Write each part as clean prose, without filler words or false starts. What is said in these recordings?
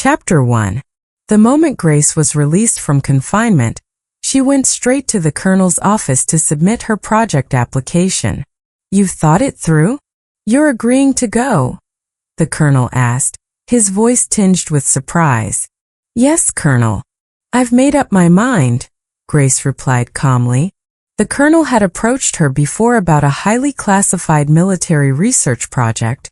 Chapter 1. The moment Grace was released from confinement, she went straight to the Colonel's office to submit her project application. "You've thought it through? You're agreeing to go?" the Colonel asked, his voice tinged with surprise. "Yes, Colonel. I've made up my mind," Grace replied calmly. The Colonel had approached her before about a highly classified military research project,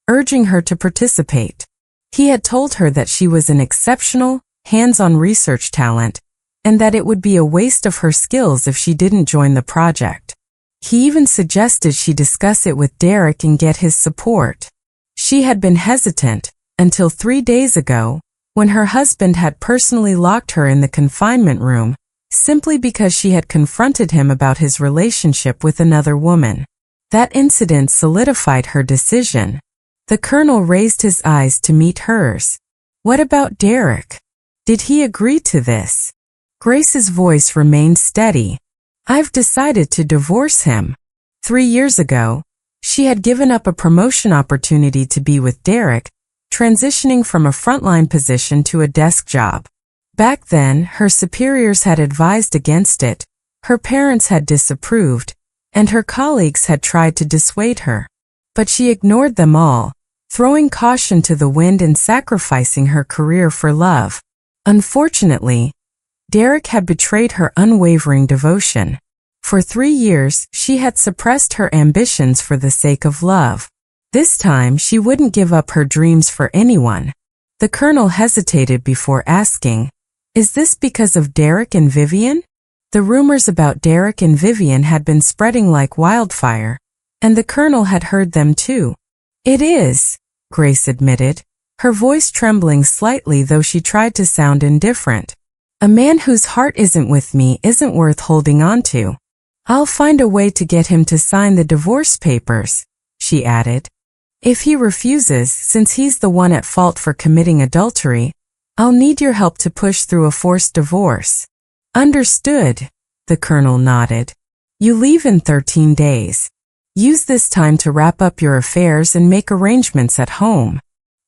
urging her to participate. He had told her that she was an exceptional, hands-on research talent, and that it would be a waste of her skills if she didn't join the project. He even suggested she discuss it with Derek and get his support. She had been hesitant until 3 days ago, when her husband had personally locked her in the confinement room, simply because she had confronted him about his relationship with another woman. That incident solidified her decision. The Colonel raised his eyes to meet hers. "What about Derek? Did he agree to this?" Grace's voice remained steady. "I've decided to divorce him." 3 years ago, she had given up a promotion opportunity to be with Derek, transitioning from a frontline position to a desk job. Back then, her superiors had advised against it, her parents had disapproved, and her colleagues had tried to dissuade her. But she ignored them all, throwing caution to the wind and sacrificing her career for love. Unfortunately, Derek had betrayed her unwavering devotion. For 3 years, she had suppressed her ambitions for the sake of love. This time, she wouldn't give up her dreams for anyone. The Colonel hesitated before asking, "Is this because of Derek and Vivian?" The rumors about Derek and Vivian had been spreading like wildfire, and the Colonel had heard them too. "It is," Grace admitted, her voice trembling slightly though she tried to sound indifferent. "A man whose heart isn't with me isn't worth holding on to. I'll find a way to get him to sign the divorce papers," she added. "If he refuses, since he's the one at fault for committing adultery, I'll need your help to push through a forced divorce." "Understood," the Colonel nodded. "You leave in 13 days. Use this time to wrap up your affairs and make arrangements at home."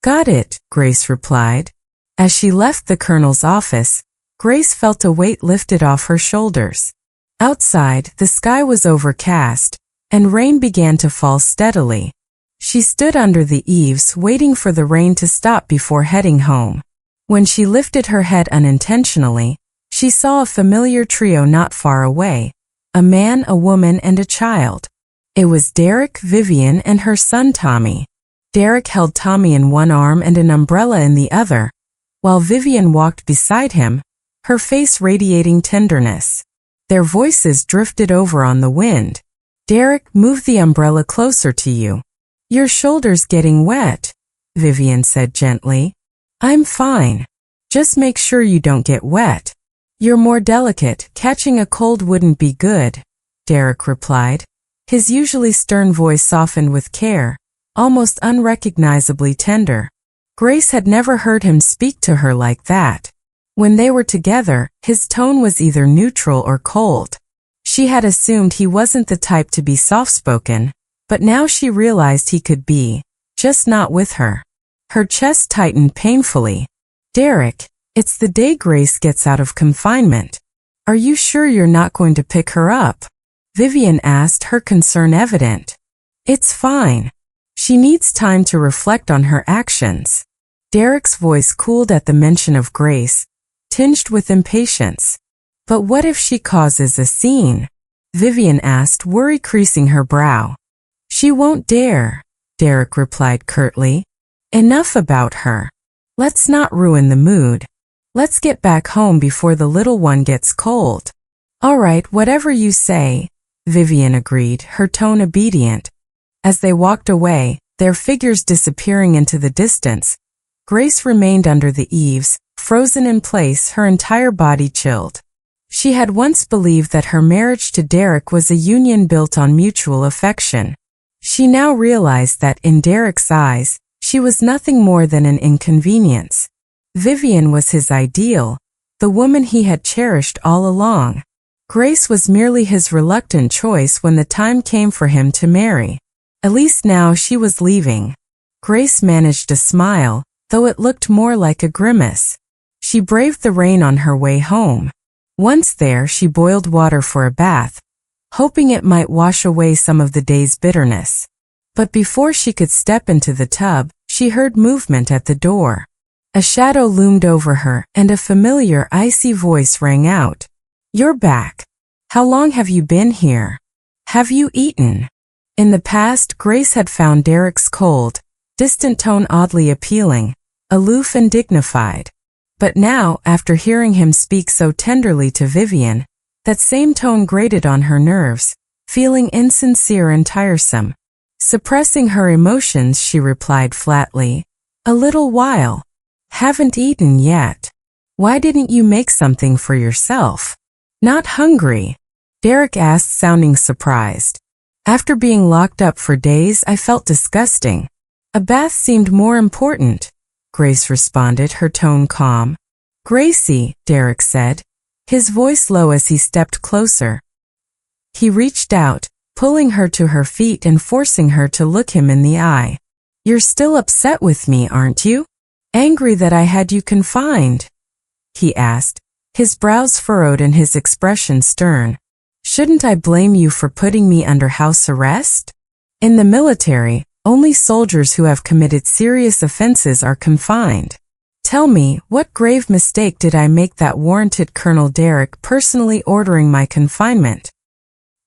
"Got it," Grace replied. As she left the Colonel's office, Grace felt a weight lifted off her shoulders. Outside, the sky was overcast, and rain began to fall steadily. She stood under the eaves waiting for the rain to stop before heading home. When she lifted her head unintentionally, she saw a familiar trio not far away, a man, a woman, and a child. It was Derek, Vivian, and her son Tommy. Derek held Tommy in one arm and an umbrella in the other, while Vivian walked beside him, her face radiating tenderness. Their voices drifted over on the wind. "Derek, move the umbrella closer to you. Your shoulder's getting wet," Vivian said gently. "I'm fine. Just make sure you don't get wet. You're more delicate, catching a cold wouldn't be good," Derek replied. His usually stern voice softened with care, almost unrecognizably tender. Grace had never heard him speak to her like that. When they were together, his tone was either neutral or cold. She had assumed he wasn't the type to be soft-spoken, but now she realized he could be, just not with her. Her chest tightened painfully. "Derek, it's the day Grace gets out of confinement. Are you sure you're not going to pick her up?" Vivian asked, her concern evident. "It's fine. She needs time to reflect on her actions." Derek's voice cooled at the mention of Grace, tinged with impatience. "But what if she causes a scene?" Vivian asked, worry creasing her brow. "She won't dare," Derek replied curtly. "Enough about her. Let's not ruin the mood. Let's get back home before the little one gets cold." "All right, whatever you say," Vivian agreed, her tone obedient. As they walked away, their figures disappearing into the distance, Grace remained under the eaves, frozen in place, her entire body chilled. She had once believed that her marriage to Derek was a union built on mutual affection. She now realized that, in Derek's eyes, she was nothing more than an inconvenience. Vivian was his ideal, the woman he had cherished all along. Grace was merely his reluctant choice when the time came for him to marry. At least now she was leaving. Grace managed a smile, though it looked more like a grimace. She braved the rain on her way home. Once there, she boiled water for a bath, hoping it might wash away some of the day's bitterness. But before she could step into the tub, she heard movement at the door. A shadow loomed over her, and a familiar, icy voice rang out. "You're back. How long have you been here? Have you eaten?" In the past, Grace had found Derek's cold, distant tone oddly appealing, aloof and dignified. But now, after hearing him speak so tenderly to Vivian, that same tone grated on her nerves, feeling insincere and tiresome. Suppressing her emotions, she replied flatly, "A little while. Haven't eaten yet. Why didn't you make something for yourself?" "Not hungry," Derek asked, sounding surprised. "After being locked up for days, I felt disgusting. A bath seemed more important," Grace responded, her tone calm. "Gracie," Derek said, his voice low as he stepped closer. He reached out, pulling her to her feet and forcing her to look him in the eye. "You're still upset with me, aren't you? Angry that I had you confined?" he asked, his brows furrowed and his expression stern. "Shouldn't I blame you for putting me under house arrest? In the military, only soldiers who have committed serious offenses are confined. Tell me, what grave mistake did I make that warranted Colonel Derek personally ordering my confinement?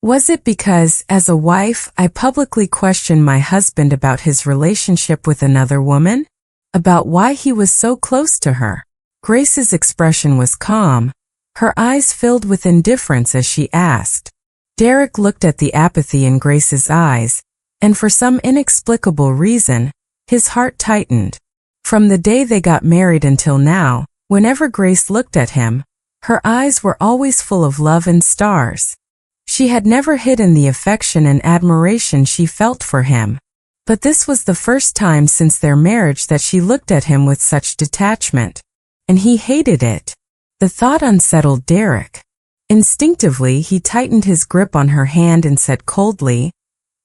Was it because, as a wife, I publicly questioned my husband about his relationship with another woman? About why he was so close to her?" Grace's expression was calm, her eyes filled with indifference as she asked. Derek looked at the apathy in Grace's eyes, and for some inexplicable reason, his heart tightened. From the day they got married until now, whenever Grace looked at him, her eyes were always full of love and stars. She had never hidden the affection and admiration she felt for him. But this was the first time since their marriage that she looked at him with such detachment. And he hated it. The thought unsettled Derek. Instinctively, he tightened his grip on her hand and said coldly,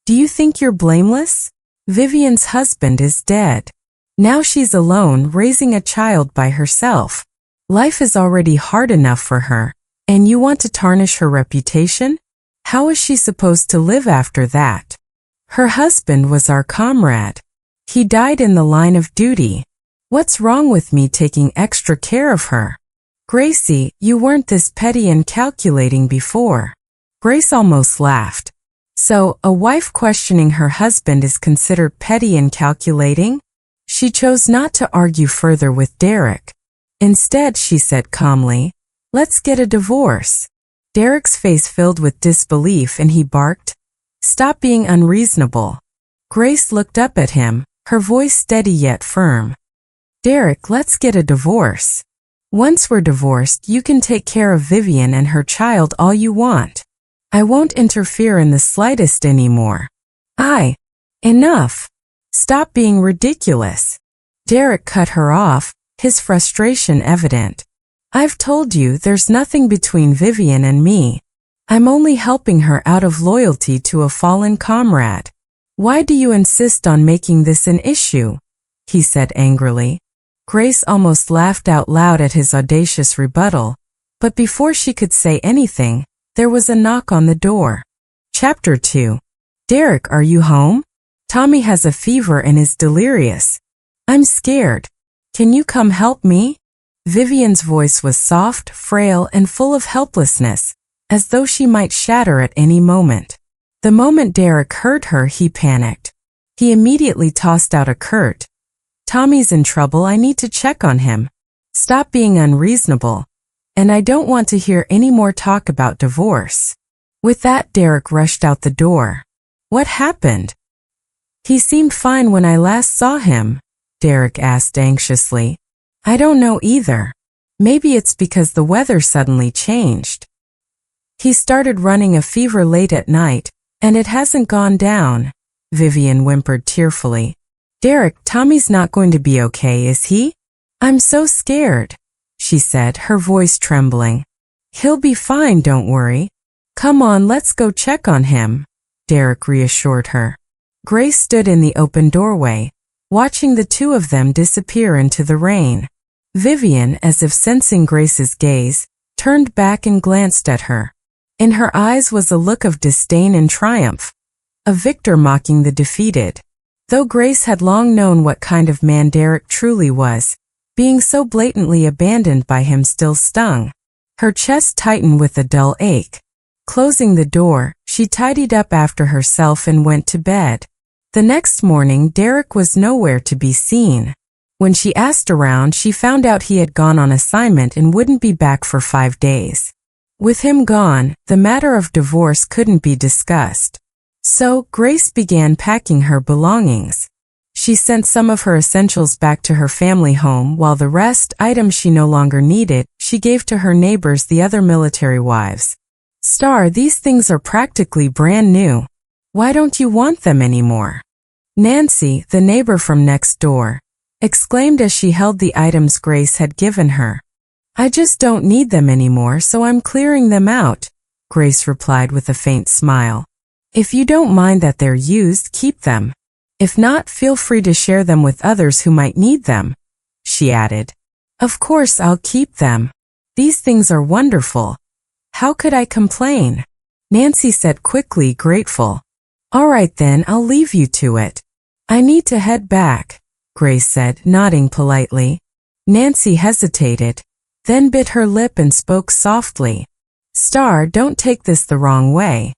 "Do you think you're blameless? Vivian's husband is dead. Now she's alone, raising a child by herself. Life is already hard enough for her, and you want to tarnish her reputation? How is she supposed to live after that? Her husband was our comrade. He died in the line of duty. What's wrong with me taking extra care of her? Gracie, you weren't this petty and calculating before." Grace almost laughed. So, a wife questioning her husband is considered petty and calculating? She chose not to argue further with Derek. Instead, she said calmly, "Let's get a divorce." Derek's face filled with disbelief and he barked, "Stop being unreasonable." Grace looked up at him, her voice steady yet firm. "Derek, let's get a divorce. Once we're divorced, you can take care of Vivian and her child all you want. I won't interfere in the slightest anymore." Enough. Stop being ridiculous." Derek cut her off, his frustration evident. "I've told you there's nothing between Vivian and me. I'm only helping her out of loyalty to a fallen comrade. Why do you insist on making this an issue?" he said angrily. Grace almost laughed out loud at his audacious rebuttal, but before she could say anything, there was a knock on the door. Chapter 2. "Derek, are you home? Tommy has a fever and is delirious. I'm scared. Can you come help me?" Vivian's voice was soft, frail, and full of helplessness, as though she might shatter at any moment. The moment Derek heard her, he panicked. He immediately tossed out a curt, "Tommy's in trouble, I need to check on him. Stop being unreasonable. And I don't want to hear any more talk about divorce." With that, Derek rushed out the door. "What happened?" "He seemed fine when I last saw him," Derek asked anxiously. "I don't know either. Maybe it's because the weather suddenly changed. He started running a fever late at night, and it hasn't gone down," Vivian whimpered tearfully. "Derek, Tommy's not going to be okay, is he? I'm so scared," she said, her voice trembling. "He'll be fine, don't worry. Come on, let's go check on him," Derek reassured her. Grace stood in the open doorway, watching the two of them disappear into the rain. Vivian, as if sensing Grace's gaze, turned back and glanced at her. In her eyes was a look of disdain and triumph, a victor mocking the defeated. Though Grace had long known what kind of man Derek truly was, being so blatantly abandoned by him still stung. Her chest tightened with a dull ache. Closing the door, she tidied up after herself and went to bed. The next morning, Derek was nowhere to be seen. When she asked around, she found out he had gone on assignment and wouldn't be back for 5 days. With him gone, the matter of divorce couldn't be discussed. So, Grace began packing her belongings. She sent some of her essentials back to her family home, while the rest, items she no longer needed, she gave to her neighbors, the other military wives. "Star, these things are practically brand new. Why don't you want them anymore?" Nancy, the neighbor from next door, exclaimed as she held the items Grace had given her. "I just don't need them anymore, so I'm clearing them out," Grace replied with a faint smile. "If you don't mind that they're used, keep them. If not, feel free to share them with others who might need them," she added. "Of course I'll keep them. These things are wonderful. How could I complain?" Nancy said quickly, grateful. "All right then, I'll leave you to it. I need to head back," Grace said, nodding politely. Nancy hesitated, then bit her lip and spoke softly. "Star, don't take this the wrong way,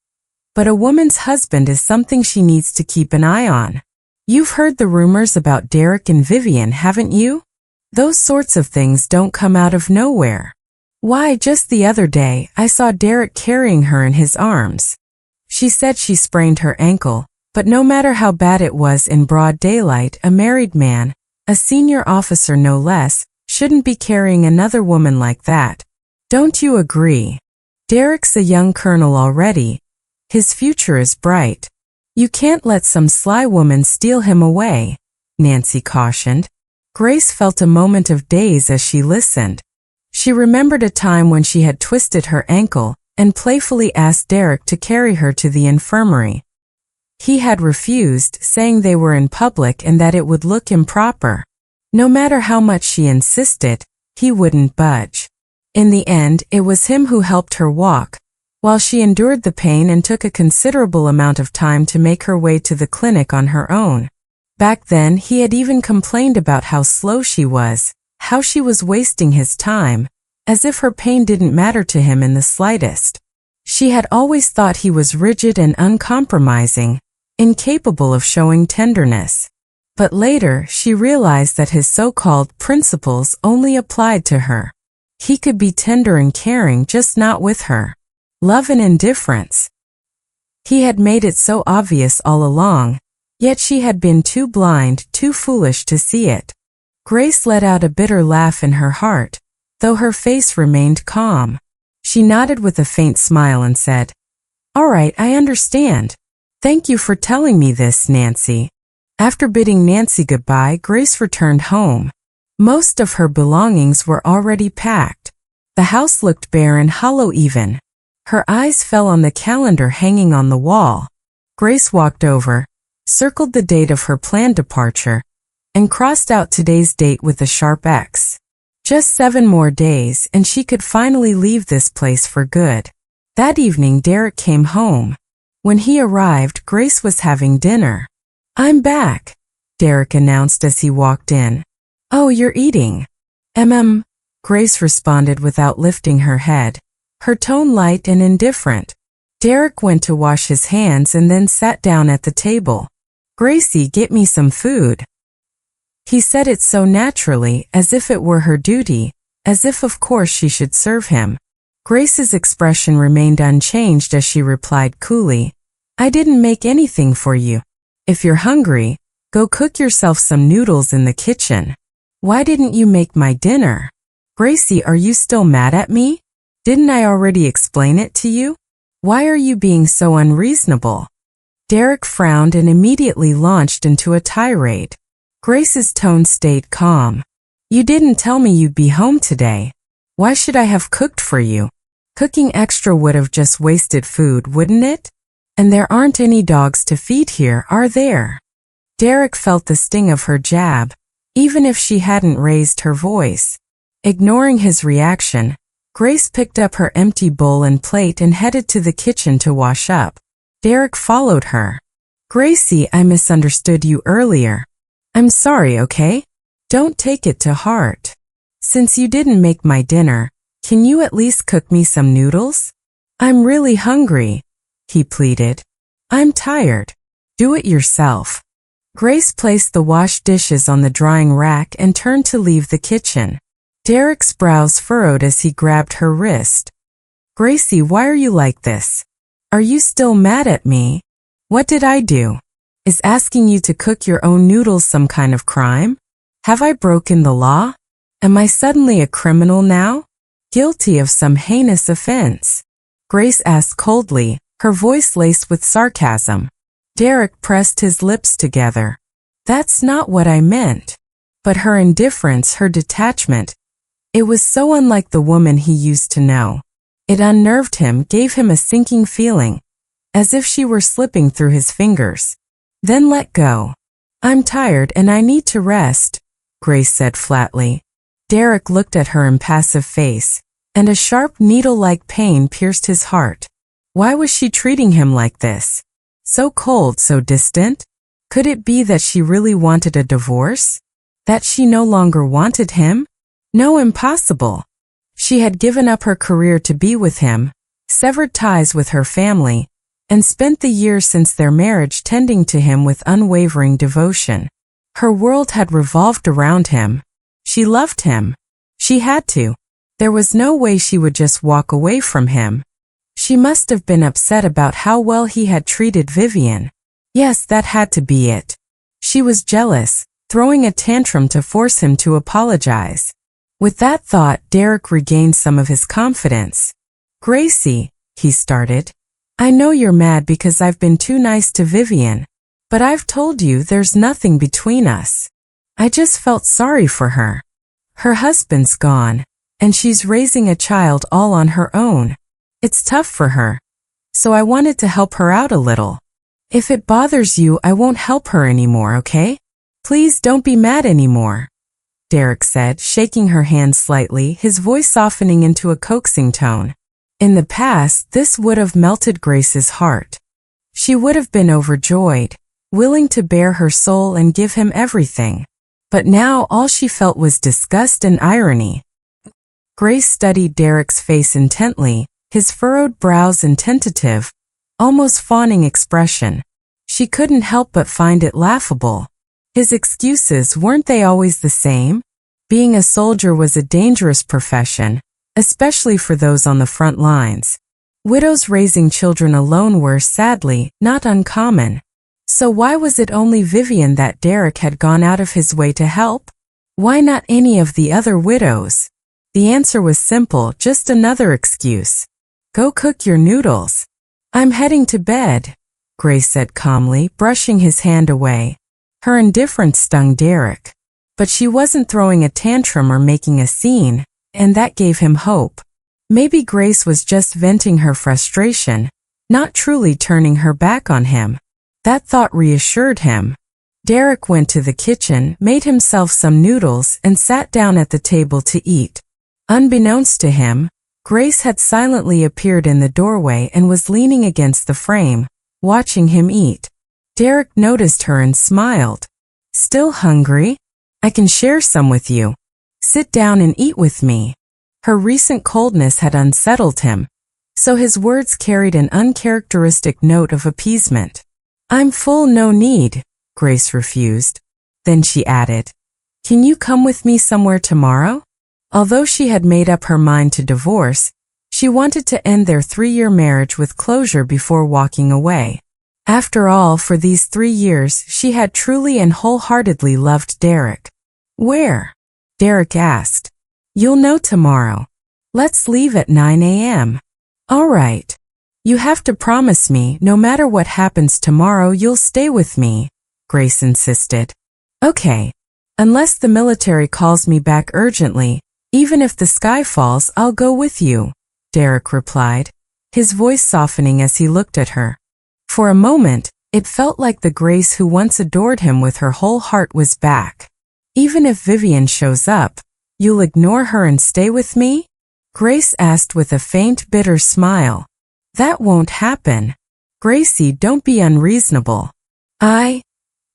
but a woman's husband is something she needs to keep an eye on. You've heard the rumors about Derek and Vivian, haven't you? Those sorts of things don't come out of nowhere. Why, just the other day, I saw Derek carrying her in his arms. She said she sprained her ankle, but no matter how bad it was in broad daylight, a married man, a senior officer no less, shouldn't be carrying another woman like that. Don't you agree? Derek's a young colonel already. His future is bright. You can't let some sly woman steal him away," Nancy cautioned. Grace felt a moment of daze as she listened. She remembered a time when she had twisted her ankle and playfully asked Derek to carry her to the infirmary. He had refused, saying they were in public and that it would look improper. No matter how much she insisted, he wouldn't budge. In the end, it was him who helped her walk, while she endured the pain and took a considerable amount of time to make her way to the clinic on her own. Back then, he had even complained about how slow she was, how she was wasting his time, as if her pain didn't matter to him in the slightest. She had always thought he was rigid and uncompromising, incapable of showing tenderness. But later, she realized that his so-called principles only applied to her. He could be tender and caring, just not with her. Love and indifference. He had made it so obvious all along, yet she had been too blind, too foolish to see it. Grace let out a bitter laugh in her heart, though her face remained calm. She nodded with a faint smile and said, "All right, I understand. Thank you for telling me this, Nancy." After bidding Nancy goodbye, Grace returned home. Most of her belongings were already packed. The house looked bare and hollow even. Her eyes fell on the calendar hanging on the wall. Grace walked over, circled the date of her planned departure, and crossed out today's date with a sharp X. Just 7 more days, and she could finally leave this place for good. That evening, Derek came home. When he arrived, Grace was having dinner. "I'm back," Derek announced as he walked in. "Oh, you're eating." Grace responded without lifting her head, her tone light and indifferent. Derek went to wash his hands and then sat down at the table. "Gracie, get me some food." He said it so naturally, as if it were her duty, as if of course she should serve him. Grace's expression remained unchanged as she replied coolly, "I didn't make anything for you. If you're hungry, go cook yourself some noodles in the kitchen. Why didn't you make my dinner? Gracie, are you still mad at me? Didn't I already explain it to you? Why are you being so unreasonable?" Derek frowned and immediately launched into a tirade. Grace's tone stayed calm. "You didn't tell me you'd be home today. Why should I have cooked for you? Cooking extra would have just wasted food, wouldn't it? And there aren't any dogs to feed here, are there?" Derek felt the sting of her jab, even if she hadn't raised her voice. Ignoring his reaction, Grace picked up her empty bowl and plate and headed to the kitchen to wash up. Derek followed her. Gracie, I misunderstood you earlier. I'm sorry, okay? Don't take it to heart. Since you didn't make my dinner, can you at least cook me some noodles? I'm really hungry, he pleaded. I'm tired. Do it yourself. Grace placed the washed dishes on the drying rack and turned to leave the kitchen. Derek's brows furrowed as he grabbed her wrist. Gracie, why are you like this? Are you still mad at me? What did I do? Is asking you to cook your own noodles some kind of crime? Have I broken the law? Am I suddenly a criminal now? Guilty of some heinous offense? Grace asked coldly, her voice laced with sarcasm. Derek pressed his lips together. That's not what I meant. But her indifference, her detachment, it was so unlike the woman he used to know. It unnerved him, gave him a sinking feeling, as if she were slipping through his fingers. Then let go. I'm tired and I need to rest, Grace said flatly. Derek looked at her impassive face, and a sharp needle-like pain pierced his heart. Why was she treating him like this? So cold, so distant? Could it be that she really wanted a divorce? That she no longer wanted him? No, impossible. She had given up her career to be with him, severed ties with her family, and spent the years since their marriage tending to him with unwavering devotion. Her world had revolved around him. She loved him. She had to. There was no way she would just walk away from him. She must have been upset about how well he had treated Vivian. Yes, that had to be it. She was jealous, throwing a tantrum to force him to apologize. With that thought, Derek regained some of his confidence. Gracie, he started, I know you're mad because I've been too nice to Vivian, but I've told you there's nothing between us. I just felt sorry for her. Her husband's gone, and she's raising a child all on her own. It's tough for her, so I wanted to help her out a little. If it bothers you, I won't help her anymore, okay? Please don't be mad anymore, Derek said, shaking her hand slightly, his voice softening into a coaxing tone. In the past, this would have melted Grace's heart. She would have been overjoyed, willing to bare her soul and give him everything. But now all she felt was disgust and irony. Grace studied Derek's face intently, his furrowed brows and tentative, almost fawning expression. She couldn't help but find it laughable. His excuses, weren't they always the same? Being a soldier was a dangerous profession, especially for those on the front lines. Widows raising children alone were, sadly, not uncommon. So why was it only Vivian that Derek had gone out of his way to help? Why not any of the other widows? The answer was simple, just another excuse. Go cook your noodles. I'm heading to bed, Grace said calmly, brushing his hand away. Her indifference stung Derek. But she wasn't throwing a tantrum or making a scene, and that gave him hope. Maybe Grace was just venting her frustration, not truly turning her back on him. That thought reassured him. Derek went to the kitchen, made himself some noodles, and sat down at the table to eat. Unbeknownst to him, Grace had silently appeared in the doorway and was leaning against the frame, watching him eat. Derek noticed her and smiled. Still hungry? I can share some with you. Sit down and eat with me. Her recent coldness had unsettled him, so his words carried an uncharacteristic note of appeasement. I'm full, no need, Grace refused. Then she added, Can you come with me somewhere tomorrow? Although she had made up her mind to divorce, she wanted to end their 3-year marriage with closure before walking away. After all, for these 3 years, she had truly and wholeheartedly loved Derek. Where? Derek asked. You'll know tomorrow. Let's leave at 9 a.m. All right. You have to promise me, no matter what happens tomorrow, you'll stay with me, Grace insisted. Okay. Unless the military calls me back urgently, even if the sky falls, I'll go with you, Derek replied, his voice softening as he looked at her. For a moment, It felt like the Grace who once adored him with her whole heart was back. Even if Vivian shows up, you'll ignore her and stay with me? Grace asked with a faint, bitter smile. That won't happen. Gracie, don't be unreasonable.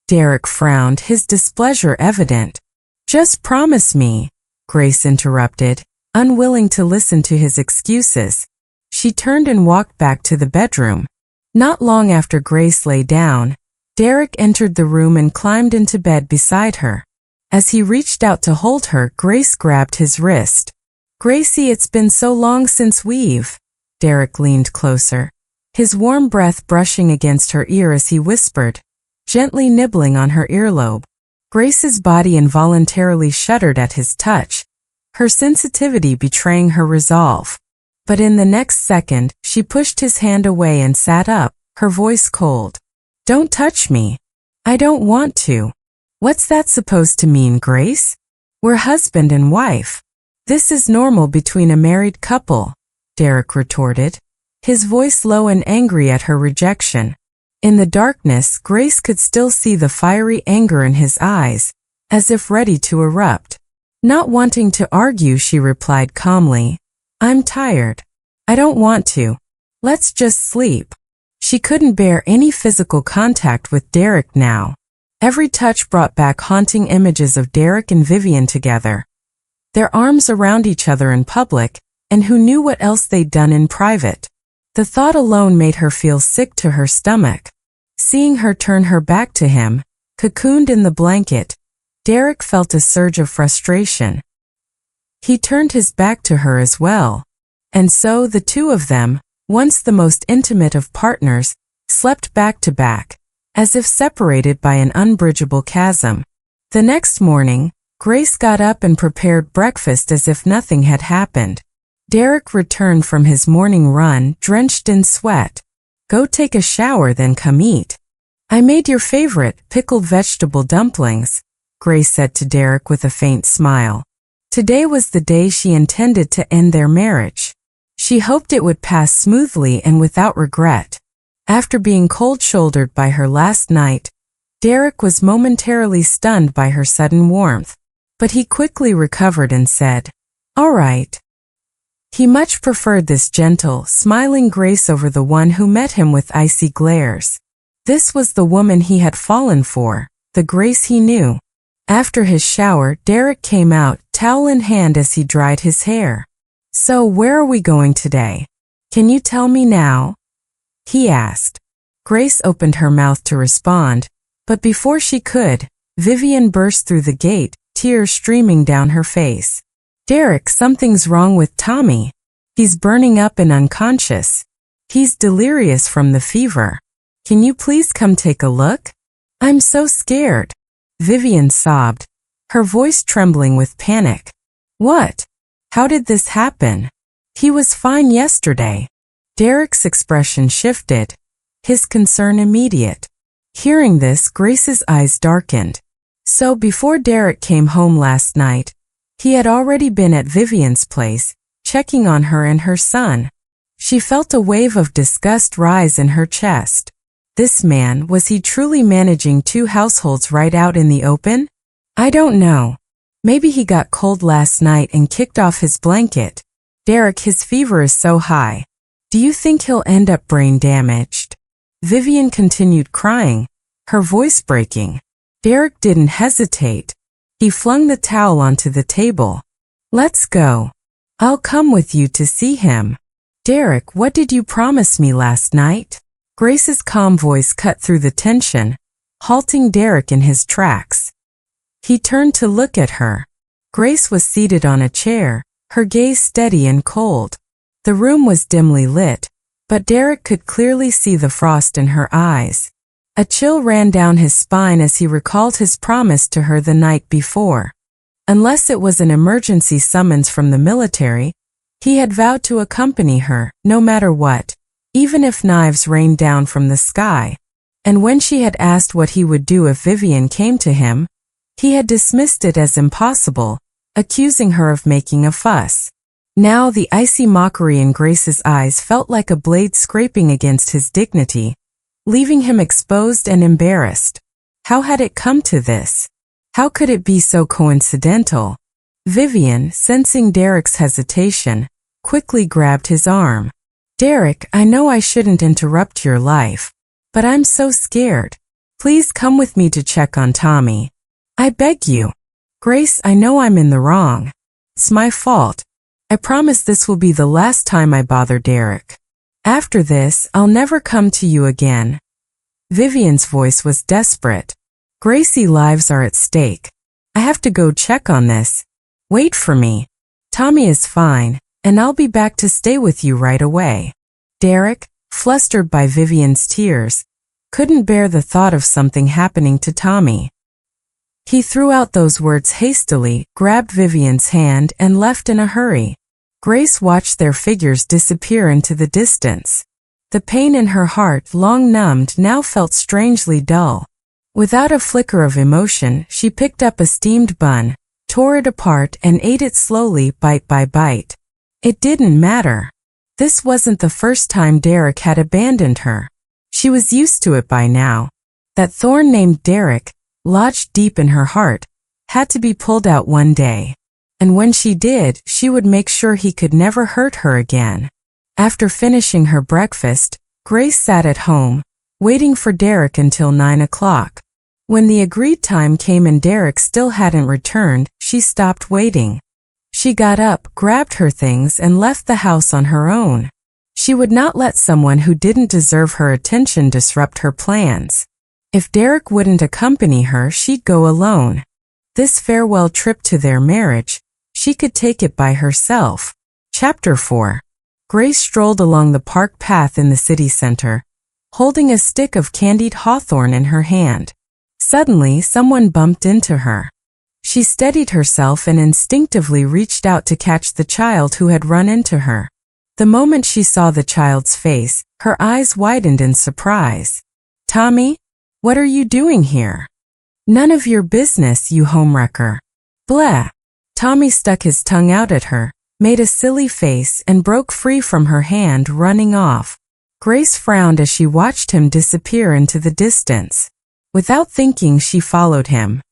Derek frowned, his displeasure evident. Just promise me, Grace interrupted, unwilling to listen to his excuses. She turned and walked back to the bedroom. Not long after Grace lay down, Derek entered the room and climbed into bed beside her. As he reached out to hold her, Grace grabbed his wrist. Gracie, it's been so long since we've... Derek leaned closer, his warm breath brushing against her ear as he whispered, gently nibbling on her earlobe. Grace's body involuntarily shuddered at his touch, her sensitivity betraying her resolve. But in the next second, she pushed his hand away and sat up, her voice cold. Don't touch me. I don't want to. What's that supposed to mean, Grace? We're husband and wife. This is normal between a married couple, Derek retorted, his voice low and angry at her rejection. In the darkness, Grace could still see the fiery anger in his eyes, as if ready to erupt. Not wanting to argue, she replied calmly, I'm tired. I don't want to. Let's just sleep. She couldn't bear any physical contact with Derek now. Every touch brought back haunting images of Derek and Vivian together, their arms around each other in public, and who knew what else they'd done in private. The thought alone made her feel sick to her stomach. Seeing her turn her back to him, cocooned in the blanket, Derek felt a surge of frustration. He turned his back to her as well. And so the two of them, once the most intimate of partners, slept back to back, as if separated by an unbridgeable chasm. The next morning, Grace got up and prepared breakfast as if nothing had happened. Derek returned from his morning run, drenched in sweat. Go take a shower, then come eat. I made your favorite, pickled vegetable dumplings, Grace said to Derek with a faint smile. Today was the day she intended to end their marriage. She hoped it would pass smoothly and without regret. After being cold-shouldered by her last night, Derek was momentarily stunned by her sudden warmth. But he quickly recovered and said, All right. He much preferred this gentle, smiling Grace over the one who met him with icy glares. This was the woman he had fallen for, the Grace he knew. After his shower, Derek came out, towel in hand as he dried his hair. So where are we going today? Can you tell me now? He asked. Grace opened her mouth to respond, but before she could, Vivian burst through the gate, tears streaming down her face. Derek, something's wrong with Tommy. He's burning up and unconscious. He's delirious from the fever. Can you please come take a look? I'm so scared. Vivian sobbed, her voice trembling with panic. What? How did this happen? He was fine yesterday. Derek's expression shifted, his concern immediate. Hearing this, Grace's eyes darkened. So before Derek came home last night, he had already been at Vivian's place, checking on her and her son. She felt a wave of disgust rise in her chest. This man, was he truly managing two households right out in the open? I don't know. Maybe he got cold last night and kicked off his blanket. Derek, his fever is so high. Do you think he'll end up brain damaged? Vivian continued crying, her voice breaking. Derek didn't hesitate. He flung the towel onto the table. Let's go. I'll come with you to see him. Derek, what did you promise me last night? Grace's calm voice cut through the tension, halting Derek in his tracks. He turned to look at her. Grace was seated on a chair, her gaze steady and cold. The room was dimly lit, but Derek could clearly see the frost in her eyes. A chill ran down his spine as he recalled his promise to her the night before. Unless it was an emergency summons from the military, he had vowed to accompany her, no matter what, even if knives rained down from the sky. And when she had asked what he would do if Vivian came to him, he had dismissed it as impossible, accusing her of making a fuss. Now the icy mockery in Grace's eyes felt like a blade scraping against his dignity, leaving him exposed and embarrassed. How had it come to this? How could it be so coincidental? Vivian, sensing Derek's hesitation, quickly grabbed his arm. Derek, I know I shouldn't interrupt your life, but I'm so scared. Please come with me to check on Tommy. I beg you. Grace, I know I'm in the wrong. It's my fault. I promise this will be the last time I bother Derek. After this, I'll never come to you again. Vivian's voice was desperate. Gracie, lives are at stake. I have to go check on this. Wait for me. Tommy is fine, and I'll be back to stay with you right away. Derek, flustered by Vivian's tears, couldn't bear the thought of something happening to Tommy. He threw out those words hastily, grabbed Vivian's hand, and left in a hurry. Grace watched their figures disappear into the distance. The pain in her heart, long numbed, now felt strangely dull. Without a flicker of emotion, she picked up a steamed bun, tore it apart, and ate it slowly, bite by bite. It didn't matter. This wasn't the first time Derek had abandoned her. She was used to it by now. That thorn named Derek, lodged deep in her heart, had to be pulled out one day. And when she did, she would make sure he could never hurt her again. After finishing her breakfast, Grace sat at home, waiting for Derek until 9 o'clock. When the agreed time came and Derek still hadn't returned, she stopped waiting. She got up, grabbed her things, and left the house on her own. She would not let someone who didn't deserve her attention disrupt her plans. If Derek wouldn't accompany her, she'd go alone. This farewell trip to their marriage, she could take it by herself. Chapter 4. Grace strolled along the park path in the city center, holding a stick of candied hawthorn in her hand. Suddenly, someone bumped into her. She steadied herself and instinctively reached out to catch the child who had run into her. The moment she saw the child's face, her eyes widened in surprise. Tommy? What are you doing here? None of your business, you homewrecker. Blah. Tommy stuck his tongue out at her, made a silly face, and broke free from her hand, running off. Grace frowned as she watched him disappear into the distance. Without thinking, she followed him.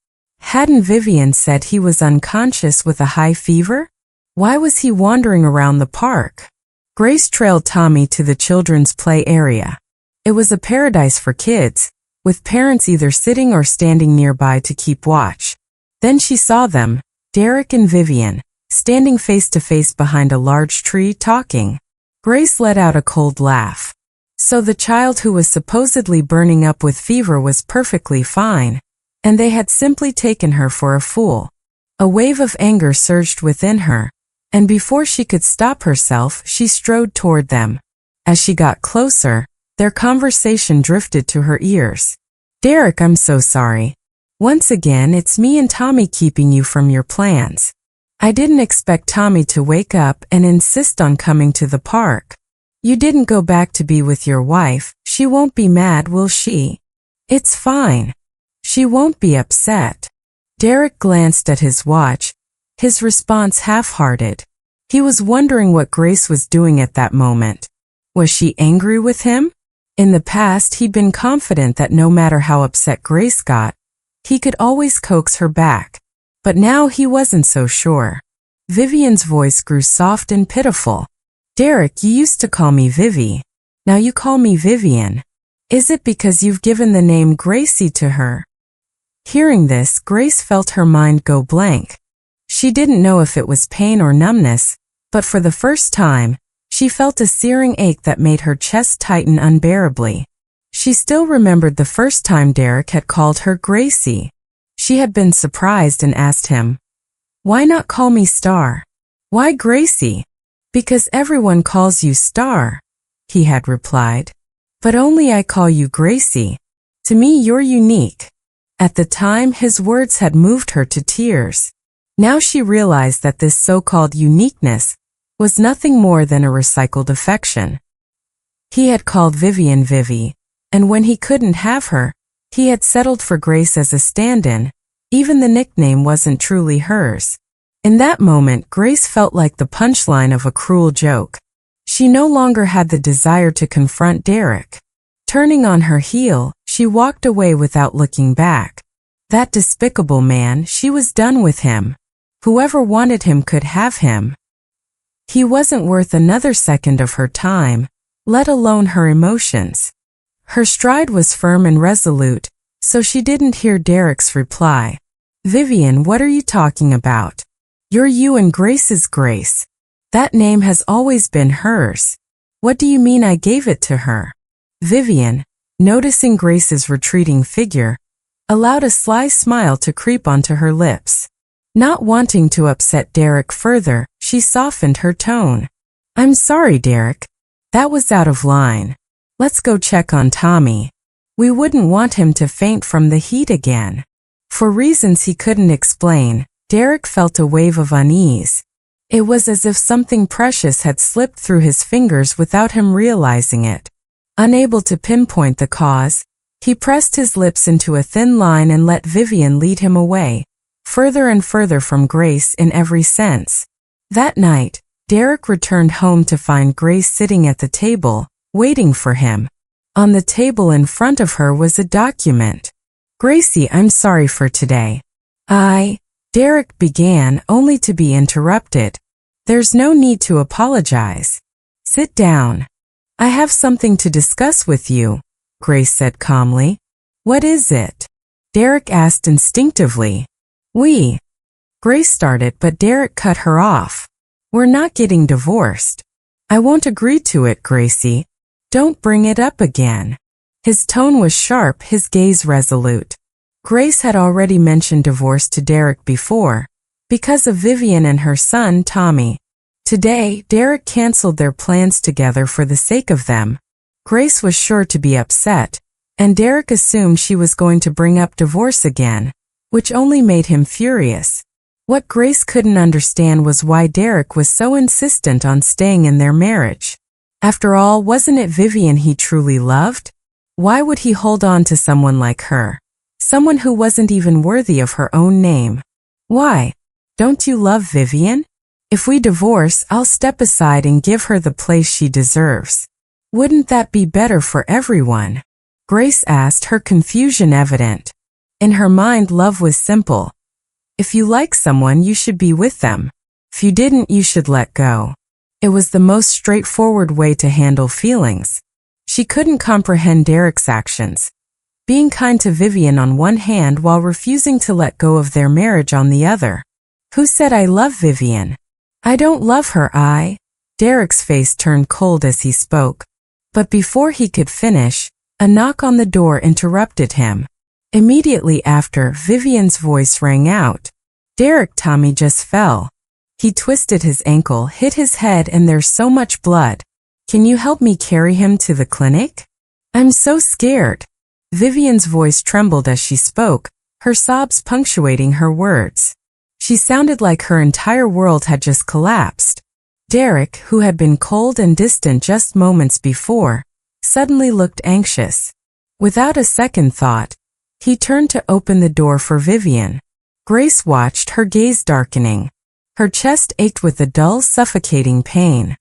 Hadn't Vivian said he was unconscious with a high fever? Why was he wandering around the park? Grace trailed Tommy to the children's play area. It was a paradise for kids, with parents either sitting or standing nearby to keep watch. Then she saw them, Derek and Vivian, standing face to face behind a large tree talking. Grace let out a cold laugh. So the child who was supposedly burning up with fever was perfectly fine, and they had simply taken her for a fool. A wave of anger surged within her, and before she could stop herself, she strode toward them. As she got closer, their conversation drifted to her ears. Derek, I'm so sorry. Once again, it's me and Tommy keeping you from your plans. I didn't expect Tommy to wake up and insist on coming to the park. You didn't go back to be with your wife. She won't be mad, will she? It's fine. She won't be upset. Derek glanced at his watch, his response half-hearted. He was wondering what Grace was doing at that moment. Was she angry with him? In the past, he'd been confident that no matter how upset Grace got, he could always coax her back. But now he wasn't so sure. Vivian's voice grew soft and pitiful. Derek, you used to call me Vivi. Now you call me Vivian. Is it because you've given the name Gracie to her? Hearing this, Grace felt her mind go blank. She didn't know if it was pain or numbness, but for the first time, she felt a searing ache that made her chest tighten unbearably. She still remembered the first time Derek had called her Gracie. She had been surprised and asked him, "Why not call me Star?" "Why Gracie?" "Because everyone calls you Star," he had replied. "But only I call you Gracie. To me, you're unique." At the time, his words had moved her to tears. Now she realized that this so-called uniqueness was nothing more than a recycled affection. He had called Vivian Vivi, and when he couldn't have her, he had settled for Grace as a stand-in. Even the nickname wasn't truly hers. In that moment, Grace felt like the punchline of a cruel joke. She no longer had the desire to confront Derek. Turning on her heel, she walked away without looking back. That despicable man, she was done with him. Whoever wanted him could have him. He wasn't worth another second of her time, let alone her emotions. Her stride was firm and resolute, so she didn't hear Derek's reply. Vivian, what are you talking about? You're you and Grace is Grace. That name has always been hers. What do you mean I gave it to her? Vivian, noticing Grace's retreating figure, allowed a sly smile to creep onto her lips. Not wanting to upset Derek further, she softened her tone. I'm sorry, Derek. That was out of line. Let's go check on Tommy. We wouldn't want him to faint from the heat again. For reasons he couldn't explain, Derek felt a wave of unease. It was as if something precious had slipped through his fingers without him realizing it. Unable to pinpoint the cause, he pressed his lips into a thin line and let Vivian lead him away, further and further from Grace in every sense. That night, Derek returned home to find Grace sitting at the table, waiting for him. On the table in front of her was a document. Gracie, I'm sorry for today. Derek began, only to be interrupted. There's no need to apologize. Sit down. I have something to discuss with you, Grace said calmly. What is it? Derek asked instinctively. Grace started, but Derek cut her off. We're not getting divorced. I won't agree to it, Gracie. Don't bring it up again. His tone was sharp, his gaze resolute. Grace had already mentioned divorce to Derek before, because of Vivian and her son, Tommy. Today, Derek canceled their plans together for the sake of them. Grace was sure to be upset, and Derek assumed she was going to bring up divorce again, which only made him furious. What Grace couldn't understand was why Derek was so insistent on staying in their marriage. After all, wasn't it Vivian he truly loved? Why would he hold on to someone like her? Someone who wasn't even worthy of her own name. Why? Don't you love Vivian? If we divorce, I'll step aside and give her the place she deserves. Wouldn't that be better for everyone? Grace asked, her confusion evident. In her mind, love was simple. If you like someone, you should be with them. If you didn't, you should let go. It was the most straightforward way to handle feelings. She couldn't comprehend Derek's actions. Being kind to Vivian on one hand while refusing to let go of their marriage on the other. Who said I love Vivian? I don't love her, Derek's face turned cold as he spoke. But before he could finish, a knock on the door interrupted him. Immediately after, Vivian's voice rang out. Derek, Tommy just fell. He twisted his ankle, hit his head, and there's so much blood. Can you help me carry him to the clinic? I'm so scared. Vivian's voice trembled as she spoke, her sobs punctuating her words. She sounded like her entire world had just collapsed. Derek, who had been cold and distant just moments before, suddenly looked anxious. Without a second thought, he turned to open the door for Vivian. Grace watched, her gaze darkening. Her chest ached with a dull, suffocating pain.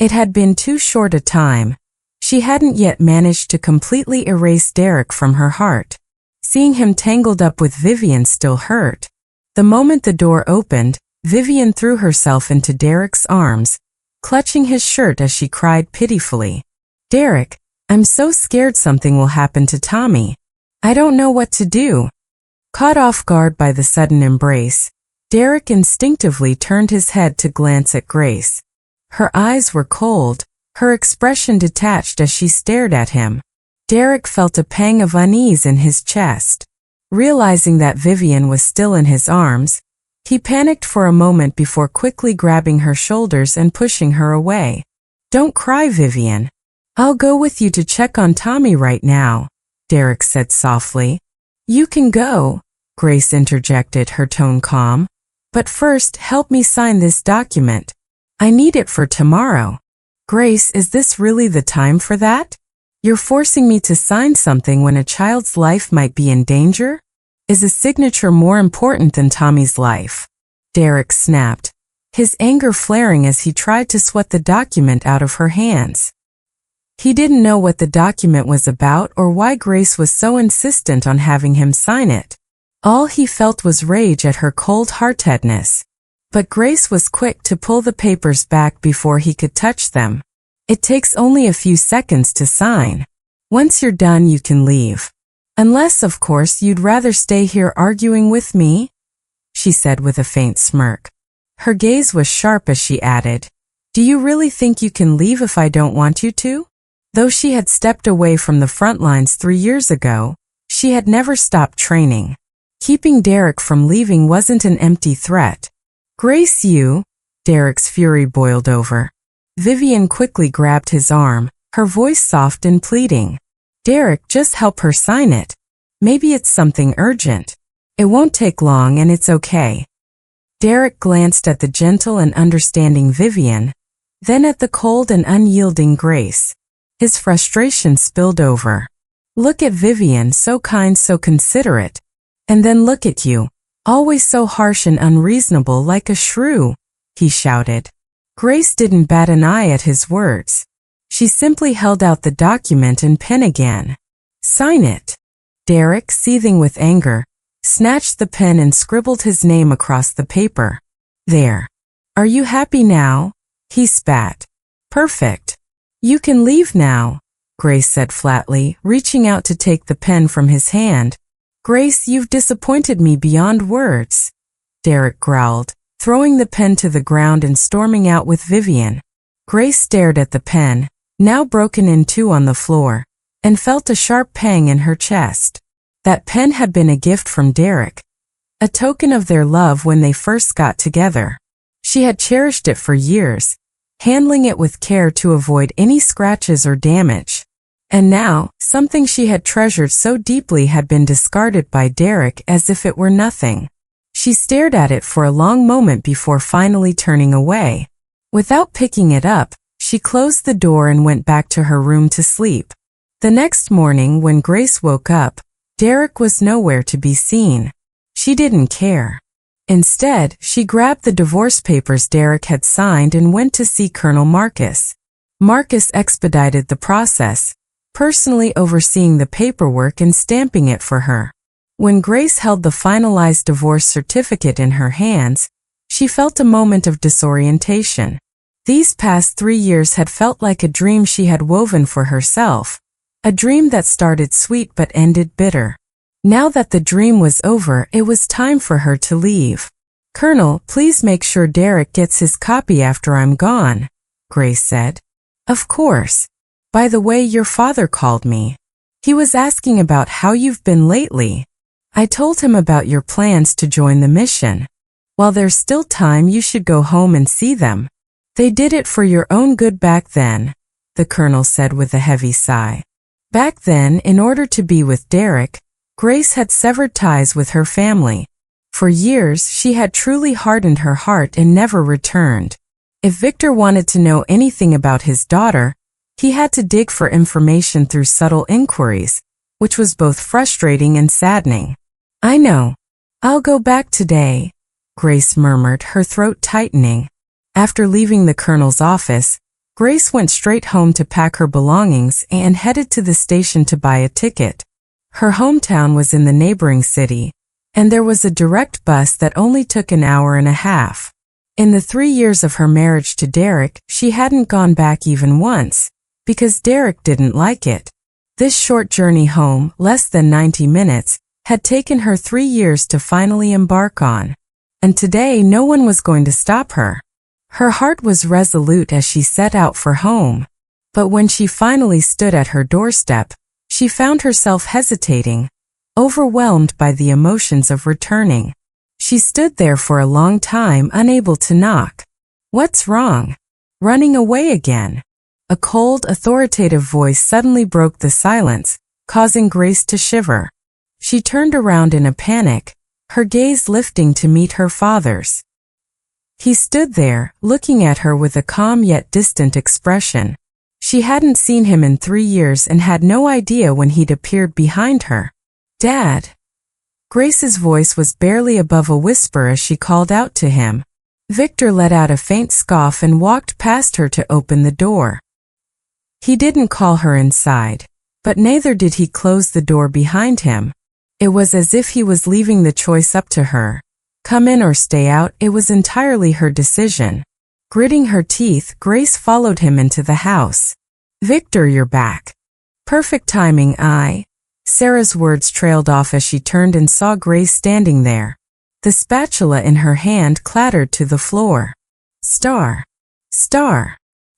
It had been too short a time. She hadn't yet managed to completely erase Derek from her heart. Seeing him tangled up with Vivian still hurt. The moment the door opened, Vivian threw herself into Derek's arms, clutching his shirt as she cried pitifully. Derek, I'm so scared something will happen to Tommy. I don't know what to do. Caught off guard by the sudden embrace, Derek instinctively turned his head to glance at Grace. Her eyes were cold, her expression detached as she stared at him. Derek felt a pang of unease in his chest. Realizing that Vivian was still in his arms, he panicked for a moment before quickly grabbing her shoulders and pushing her away. Don't cry, Vivian. I'll go with you to check on Tommy right now, Derek said softly. You can go, Grace interjected, her tone calm. But first, help me sign this document. I need it for tomorrow. Grace, is this really the time for that? You're forcing me to sign something when a child's life might be in danger? Is a signature more important than Tommy's life? Derek snapped, his anger flaring as he tried to sweat the document out of her hands. He didn't know what the document was about or why Grace was so insistent on having him sign it. All he felt was rage at her cold-heartedness. But Grace was quick to pull the papers back before he could touch them. It takes only a few seconds to sign. Once you're done, you can leave. Unless, of course, you'd rather stay here arguing with me, she said with a faint smirk. Her gaze was sharp as she added, "Do you really think you can leave if I don't want you to?" Though she had stepped away from the front lines 3 years ago, she had never stopped training. Keeping Derek from leaving wasn't an empty threat. "Grace, you!" Derek's fury boiled over. Vivian quickly grabbed his arm, her voice soft and pleading. "Derek, just help her sign it. Maybe it's something urgent. It won't take long and it's okay." Derek glanced at the gentle and understanding Vivian, then at the cold and unyielding Grace. His frustration spilled over. "Look at Vivian, so kind, so considerate. And then look at you, always so harsh and unreasonable like a shrew," he shouted. Grace didn't bat an eye at his words. She simply held out the document and pen again. "Sign it." Derek, seething with anger, snatched the pen and scribbled his name across the paper. "There. Are you happy now?" he spat. "Perfect. You can leave now," Grace said flatly, reaching out to take the pen from his hand. "Grace, you've disappointed me beyond words," Derek growled, throwing the pen to the ground and storming out with Vivian. Grace stared at the pen, now broken in two on the floor, and felt a sharp pang in her chest. That pen had been a gift from Derek, a token of their love when they first got together. She had cherished it for years, handling it with care to avoid any scratches or damage. And now, something she had treasured so deeply had been discarded by Derek as if it were nothing. She stared at it for a long moment before finally turning away. Without picking it up, she closed the door and went back to her room to sleep. The next morning, when Grace woke up, Derek was nowhere to be seen. She didn't care. Instead, she grabbed the divorce papers Derek had signed and went to see Colonel Marcus. Marcus expedited the process, personally overseeing the paperwork and stamping it for her. When Grace held the finalized divorce certificate in her hands, she felt a moment of disorientation. These past 3 years had felt like a dream she had woven for herself, a dream that started sweet but ended bitter. Now that the dream was over, it was time for her to leave. "Colonel, please make sure Derek gets his copy after I'm gone," Grace said. "Of course. By the way, your father called me. He was asking about how you've been lately. I told him about your plans to join the mission. While there's still time, you should go home and see them. They did it for your own good back then," the colonel said with a heavy sigh. Back then, in order to be with Derek, Grace had severed ties with her family. For years, she had truly hardened her heart and never returned. If Victor wanted to know anything about his daughter, he had to dig for information through subtle inquiries, which was both frustrating and saddening. "I know. I'll go back today," Grace murmured, her throat tightening. After leaving the colonel's office, Grace went straight home to pack her belongings and headed to the station to buy a ticket. Her hometown was in the neighboring city, and there was a direct bus that only took an hour and a half. In the 3 years of her marriage to Derek, she hadn't gone back even once, because Derek didn't like it. This short journey home, less than 90 minutes, had taken her 3 years to finally embark on. And today no one was going to stop her. Her heart was resolute as she set out for home. But when she finally stood at her doorstep, she found herself hesitating, overwhelmed by the emotions of returning. She stood there for a long time, unable to knock. "What's wrong? Running away again?" A cold, authoritative voice suddenly broke the silence, causing Grace to shiver. She turned around in a panic, her gaze lifting to meet her father's. He stood there, looking at her with a calm yet distant expression. She hadn't seen him in 3 years and had no idea when he'd appeared behind her. "Dad." Grace's voice was barely above a whisper as she called out to him. Victor let out a faint scoff and walked past her to open the door. He didn't call her inside, but neither did he close the door behind him. It was as if he was leaving the choice up to her. Come in or stay out, it was entirely her decision. Gritting her teeth, Grace followed him into the house. Victor, you're back. Perfect timing, Sarah's words trailed off as she turned and saw Grace standing there. The spatula in her hand clattered to the floor. Star.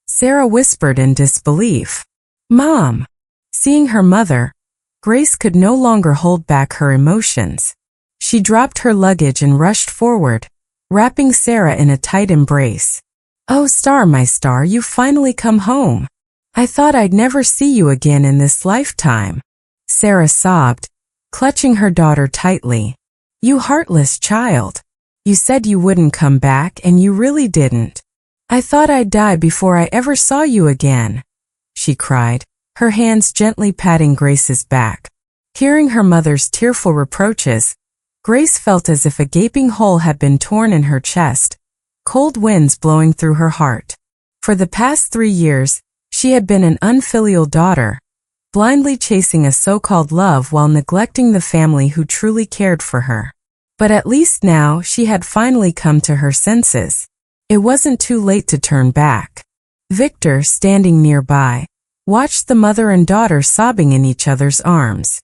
Sarah whispered in disbelief. Mom. Seeing her mother, Grace could no longer hold back her emotions. She dropped her luggage and rushed forward, wrapping Sarah in a tight embrace. Oh, Star, my star, you've finally come home. I thought I'd never see you again in this lifetime. Sarah sobbed, clutching her daughter tightly. You heartless child. You said you wouldn't come back and you really didn't. I thought I'd die before I ever saw you again, she cried, her hands gently patting Grace's back. Hearing her mother's tearful reproaches, Grace felt as if a gaping hole had been torn in her chest, cold winds blowing through her heart. For the past 3 years, she had been an unfilial daughter, blindly chasing a so-called love while neglecting the family who truly cared for her. But at least now she had finally come to her senses. It wasn't too late to turn back. Victor, standing nearby, watched the mother and daughter sobbing in each other's arms.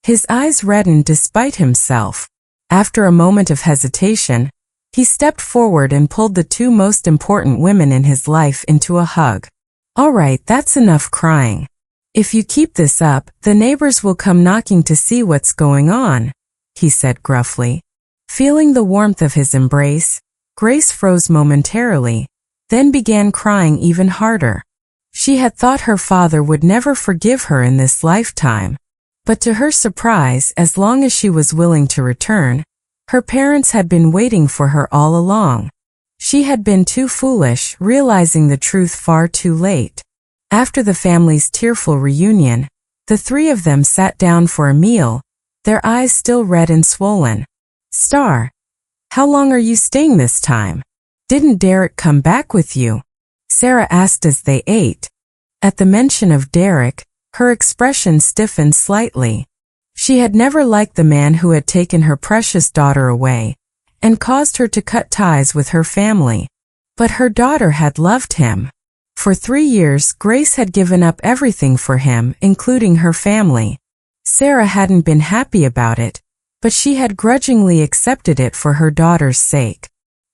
His eyes reddened despite himself. After a moment of hesitation, he stepped forward and pulled the 2 most important women in his life into a hug. All right, that's enough crying. If you keep this up, the neighbors will come knocking to see what's going on, he said gruffly. Feeling the warmth of his embrace, Grace froze momentarily, then began crying even harder. She had thought her father would never forgive her in this lifetime. But to her surprise, as long as she was willing to return, her parents had been waiting for her all along. She had been too foolish, realizing the truth far too late. After the family's tearful reunion, the 3 of them sat down for a meal, their eyes still red and swollen. Star, how long are you staying this time? Didn't Derek come back with you? Sarah asked as they ate. At the mention of Derek, her expression stiffened slightly. She had never liked the man who had taken her precious daughter away and caused her to cut ties with her family. But her daughter had loved him. For 3 years, Grace had given up everything for him, including her family. Sarah hadn't been happy about it, but she had grudgingly accepted it for her daughter's sake.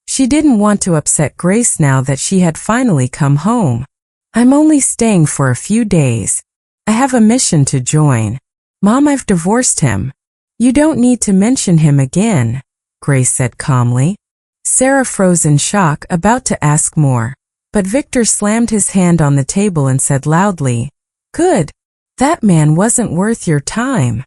She didn't want to upset Grace now that she had finally come home. I'm only staying for a few days. I have a mission to join. Mom, I've divorced him. You don't need to mention him again, Grace said calmly. Sarah froze in shock, about to ask more. But Victor slammed his hand on the table and said loudly, Good. That man wasn't worth your time.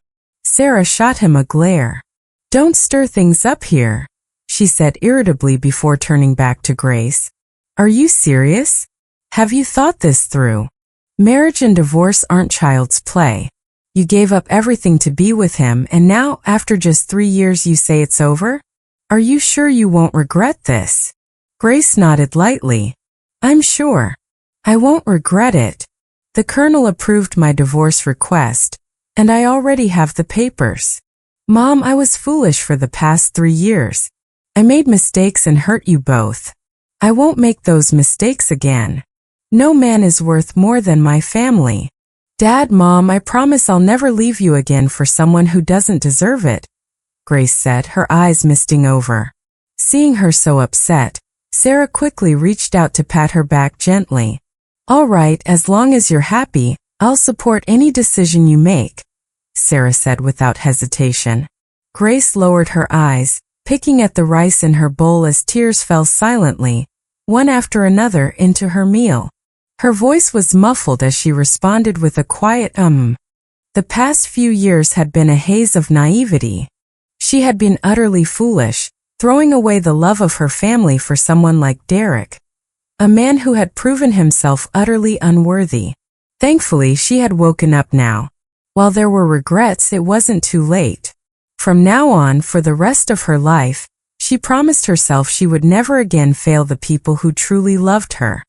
Sarah shot him a glare. Don't stir things up here, she said irritably before turning back to Grace. Are you serious? Have you thought this through? Marriage and divorce aren't child's play. You gave up everything to be with him and now, after just 3 years, you say it's over? Are you sure you won't regret this? Grace nodded lightly. I'm sure. I won't regret it. The Colonel approved my divorce request, and I already have the papers. Mom, I was foolish for the past 3 years. I made mistakes and hurt you both. I won't make those mistakes again. No man is worth more than my family. Dad, Mom, I promise I'll never leave you again for someone who doesn't deserve it, Grace said, her eyes misting over. Seeing her so upset, Sarah quickly reached out to pat her back gently. All right, as long as you're happy, I'll support any decision you make, Sarah said without hesitation. Grace lowered her eyes, picking at the rice in her bowl as tears fell silently, one after another, into her meal. Her voice was muffled as she responded with a quiet The past few years had been a haze of naivety. She had been utterly foolish, throwing away the love of her family for someone like Derek, a man who had proven himself utterly unworthy. Thankfully, she had woken up now. While there were regrets, it wasn't too late. From now on, for the rest of her life, she promised herself she would never again fail the people who truly loved her.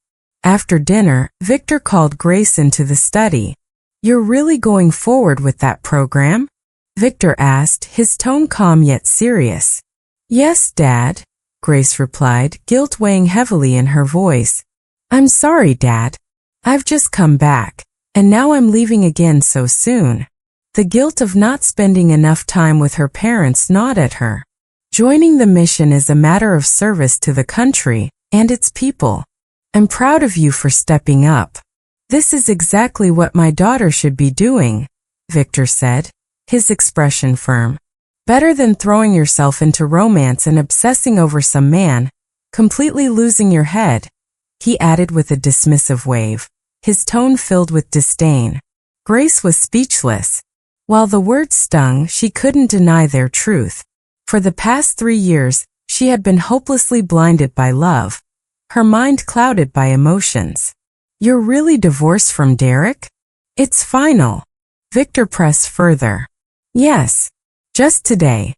After dinner, Victor called Grace into the study. "You're really going forward with that program?" Victor asked, his tone calm yet serious. "Yes, Dad," Grace replied, guilt weighing heavily in her voice. "I'm sorry, Dad. I've just come back, and now I'm leaving again so soon." The guilt of not spending enough time with her parents gnawed at her. Joining the mission is a matter of service to the country and its people. "I'm proud of you for stepping up. This is exactly what my daughter should be doing," Victor said, his expression firm. "Better than throwing yourself into romance and obsessing over some man, completely losing your head," he added with a dismissive wave, his tone filled with disdain. Grace was speechless. While the words stung, she couldn't deny their truth. For the past 3 years, she had been hopelessly blinded by love, her mind clouded by emotions. "You're really divorced from Derek? It's final." Victor pressed further. "Yes. Just today.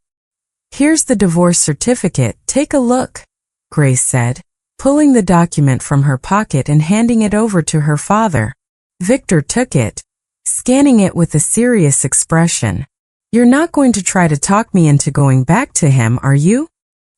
Here's the divorce certificate, take a look," Grace said, pulling the document from her pocket and handing it over to her father. Victor took it, scanning it with a serious expression. "You're not going to try to talk me into going back to him, are you?"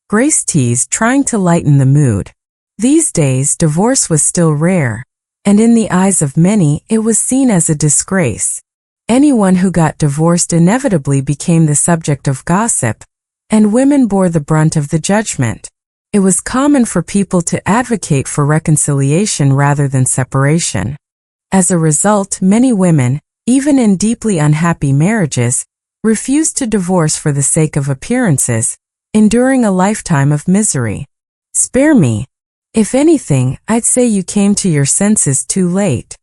Grace teased, trying to lighten the mood. These days, divorce was still rare, and in the eyes of many, it was seen as a disgrace. Anyone who got divorced inevitably became the subject of gossip, and women bore the brunt of the judgment. It was common for people to advocate for reconciliation rather than separation. As a result, many women, even in deeply unhappy marriages, refused to divorce for the sake of appearances, enduring a lifetime of misery. "Spare me. If anything, I'd say you came to your senses too late.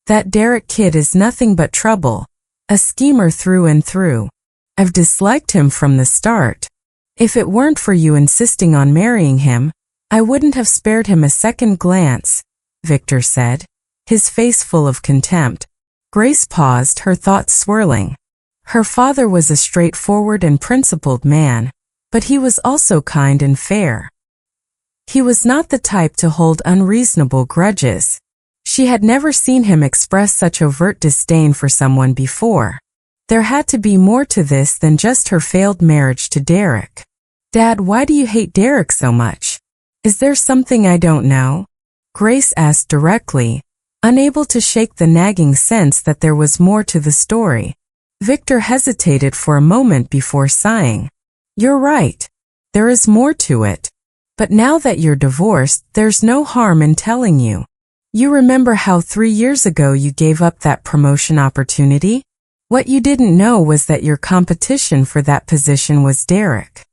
That Derek kid is nothing but trouble, a schemer through and through. I've disliked him from the start. If it weren't for you insisting on marrying him, I wouldn't have spared him a second glance," Victor said, his face full of contempt. Grace paused, her thoughts swirling. Her father was a straightforward and principled man, but he was also kind and fair. He was not the type to hold unreasonable grudges. She had never seen him express such overt disdain for someone before. There had to be more to this than just her failed marriage to Derek. "Dad, why do you hate Derek so much? Is there something I don't know?" Grace asked directly, unable to shake the nagging sense that there was more to the story. Victor hesitated for a moment before sighing. "You're right. There is more to it. But now that you're divorced, there's no harm in telling you. You remember how 3 years ago you gave up that promotion opportunity? What you didn't know was that your competition for that position was Derek.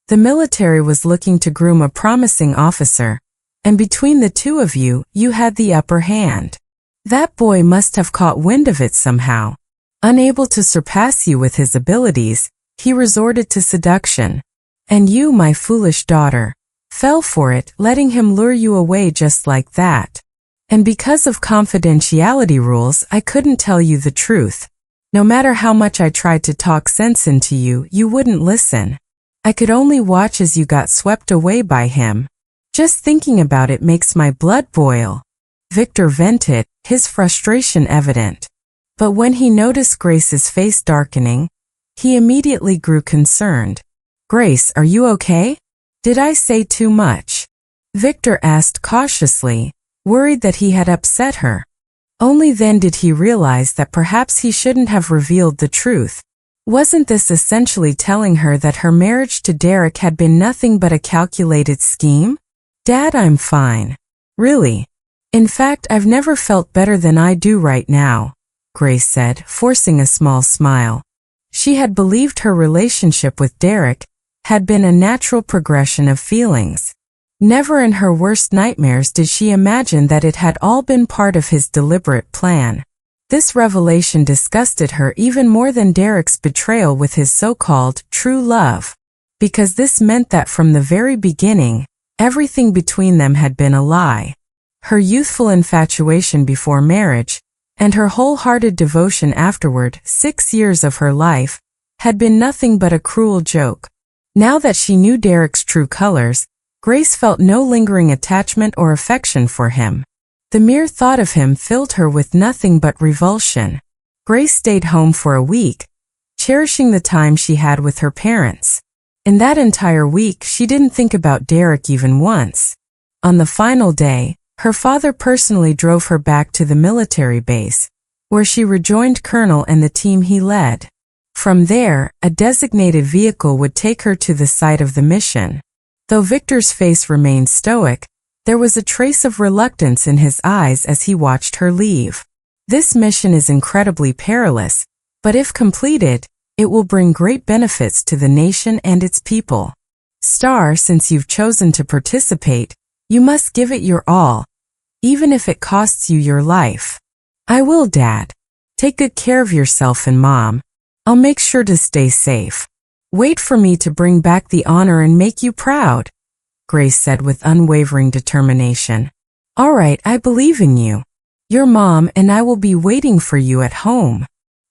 The military was looking to groom a promising officer, and between the two of you, you had the upper hand. That boy must have caught wind of it somehow. Unable to surpass you with his abilities, he resorted to seduction. And you, my foolish daughter, fell for it, letting him lure you away just like that. And because of confidentiality rules, I couldn't tell you the truth. No matter how much I tried to talk sense into you, you wouldn't listen. I could only watch as you got swept away by him. Just thinking about it makes my blood boil." Victor vented, his frustration evident. But when he noticed Grace's face darkening, he immediately grew concerned. "Grace, are you okay? Did I say too much?" Victor asked cautiously, worried that he had upset her. Only then did he realize that perhaps he shouldn't have revealed the truth. Wasn't this essentially telling her that her marriage to Derek had been nothing but a calculated scheme? "Dad, I'm fine. Really. In fact, I've never felt better than I do right now," Grace said, forcing a small smile. She had believed her relationship with Derek had been a natural progression of feelings. Never in her worst nightmares did she imagine that it had all been part of his deliberate plan. This revelation disgusted her even more than Derek's betrayal with his so-called true love, because this meant that from the very beginning, everything between them had been a lie. Her youthful infatuation before marriage, and her wholehearted devotion afterward, 6 years of her life, had been nothing but a cruel joke. Now that she knew Derek's true colors, Grace felt no lingering attachment or affection for him. The mere thought of him filled her with nothing but revulsion. Grace stayed home for a week, cherishing the time she had with her parents. In that entire week, she didn't think about Derek even once. On the final day, her father personally drove her back to the military base, where she rejoined Colonel and the team he led. From there, a designated vehicle would take her to the site of the mission. Though Victor's face remained stoic, there was a trace of reluctance in his eyes as he watched her leave. This mission is incredibly perilous, but if completed, it will bring great benefits to the nation and its people. Star, since you've chosen to participate, you must give it your all, even if it costs you your life. I will, Dad. Take good care of yourself and Mom. I'll make sure to stay safe. Wait for me to bring back the honor and make you proud, Grace said with unwavering determination. All right, I believe in you. Your mom and I will be waiting for you at home.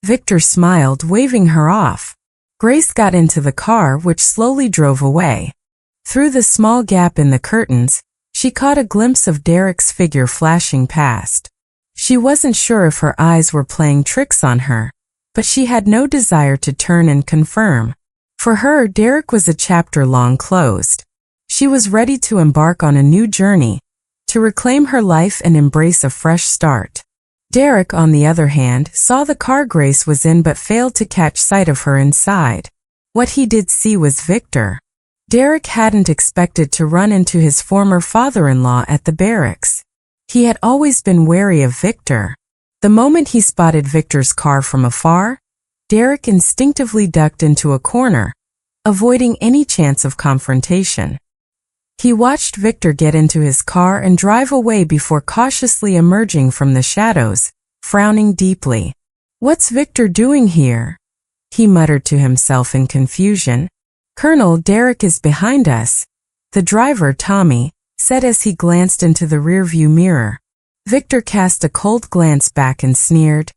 Victor smiled, waving her off. Grace got into the car, which slowly drove away. Through the small gap in the curtains, she caught a glimpse of Derek's figure flashing past. She wasn't sure if her eyes were playing tricks on her, but she had no desire to turn and confirm. For her, Derek was a chapter long closed. She was ready to embark on a new journey, to reclaim her life and embrace a fresh start. Derek, on the other hand, saw the car Grace was in but failed to catch sight of her inside. What he did see was Victor. Derek hadn't expected to run into his former father-in-law at the barracks. He had always been wary of Victor. The moment he spotted Victor's car from afar, Derek instinctively ducked into a corner, avoiding any chance of confrontation. He watched Victor get into his car and drive away before cautiously emerging from the shadows, frowning deeply. "What's Victor doing here?" he muttered to himself in confusion. "Colonel, Derek is behind us," the driver, Tommy, said as he glanced into the rearview mirror. Victor cast a cold glance back and sneered.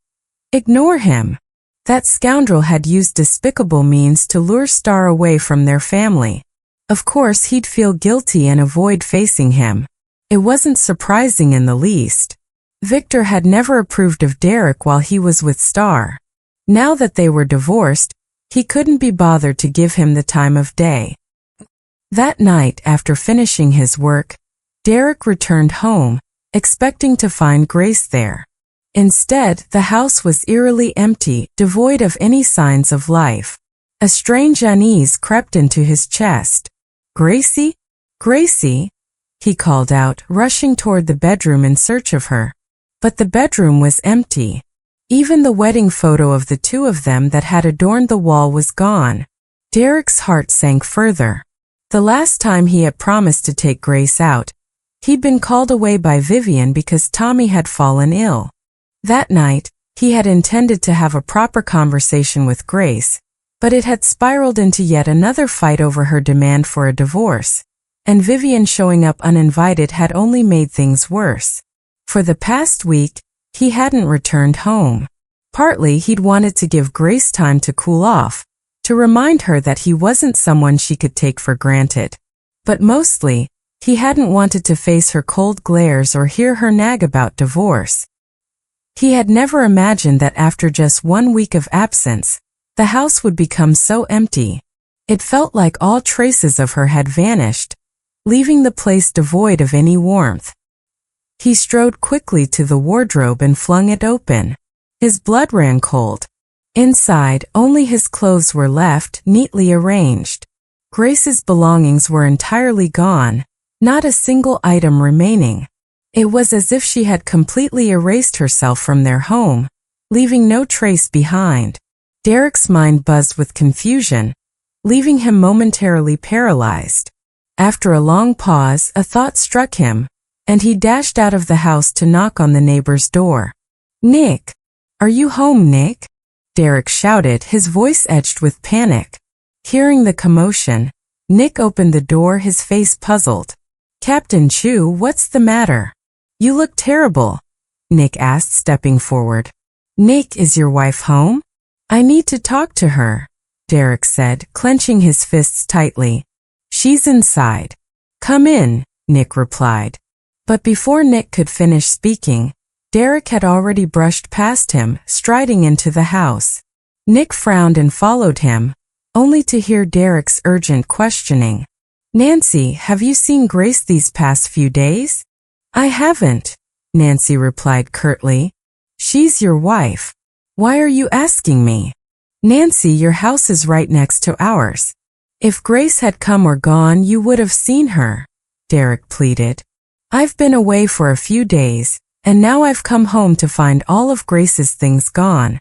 "Ignore him. That scoundrel had used despicable means to lure Star away from their family. Of course he'd feel guilty and avoid facing him." It wasn't surprising in the least. Victor had never approved of Derek while he was with Star. Now that they were divorced, he couldn't be bothered to give him the time of day. That night, after finishing his work, Derek returned home, expecting to find Grace there. Instead, the house was eerily empty, devoid of any signs of life. A strange unease crept into his chest. "Gracie? Gracie?" he called out, rushing toward the bedroom in search of her. But the bedroom was empty. Even the wedding photo of the two of them that had adorned the wall was gone. Derek's heart sank further. The last time he had promised to take Grace out, he'd been called away by Vivian because Tommy had fallen ill. That night, he had intended to have a proper conversation with Grace, but it had spiraled into yet another fight over her demand for a divorce, and Vivian showing up uninvited had only made things worse. For the past week, he hadn't returned home. Partly he'd wanted to give Grace time to cool off, to remind her that he wasn't someone she could take for granted. But mostly, he hadn't wanted to face her cold glares or hear her nag about divorce. He had never imagined that after just 1 week of absence, the house would become so empty. It felt like all traces of her had vanished, leaving the place devoid of any warmth. He strode quickly to the wardrobe and flung it open. His blood ran cold. Inside, only his clothes were left, neatly arranged. Grace's belongings were entirely gone, not a single item remaining. It was as if she had completely erased herself from their home, leaving no trace behind. Derek's mind buzzed with confusion, leaving him momentarily paralyzed. After a long pause, a thought struck him, and he dashed out of the house to knock on the neighbor's door. "Nick! Are you home, Nick?" Derek shouted, his voice edged with panic. Hearing the commotion, Nick opened the door, his face puzzled. "Captain Chu, what's the matter? You look terrible," Nick asked, stepping forward. "Nick, is your wife home? I need to talk to her," Derek said, clenching his fists tightly. "She's inside." "Come in," Nick replied. But before Nick could finish speaking, Derek had already brushed past him, striding into the house. Nick frowned and followed him, only to hear Derek's urgent questioning. "Nancy, have you seen Grace these past few days?" "I haven't," Nancy replied curtly. "She's your wife. Why are you asking me?" "Nancy, your house is right next to ours. If Grace had come or gone, you would have seen her," Derek pleaded. "I've been away for a few days, and now I've come home to find all of Grace's things gone.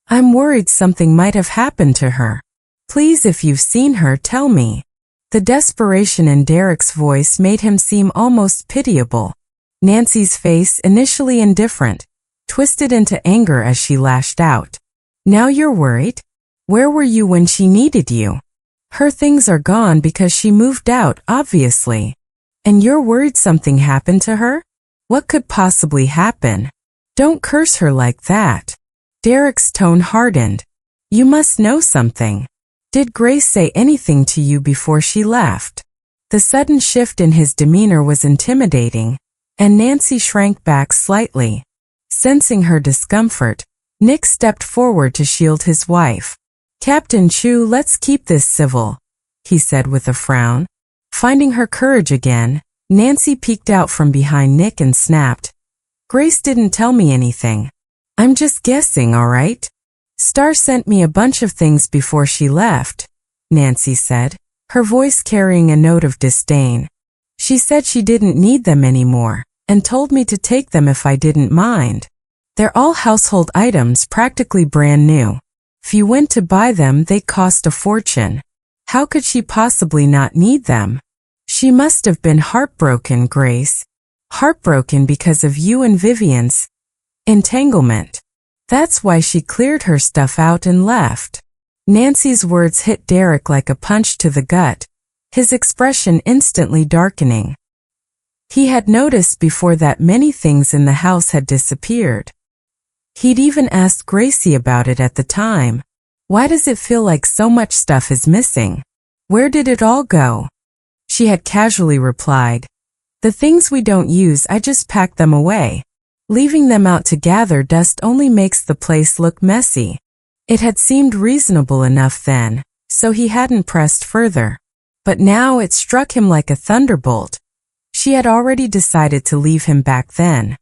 I'm worried something might have happened to her. Please, if you've seen her, tell me." The desperation in Derek's voice made him seem almost pitiable. Nancy's face, initially indifferent, twisted into anger as she lashed out. "Now you're worried? Where were you when she needed you? Her things are gone because she moved out, obviously. And you're worried something happened to her? What could possibly happen? Don't curse her like that." Derek's tone hardened. "You must know something. Did Grace say anything to you before she left?" The sudden shift in his demeanor was intimidating, and Nancy shrank back slightly. Sensing her discomfort, Nick stepped forward to shield his wife. "Captain Chu, let's keep this civil," he said with a frown. Finding her courage again, Nancy peeked out from behind Nick and snapped, "Grace didn't tell me anything. I'm just guessing, all right? Star sent me a bunch of things before she left," Nancy said, her voice carrying a note of disdain. "She said she didn't need them anymore, and told me to take them if I didn't mind. They're all household items, practically brand new. If you went to buy them, they cost a fortune. How could she possibly not need them? She must have been heartbroken, Grace. Heartbroken because of you and Vivian's entanglement. That's why she cleared her stuff out and left." Nancy's words hit Derek like a punch to the gut, his expression instantly darkening. He had noticed before that many things in the house had disappeared. He'd even asked Gracie about it at the time. "Why does it feel like so much stuff is missing? Where did it all go?" She had casually replied, "The things we don't use, I just pack them away. Leaving them out to gather dust only makes the place look messy." It had seemed reasonable enough then, so he hadn't pressed further. But now it struck him like a thunderbolt. She had already decided to leave him back then.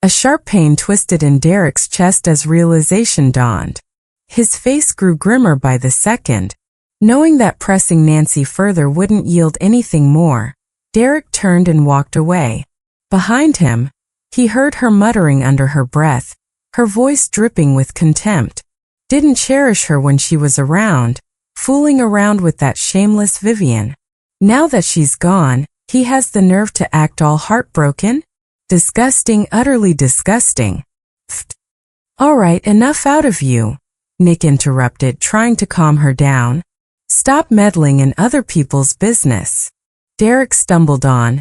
A sharp pain twisted in Derek's chest as realization dawned. His face grew grimmer by the second. Knowing that pressing Nancy further wouldn't yield anything more, Derek turned and walked away. Behind him, he heard her muttering under her breath, her voice dripping with contempt. Didn't cherish her when she was around, fooling around with that shameless Vivian. Now that she's gone, he has the nerve to act all heartbroken? Disgusting, utterly disgusting. Pfft. "All right, enough out of you," Nick interrupted, trying to calm her down. "Stop meddling in other people's business." Derek stumbled on,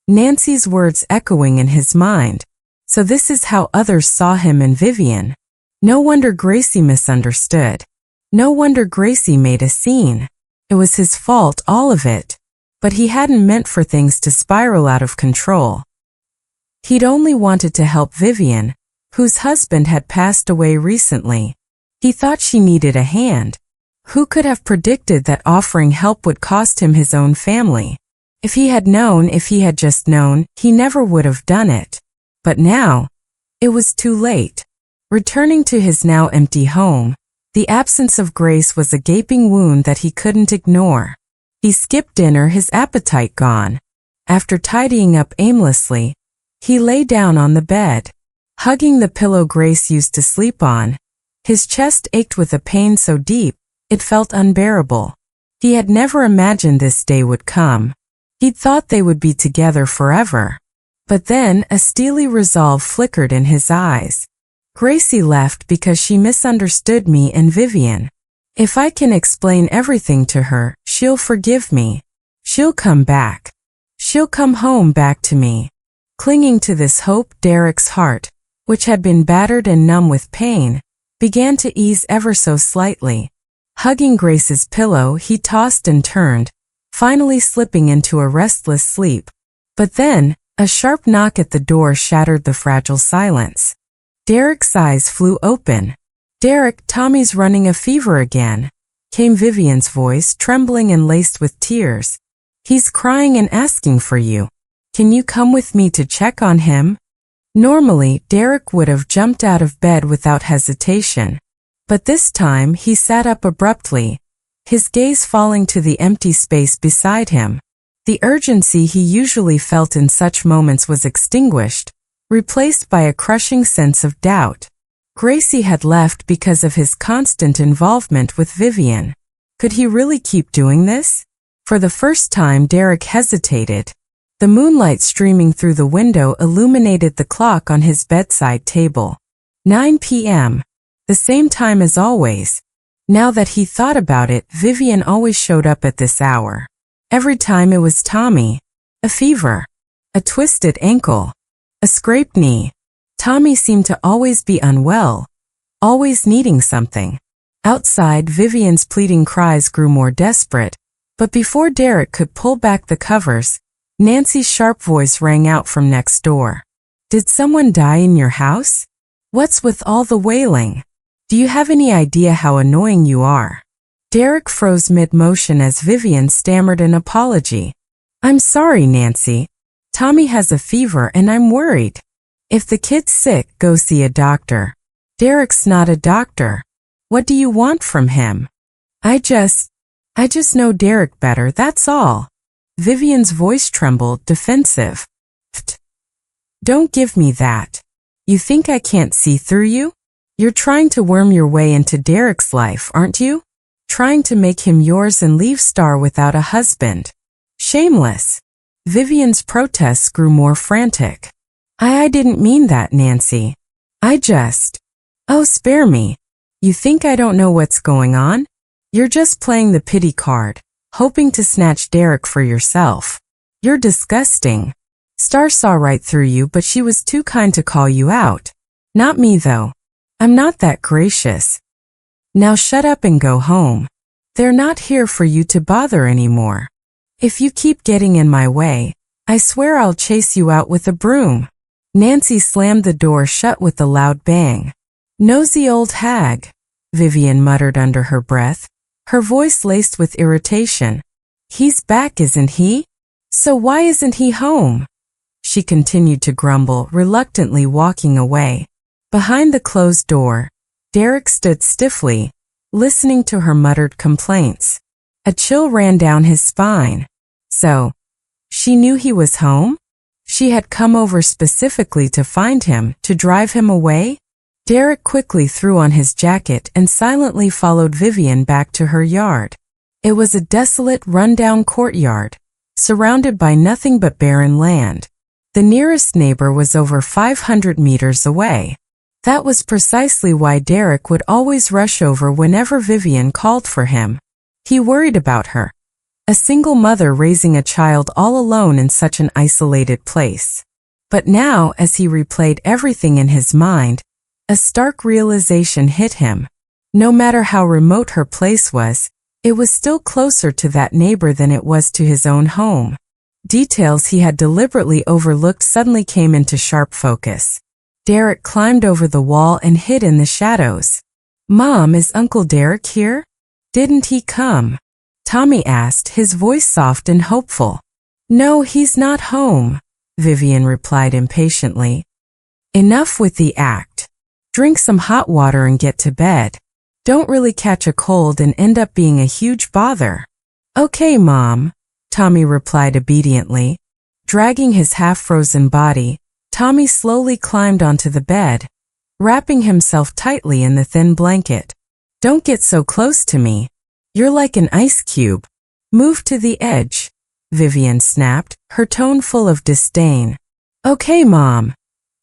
Nancy's words echoing in his mind. So this is how others saw him and Vivian. No wonder Gracie misunderstood. No wonder Gracie made a scene. It was his fault, all of it. But he hadn't meant for things to spiral out of control. He'd only wanted to help Vivian, whose husband had passed away recently. He thought she needed a hand. Who could have predicted that offering help would cost him his own family? If he had just known, he never would have done it. But now, it was too late. Returning to his now empty home, the absence of Grace was a gaping wound that he couldn't ignore. He skipped dinner, his appetite gone. After tidying up aimlessly, he lay down on the bed. Hugging the pillow Grace used to sleep on, his chest ached with a pain so deep, it felt unbearable. He had never imagined this day would come. He'd thought they would be together forever. But then a steely resolve flickered in his eyes. Gracie left because she misunderstood me and Vivian. If I can explain everything to her, she'll forgive me. She'll come back. She'll come home back to me. Clinging to this hope, Derek's heart, which had been battered and numb with pain, began to ease ever so slightly. Hugging Grace's pillow, he tossed and turned, finally slipping into a restless sleep. But then, A sharp knock at the door shattered the fragile silence. Derek's eyes flew open. "Derek, Tommy's running a fever again," came Vivian's voice, trembling and laced with tears. "He's crying and asking for you. Can you come with me to check on him?" Normally, Derek would have jumped out of bed without hesitation. But this time, he sat up abruptly, his gaze falling to the empty space beside him. The urgency he usually felt in such moments was extinguished, replaced by a crushing sense of doubt. Gracie had left because of his constant involvement with Vivian. Could he really keep doing this? For the first time, Derek hesitated. The moonlight streaming through the window illuminated the clock on his bedside table. 9 p.m. The same time as always. Now that he thought about it, Vivian always showed up at this hour. Every time it was Tommy. A fever. A twisted ankle. A scraped knee. Tommy seemed to always be unwell, always needing something. Outside, Vivian's pleading cries grew more desperate, but before Derek could pull back the covers, Nancy's sharp voice rang out from next door. "Did someone die in your house? What's with all the wailing? Do you have any idea how annoying you are?" Derek froze mid-motion as Vivian stammered an apology. "I'm sorry, Nancy. Tommy has a fever and I'm worried. If the kid's sick, go see a doctor." "Derek's not a doctor. What do you want from him?" I just know Derek better, that's all." Vivian's voice trembled, defensive. "Pfft. Don't give me that. You think I can't see through you? You're trying to worm your way into Derek's life, aren't you? Trying to make him yours and leave Star without a husband. Shameless." Vivian's protests grew more frantic. I didn't mean that, Nancy. Oh, spare me. You think I don't know what's going on? You're just playing the pity card, hoping to snatch Derek for yourself. You're disgusting. Star saw right through you, but she was too kind to call you out. Not me, though. I'm not that gracious. Now shut up and go home. They're not here for you to bother anymore. If you keep getting in my way, I swear I'll chase you out with a broom." Nancy slammed the door shut with a loud bang. "Nosy old hag," Vivian muttered under her breath, her voice laced with irritation. "He's back, isn't he? So why isn't he home?" She continued to grumble, reluctantly walking away. Behind the closed door, Derek stood stiffly, listening to her muttered complaints. A chill ran down his spine. So, she knew he was home? She had come over specifically to find him, to drive him away? Derek quickly threw on his jacket and silently followed Vivian back to her yard. It was a desolate, run-down courtyard, surrounded by nothing but barren land. The nearest neighbor was over 500 meters away. That was precisely why Derek would always rush over whenever Vivian called for him. He worried about her. A single mother raising a child all alone in such an isolated place. But now, as he replayed everything in his mind, a stark realization hit him. No matter how remote her place was, it was still closer to that neighbor than it was to his own home. Details he had deliberately overlooked suddenly came into sharp focus. Derek climbed over the wall and hid in the shadows. "Mom, is Uncle Derek here? Didn't he come?" Tommy asked, his voice soft and hopeful. "No, he's not home," Vivian replied impatiently. "Enough with the act. Drink some hot water and get to bed. Don't really catch a cold and end up being a huge bother." "Okay, Mom," Tommy replied obediently. Dragging his half-frozen body, Tommy slowly climbed onto the bed, wrapping himself tightly in the thin blanket. "Don't get so close to me. You're like an ice cube. Move to the edge," Vivian snapped, her tone full of disdain. "Okay, Mom,"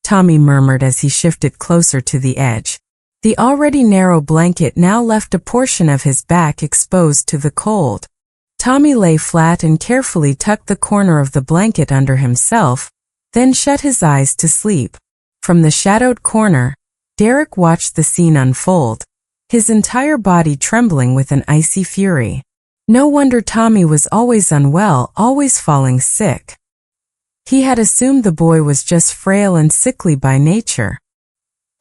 Tommy murmured as he shifted closer to the edge. The already narrow blanket now left a portion of his back exposed to the cold. Tommy lay flat and carefully tucked the corner of the blanket under himself, then shut his eyes to sleep. From the shadowed corner, Derek watched the scene unfold, his entire body trembling with an icy fury. No wonder Tommy was always unwell, always falling sick. He had assumed the boy was just frail and sickly by nature.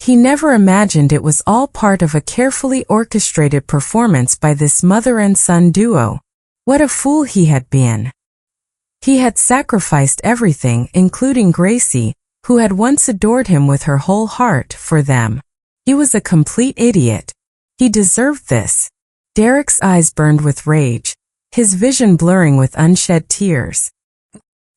He never imagined it was all part of a carefully orchestrated performance by this mother and son duo. What a fool he had been. He had sacrificed everything, including Gracie, who had once adored him with her whole heart, for them. He was a complete idiot. He deserved this. Derek's eyes burned with rage, his vision blurring with unshed tears.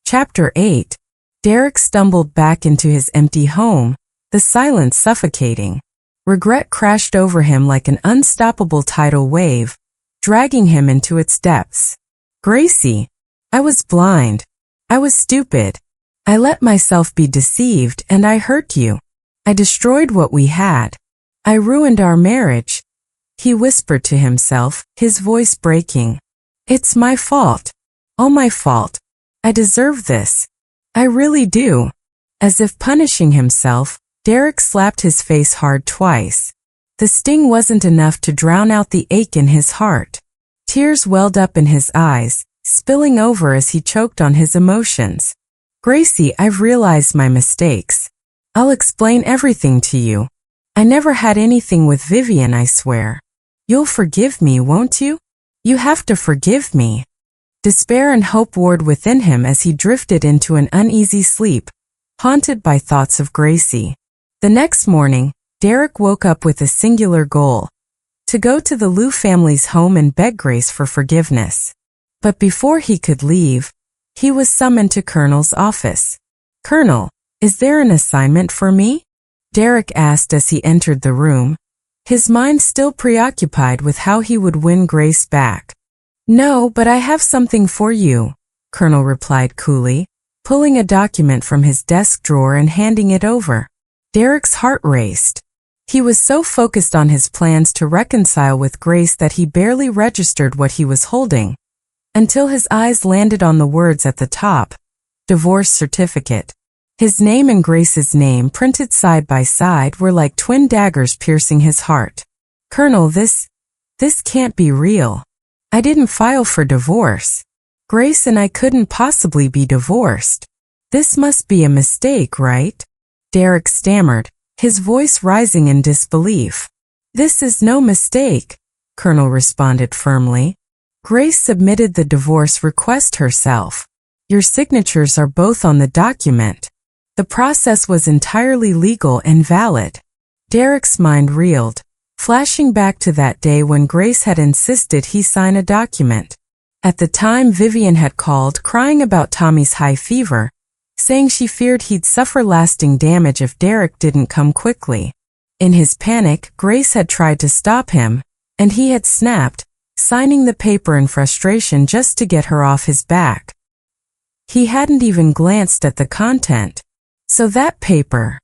Chapter 8. Derek stumbled back into his empty home, the silence suffocating. Regret crashed over him like an unstoppable tidal wave, dragging him into its depths. Gracie, I was blind. I was stupid. I let myself be deceived and I hurt you. I destroyed what we had. I ruined our marriage. He whispered to himself, his voice breaking. It's my fault. All my fault. I deserve this. I really do. As if punishing himself, Derek slapped his face hard twice. The sting wasn't enough to drown out the ache in his heart. Tears welled up in his eyes, spilling over as he choked on his emotions. Gracie, I've realized my mistakes. I'll explain everything to you. I never had anything with Vivian, I swear. You'll forgive me, won't you? You have to forgive me. Despair and hope warred within him as he drifted into an uneasy sleep, haunted by thoughts of Gracie. The next morning, Derek woke up with a singular goal: to go to the Liu family's home and beg Grace for forgiveness. But before he could leave, he was summoned to Colonel's office. Colonel, is there an assignment for me? Derek asked as he entered the room, his mind still preoccupied with how he would win Grace back. No, but I have something for you, Colonel replied coolly, pulling a document from his desk drawer and handing it over. Derek's heart raced. He was so focused on his plans to reconcile with Grace that he barely registered what he was holding, until his eyes landed on the words at the top: divorce certificate. His name and Grace's name printed side by side were like twin daggers piercing his heart. Colonel, this can't be real. I didn't file for divorce. Grace and I couldn't possibly be divorced. This must be a mistake, right? Derek stammered, his voice rising in disbelief. This is no mistake, Colonel responded firmly. Grace submitted the divorce request herself. Your signatures are both on the document. The process was entirely legal and valid. Derek's mind reeled, flashing back to that day when Grace had insisted he sign a document. At the time, Vivian had called crying about Tommy's high fever, saying she feared he'd suffer lasting damage if Derek didn't come quickly. In his panic, Grace had tried to stop him, and he had snapped, signing the paper in frustration just to get her off his back. He hadn't even glanced at the content. So that paper,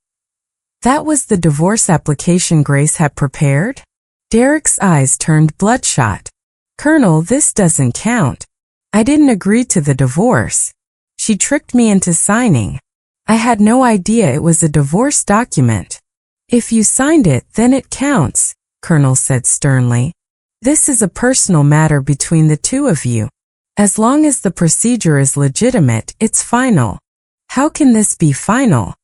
that was the divorce application Grace had prepared? Derek's eyes turned bloodshot. Colonel, this doesn't count. I didn't agree to the divorce. She tricked me into signing. I had no idea it was a divorce document. If you signed it, then it counts, Colonel said sternly. This is a personal matter between the two of you. As long as the procedure is legitimate, it's final. How can this be final?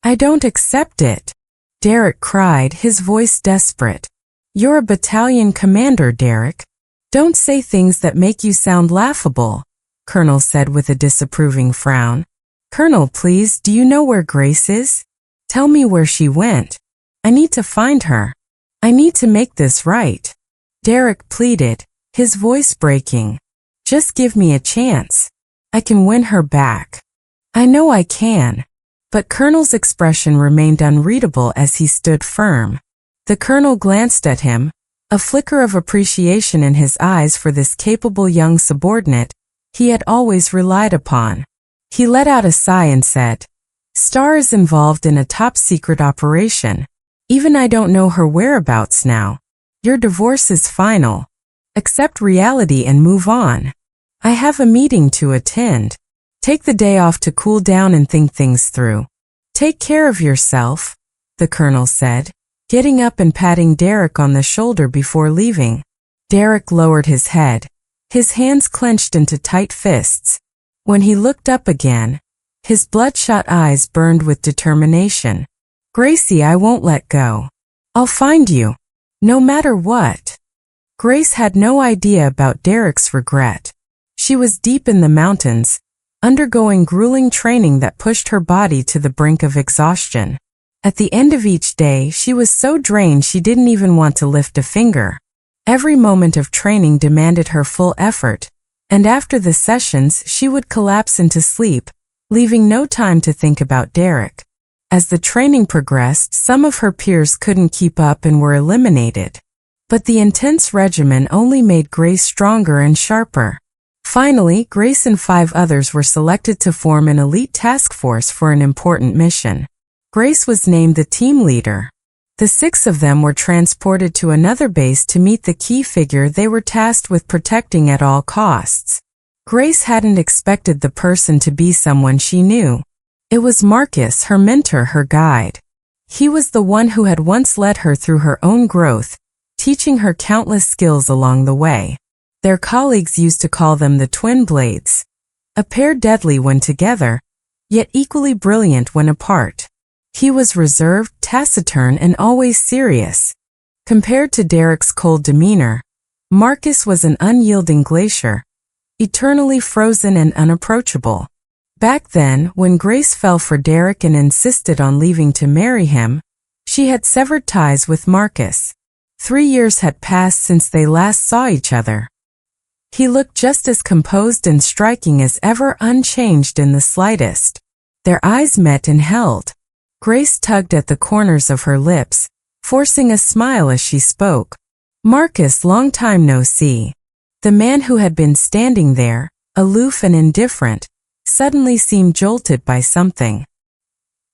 I don't accept it, Derek cried, his voice desperate. You're a battalion commander, Derek. Don't say things that make you sound laughable, Colonel said with a disapproving frown. Colonel, please, do you know where Grace is? Tell me where she went. I need to find her. I need to make this right. Derek pleaded, his voice breaking. Just give me a chance. I can win her back. I know I can. But Colonel's expression remained unreadable as he stood firm. The Colonel glanced at him, a flicker of appreciation in his eyes for this capable young subordinate he had always relied upon. He let out a sigh and said, Star is involved in a top-secret operation. Even I don't know her whereabouts now. Your divorce is final. Accept reality and move on. I have a meeting to attend. Take the day off to cool down and think things through. Take care of yourself, the Colonel said, getting up and patting Derek on the shoulder before leaving. Derek lowered his head, his hands clenched into tight fists. When he looked up again, His bloodshot eyes burned with determination. Gracie, I won't let go. I'll find you. No matter what. Grace had no idea about Derek's regret. She was deep in the mountains, undergoing grueling training that pushed her body to the brink of exhaustion. At the end of each day, she was so drained she didn't even want to lift a finger. Every moment of training demanded her full effort, and after the sessions, she would collapse into sleep, leaving no time to think about Derek. As the training progressed, some of her peers couldn't keep up and were eliminated. But the intense regimen only made Grace stronger and sharper. Finally, Grace and 5 others were selected to form an elite task force for an important mission. Grace was named the team leader. The 6 of them were transported to another base to meet the key figure they were tasked with protecting at all costs. Grace hadn't expected the person to be someone she knew. It was Marcus, her mentor, her guide. He was the one who had once led her through her own growth, teaching her countless skills along the way. Their colleagues used to call them the twin blades, a pair deadly when together, yet equally brilliant when apart. He was reserved, taciturn, and always serious. Compared to Derek's cold demeanor, Marcus was an unyielding glacier, eternally frozen and unapproachable. Back then, when Grace fell for Derek and insisted on leaving to marry him, she had severed ties with Marcus. 3 years had passed since they last saw each other. He looked just as composed and striking as ever, unchanged in the slightest. Their eyes met and held. Grace tugged at the corners of her lips, forcing a smile as she spoke. Marcus, long time no see. The man who had been standing there, aloof and indifferent, suddenly seemed jolted by something.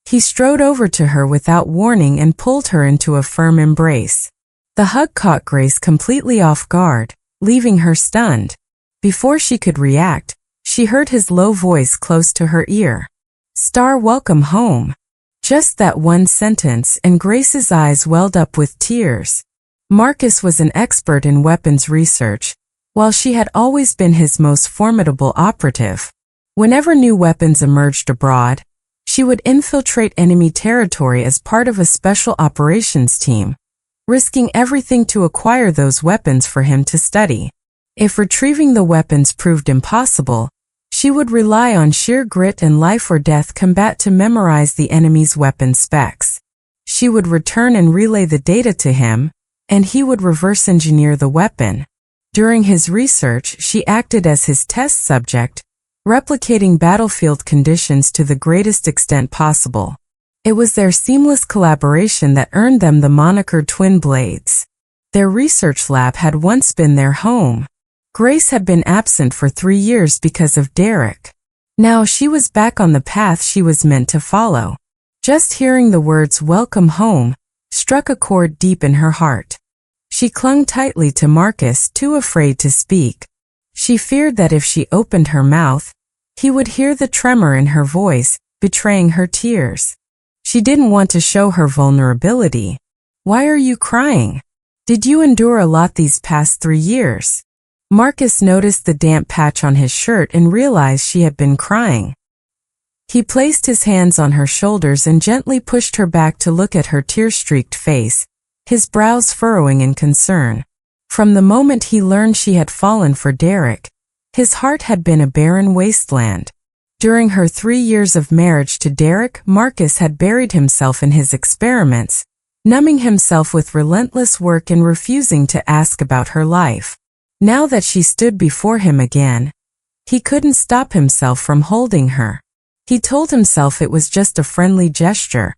He strode over to her without warning and pulled her into a firm embrace. The hug caught Grace completely off guard, leaving her stunned. Before she could react, she heard his low voice close to her ear. "Star, welcome home." Just that one sentence, and Grace's eyes welled up with tears. Marcus was an expert in weapons research, while she had always been his most formidable operative. Whenever new weapons emerged abroad, she would infiltrate enemy territory as part of a special operations team, risking everything to acquire those weapons for him to study. If retrieving the weapons proved impossible, she would rely on sheer grit and life or death combat to memorize the enemy's weapon specs. She would return and relay the data to him, and he would reverse engineer the weapon. During his research, she acted as his test subject, replicating battlefield conditions to the greatest extent possible. It was their seamless collaboration that earned them the moniker Twin Blades. Their research lab had once been their home. Grace had been absent for 3 years because of Derek. Now she was back on the path she was meant to follow. Just hearing the words "welcome home" struck a chord deep in her heart. She clung tightly to Marcus, too afraid to speak. She feared that if she opened her mouth, he would hear the tremor in her voice, betraying her tears. She didn't want to show her vulnerability. "Why are you crying? Did you endure a lot these past 3 years?" Marcus noticed the damp patch on his shirt and realized she had been crying. He placed his hands on her shoulders and gently pushed her back to look at her tear-streaked face, his brows furrowing in concern. From the moment he learned she had fallen for Derek, his heart had been a barren wasteland. During her 3 years of marriage to Derek, Marcus had buried himself in his experiments, numbing himself with relentless work and refusing to ask about her life. Now that she stood before him again, he couldn't stop himself from holding her. He told himself it was just a friendly gesture,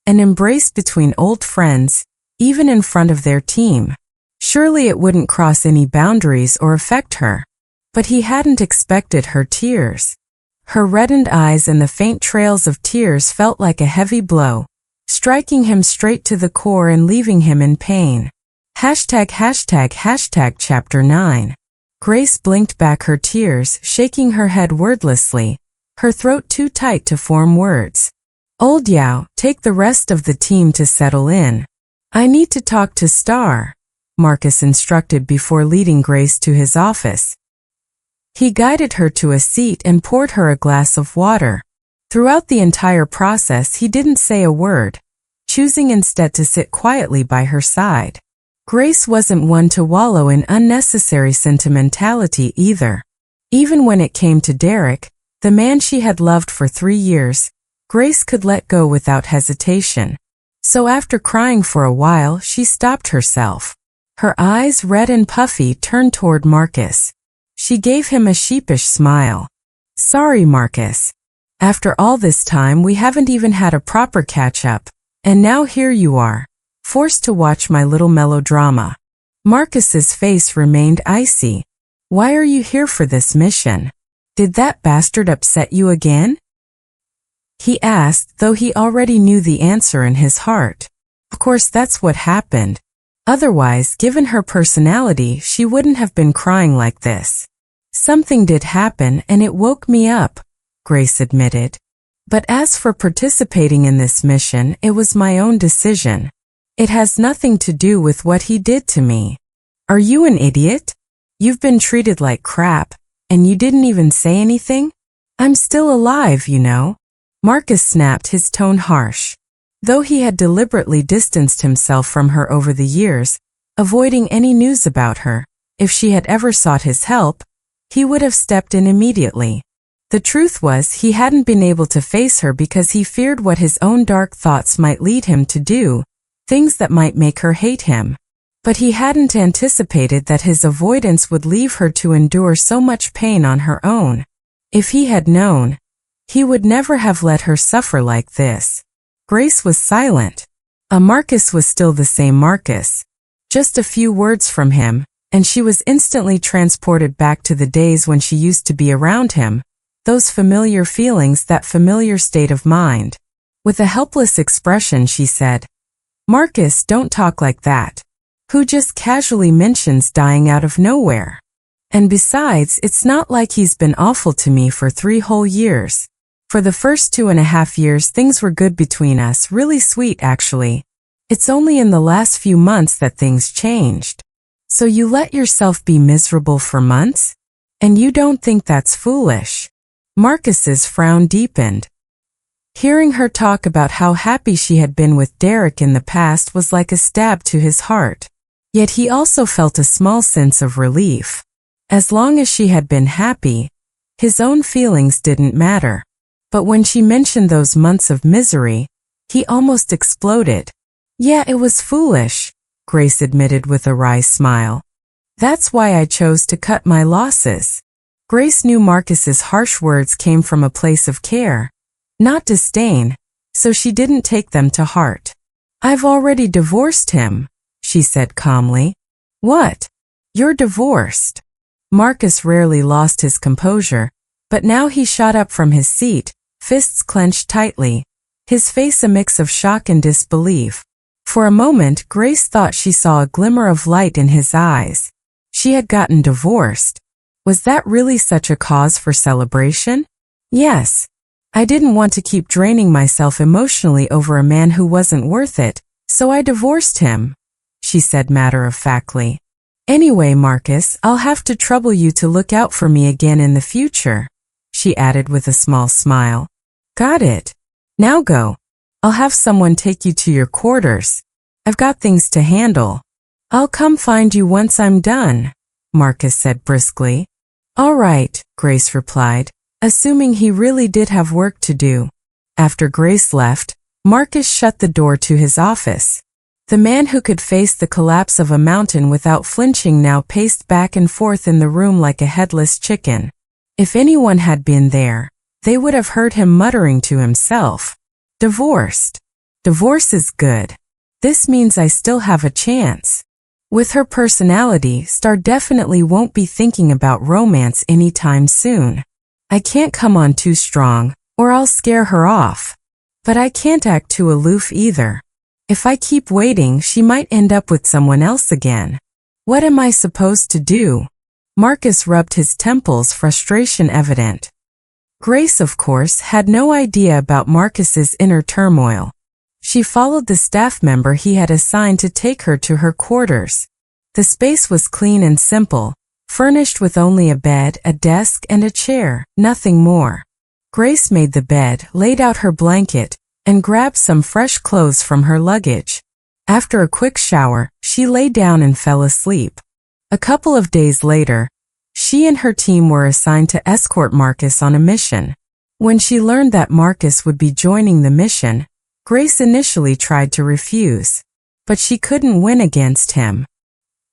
an embrace between old friends, even in front of their team. Surely it wouldn't cross any boundaries or affect her. But he hadn't expected her tears. Her reddened eyes and the faint trails of tears felt like a heavy blow, striking him straight to the core and leaving him in pain. Chapter 9. Grace blinked back her tears, shaking her head wordlessly, her throat too tight to form words. "Old Yao, take the rest of the team to settle in. I need to talk to Star," Marcus instructed before leading Grace to his office. He guided her to a seat and poured her a glass of water. Throughout the entire process, he didn't say a word, choosing instead to sit quietly by her side. Grace wasn't one to wallow in unnecessary sentimentality either. Even when it came to Derek, the man she had loved for 3 years, Grace could let go without hesitation. So after crying for a while, she stopped herself. Her eyes, red and puffy, turned toward Marcus. She gave him a sheepish smile. "Sorry, Marcus. After all this time, we haven't even had a proper catch-up, and now here you are, forced to watch my little melodrama." Marcus's face remained icy. "Why are you here for this mission? Did that bastard upset you again?" he asked, though he already knew the answer in his heart. Of course, that's what happened. Otherwise, given her personality, she wouldn't have been crying like this. "Something did happen and it woke me up," Grace admitted. "But as for participating in this mission, it was my own decision. It has nothing to do with what he did to me." "Are you an idiot? You've been treated like crap, and you didn't even say anything? I'm still alive, you know." Marcus snapped, his tone harsh. Though he had deliberately distanced himself from her over the years, avoiding any news about her, if she had ever sought his help, he would have stepped in immediately. The truth was, he hadn't been able to face her because he feared what his own dark thoughts might lead him to do, things that might make her hate him. But he hadn't anticipated that his avoidance would leave her to endure so much pain on her own. If he had known, he would never have let her suffer like this. Grace was silent. Marcus was still the same Marcus. Just a few words from him, and she was instantly transported back to the days when she used to be around him, those familiar feelings, that familiar state of mind. With a helpless expression, she said, "Marcus, don't talk like that. Who just casually mentions dying out of nowhere? And besides, it's not like he's been awful to me for 3 whole years. For the first 2.5 years, things were good between us, really sweet actually. It's only in the last few months that things changed. So you let yourself be miserable for months? And you don't think that's foolish?" Marcus's frown deepened. Hearing her talk about how happy she had been with Derek in the past was like a stab to his heart. Yet he also felt a small sense of relief. As long as she had been happy, his own feelings didn't matter. But when she mentioned those months of misery, he almost exploded. "Yeah, it was foolish," Grace admitted with a wry smile. "That's why I chose to cut my losses." Grace knew Marcus's harsh words came from a place of care, not disdain, so she didn't take them to heart. "I've already divorced him," she said calmly. "What? You're divorced?" Marcus rarely lost his composure, but now he shot up from his seat, fists clenched tightly, his face a mix of shock and disbelief. For a moment, Grace thought she saw a glimmer of light in his eyes. She had gotten divorced. Was that really such a cause for celebration? "Yes. I didn't want to keep draining myself emotionally over a man who wasn't worth it, so I divorced him," she said matter-of-factly. "Anyway, Marcus, I'll have to trouble you to look out for me again in the future," she added with a small smile. "Got it. Now go. I'll have someone take you to your quarters. I've got things to handle." "I'll come find you once I'm done," Marcus said briskly. "All right," Grace replied, assuming he really did have work to do. After Grace left, Marcus shut the door to his office. The man who could face the collapse of a mountain without flinching now paced back and forth in the room like a headless chicken. If anyone had been there, they would have heard him muttering to himself, "Divorced. Divorce is good. This means I still have a chance." With her personality, Star definitely won't be thinking about romance anytime soon. "I can't come on too strong, or I'll scare her off. But I can't act too aloof either. If I keep waiting, she might end up with someone else again. What am I supposed to do?" Marcus rubbed his temples, frustration evident. Grace, of course, had no idea about Marcus's inner turmoil. She followed the staff member he had assigned to take her to her quarters. The space was clean and simple, furnished with only a bed, a desk, and a chair, nothing more. Grace made the bed, laid out her blanket, and grabbed some fresh clothes from her luggage. After a quick shower, she lay down and fell asleep. A couple of days later, she and her team were assigned to escort Marcus on a mission. When she learned that Marcus would be joining the mission, Grace initially tried to refuse. But she couldn't win against him.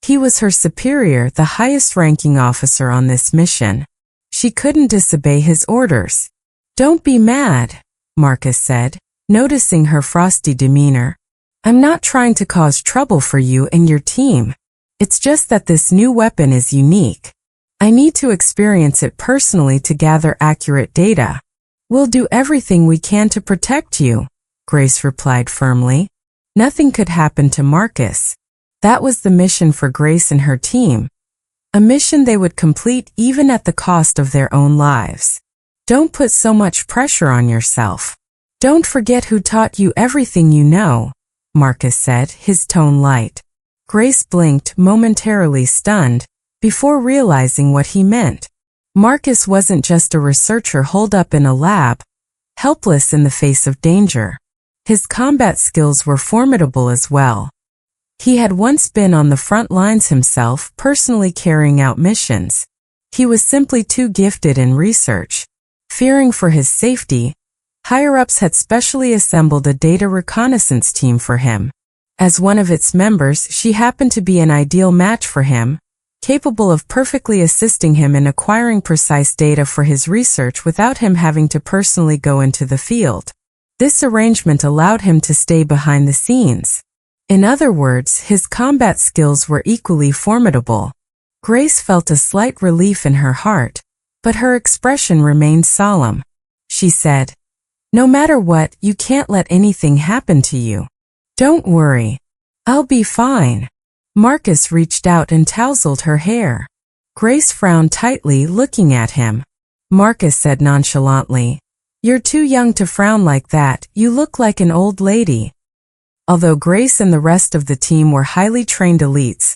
He was her superior, the highest-ranking officer on this mission. She couldn't disobey his orders. "Don't be mad," Marcus said, noticing her frosty demeanor. "I'm not trying to cause trouble for you and your team. It's just that this new weapon is unique. I need to experience it personally to gather accurate data. We'll do everything we can to protect you," Grace replied firmly. Nothing could happen to Marcus. That was the mission for Grace and her team. A mission they would complete even at the cost of their own lives. "Don't put so much pressure on yourself. Don't forget who taught you everything you know," Marcus said, his tone light. Grace blinked, momentarily stunned, before realizing what he meant. Marcus wasn't just a researcher holed up in a lab, helpless in the face of danger. His combat skills were formidable as well. He had once been on the front lines himself, personally carrying out missions. He was simply too gifted in research. Fearing for his safety, higher-ups had specially assembled a data reconnaissance team for him. As one of its members, she happened to be an ideal match for him, capable of perfectly assisting him in acquiring precise data for his research without him having to personally go into the field. This arrangement allowed him to stay behind the scenes. In other words, his combat skills were equally formidable. Grace felt a slight relief in her heart, but her expression remained solemn. She said, "No matter what, you can't let anything happen to you. Don't worry. I'll be fine." Marcus reached out and tousled her hair. Grace frowned tightly, looking at him. Marcus said nonchalantly, "You're too young to frown like that, you look like an old lady." Although Grace and the rest of the team were highly trained elites,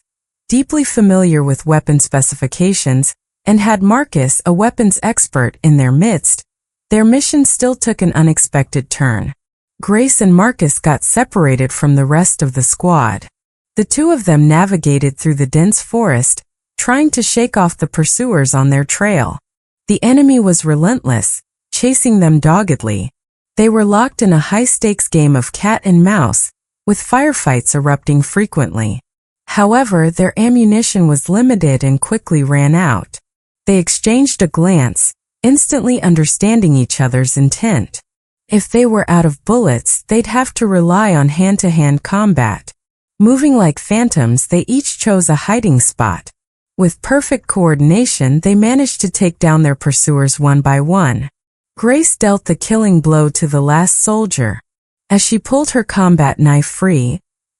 deeply familiar with weapon specifications, and had Marcus, a weapons expert, in their midst, their mission still took an unexpected turn. Grace and Marcus got separated from the rest of the squad. The two of them navigated through the dense forest, trying to shake off the pursuers on their trail. The enemy was relentless, chasing them doggedly. They were locked in a high-stakes game of cat and mouse, with firefights erupting frequently. However, their ammunition was limited and quickly ran out. They exchanged a glance, instantly understanding each other's intent. If they were out of bullets, they'd have to rely on hand-to-hand combat. Moving like phantoms, they each chose a hiding spot. With perfect coordination, they managed to take down their pursuers one by one. Grace dealt the killing blow to the last soldier. As she pulled her combat knife free,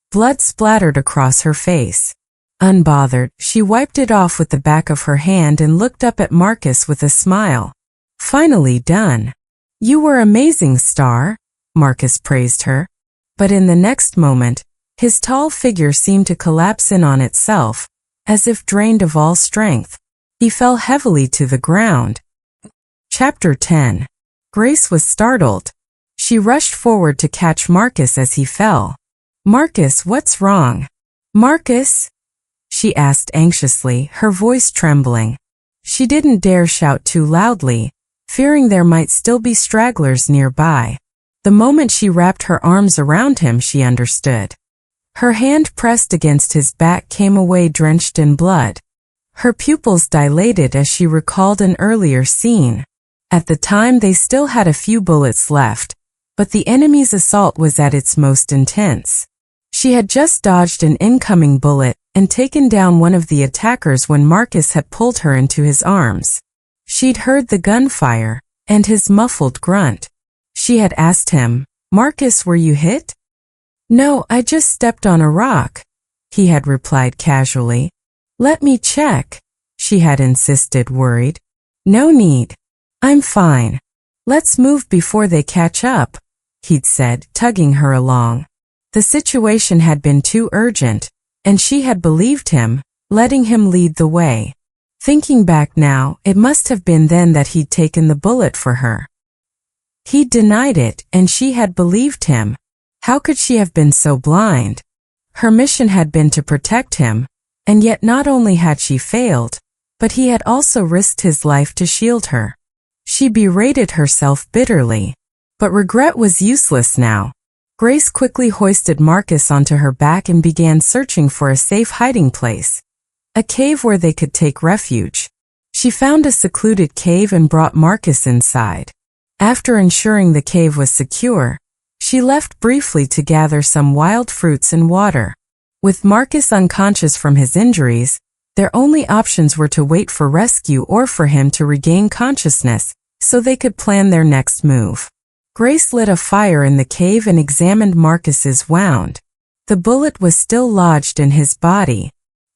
blood splattered across her face. Unbothered, she wiped it off with the back of her hand and looked up at Marcus with a smile. "Finally done. You were amazing, Star," Marcus praised her. But in the next moment, his tall figure seemed to collapse in on itself, as if drained of all strength. He fell heavily to the ground. Chapter 10. Grace was startled. She rushed forward to catch Marcus as he fell. "Marcus, what's wrong?" "Marcus?" she asked anxiously, her voice trembling. She didn't dare shout too loudly, fearing there might still be stragglers nearby. The moment she wrapped her arms around him, she understood. Her hand pressed against his back came away drenched in blood. Her pupils dilated as she recalled an earlier scene. At the time, they still had a few bullets left, but the enemy's assault was at its most intense. She had just dodged an incoming bullet and taken down one of the attackers when Marcus had pulled her into his arms. She'd heard the gunfire and his muffled grunt. She had asked him, "Marcus, were you hit?" "No, I just stepped on a rock," he had replied casually. "Let me check," she had insisted, worried. "No need. I'm fine. Let's move before they catch up," he'd said, tugging her along. The situation had been too urgent, and she had believed him, letting him lead the way. Thinking back now, it must have been then that he'd taken the bullet for her. He denied it, and she had believed him. How could she have been so blind? Her mission had been to protect him, and yet not only had she failed, but he had also risked his life to shield her. She berated herself bitterly. But regret was useless now. Grace quickly hoisted Marcus onto her back and began searching for a safe hiding place. A cave where they could take refuge. She found a secluded cave and brought Marcus inside. After ensuring the cave was secure, she left briefly to gather some wild fruits and water. With Marcus unconscious from his injuries, their only options were to wait for rescue or for him to regain consciousness so they could plan their next move. Grace lit a fire in the cave and examined Marcus's wound. The bullet was still lodged in his body.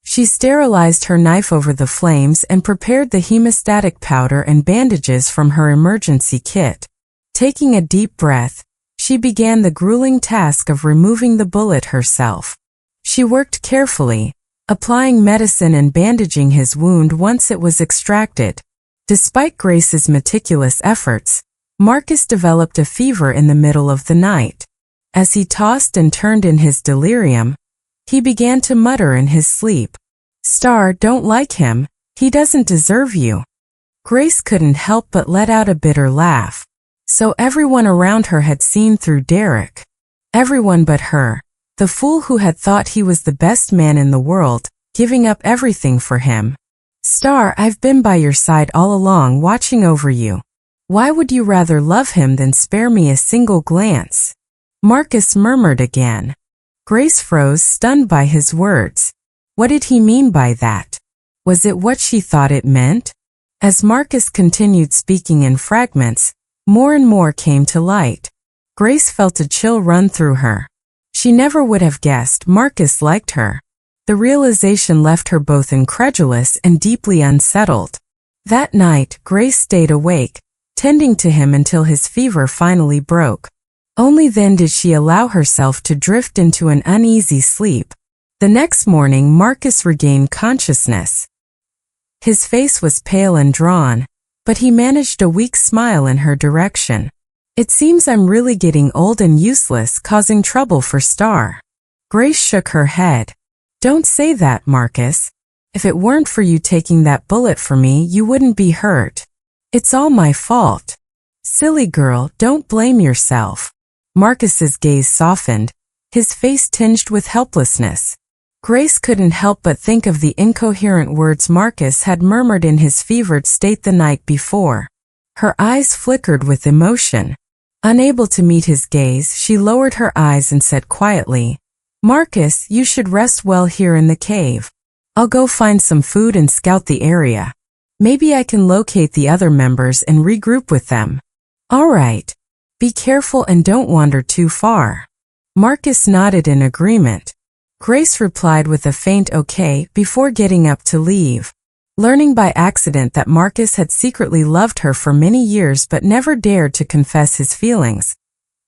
She sterilized her knife over the flames and prepared the hemostatic powder and bandages from her emergency kit. Taking a deep breath, she began the grueling task of removing the bullet herself. She worked carefully, applying medicine and bandaging his wound once it was extracted. Despite Grace's meticulous efforts, Marcus developed a fever in the middle of the night. As he tossed and turned in his delirium, he began to mutter in his sleep. "Star, don't like him, he doesn't deserve you." Grace couldn't help but let out a bitter laugh. So everyone around her had seen through Derek. Everyone but her, the fool who had thought he was the best man in the world, giving up everything for him. "Star, I've been by your side all along, watching over you. Why would you rather love him than spare me a single glance?" Marcus murmured again. Grace froze, stunned by his words. What did he mean by that? Was it what she thought it meant? As Marcus continued speaking in fragments, more and more came to light. Grace felt a chill run through her. She never would have guessed Marcus liked her. The realization left her both incredulous and deeply unsettled. That night, Grace stayed awake, tending to him until his fever finally broke. Only then did she allow herself to drift into an uneasy sleep. The next morning, Marcus regained consciousness. His face was pale and drawn, but he managed a weak smile in her direction. "It seems I'm really getting old and useless, causing trouble for Star." Grace shook her head. "Don't say that, Marcus. If it weren't for you taking that bullet for me, you wouldn't be hurt. It's all my fault." "Silly girl, don't blame yourself." Marcus's gaze softened, his face tinged with helplessness. Grace couldn't help but think of the incoherent words Marcus had murmured in his fevered state the night before. Her eyes flickered with emotion. Unable to meet his gaze, she lowered her eyes and said quietly, "Marcus, you should rest well here in the cave. I'll go find some food and scout the area. Maybe I can locate the other members and regroup with them." "All right. Be careful and don't wander too far." Marcus nodded in agreement. Grace replied with a faint okay before getting up to leave. Learning by accident that Marcus had secretly loved her for many years but never dared to confess his feelings,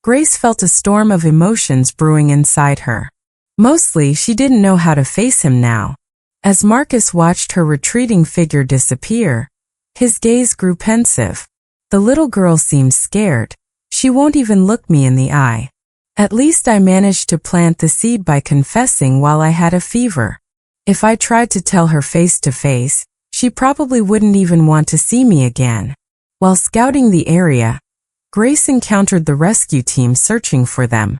Grace felt a storm of emotions brewing inside her. Mostly, she didn't know how to face him now. As Marcus watched her retreating figure disappear, his gaze grew pensive. "The little girl seems scared. She won't even look me in the eye. At least I managed to plant the seed by confessing while I had a fever. If I tried to tell her face to face, she probably wouldn't even want to see me again." While scouting the area, Grace encountered the rescue team searching for them.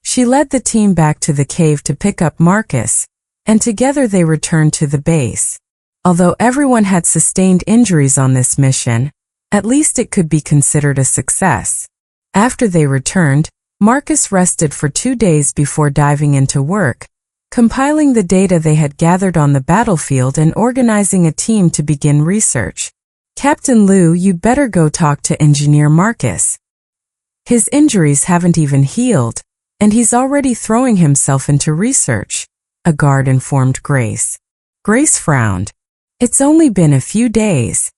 She led the team back to the cave to pick up Marcus, and together they returned to the base. Although everyone had sustained injuries on this mission, at least it could be considered a success. After they returned, Marcus rested for 2 days before diving into work, compiling the data they had gathered on the battlefield and organizing a team to begin research. "Captain Liu, you'd better go talk to Engineer Marcus. His injuries haven't even healed, and he's already throwing himself into research," a guard informed Grace. Grace frowned. It's only been a few days.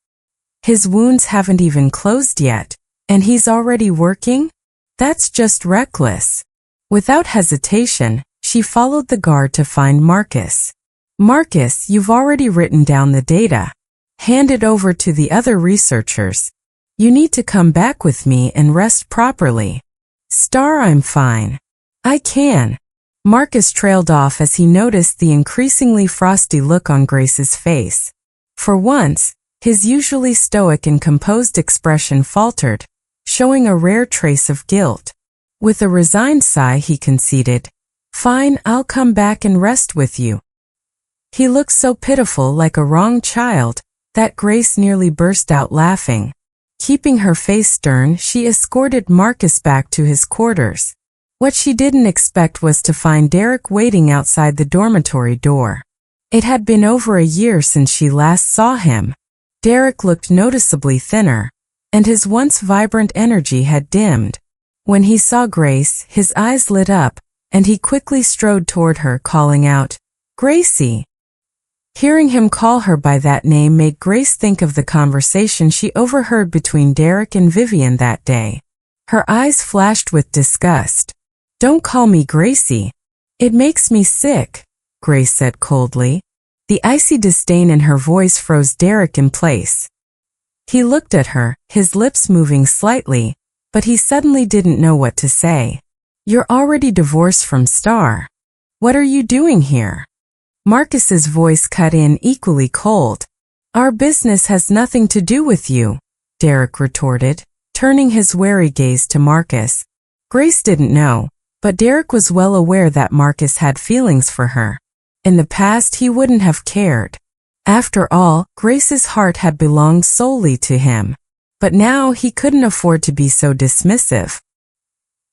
His wounds haven't even closed yet, and he's already working? That's just reckless. Without hesitation, she followed the guard to find Marcus. "Marcus, you've already written down the data. Hand it over to the other researchers." You need to come back with me and rest properly. Star, I'm fine. I can. Marcus trailed off as he noticed the increasingly frosty look on Grace's face. For once, his usually stoic and composed expression faltered, showing a rare trace of guilt. With a resigned sigh, he conceded, "Fine, I'll come back and rest with you." He looked so pitiful, like a wronged child, that Grace nearly burst out laughing. Keeping her face stern, she escorted Marcus back to his quarters. What she didn't expect was to find Derek waiting outside the dormitory door. It had been over a year since she last saw him. Derek looked noticeably thinner, and his once vibrant energy had dimmed. When he saw Grace, his eyes lit up, and he quickly strode toward her, calling out, "Gracie." Hearing him call her by that name made Grace think of the conversation she overheard between Derek and Vivian that day. Her eyes flashed with disgust. "Don't call me Gracie. It makes me sick," Grace said coldly. The icy disdain in her voice froze Derek in place. He looked at her, his lips moving slightly, but he suddenly didn't know what to say. "You're already divorced from Star. What are you doing here?" Marcus's voice cut in, equally cold. "Our business has nothing to do with you," Derek retorted, turning his wary gaze to Marcus. Grace didn't know, but Derek was well aware that Marcus had feelings for her. In the past, he wouldn't have cared. After all, Grace's heart had belonged solely to him. But now he couldn't afford to be so dismissive.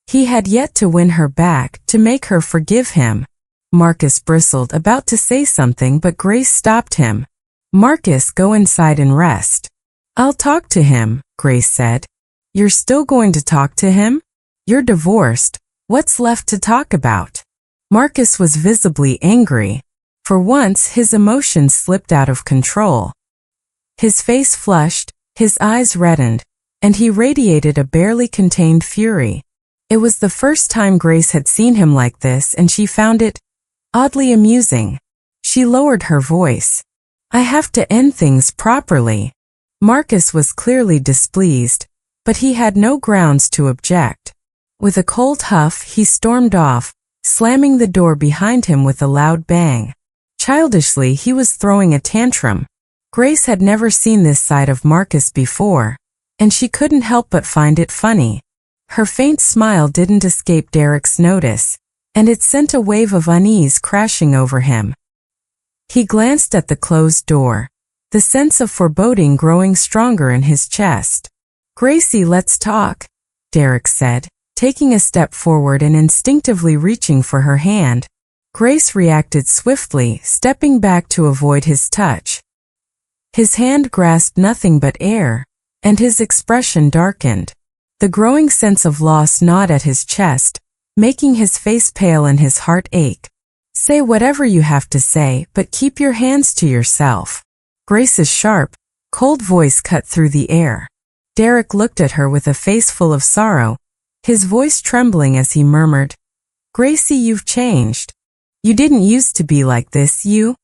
He had yet to win her back, to make her forgive him. Marcus bristled, about to say something, but Grace stopped him. "Marcus, go inside and rest." "I'll talk to him," Grace said. "You're still going to talk to him? You're divorced. What's left to talk about?" Marcus was visibly angry. For once, his emotions slipped out of control. His face flushed, his eyes reddened, and he radiated a barely contained fury. It was the first time Grace had seen him like this, and she found it oddly amusing. She lowered her voice. "I have to end things properly." Marcus was clearly displeased, but he had no grounds to object. With a cold huff, he stormed off, slamming the door behind him with a loud bang. Childishly, he was throwing a tantrum. Grace had never seen this side of Marcus before, and she couldn't help but find it funny. Her faint smile didn't escape Derek's notice, and it sent a wave of unease crashing over him. He glanced at the closed door, the sense of foreboding growing stronger in his chest. "Gracie, let's talk," Derek said, taking a step forward and instinctively reaching for her hand. Grace reacted swiftly, stepping back to avoid his touch. His hand grasped nothing but air, and his expression darkened. The growing sense of loss gnawed at his chest, making his face pale and his heart ache. "Say whatever you have to say, but keep your hands to yourself." Grace's sharp, cold voice cut through the air. Derek looked at her with a face full of sorrow, his voice trembling as he murmured, "Gracie, you've changed. You didn't used to be like this, you."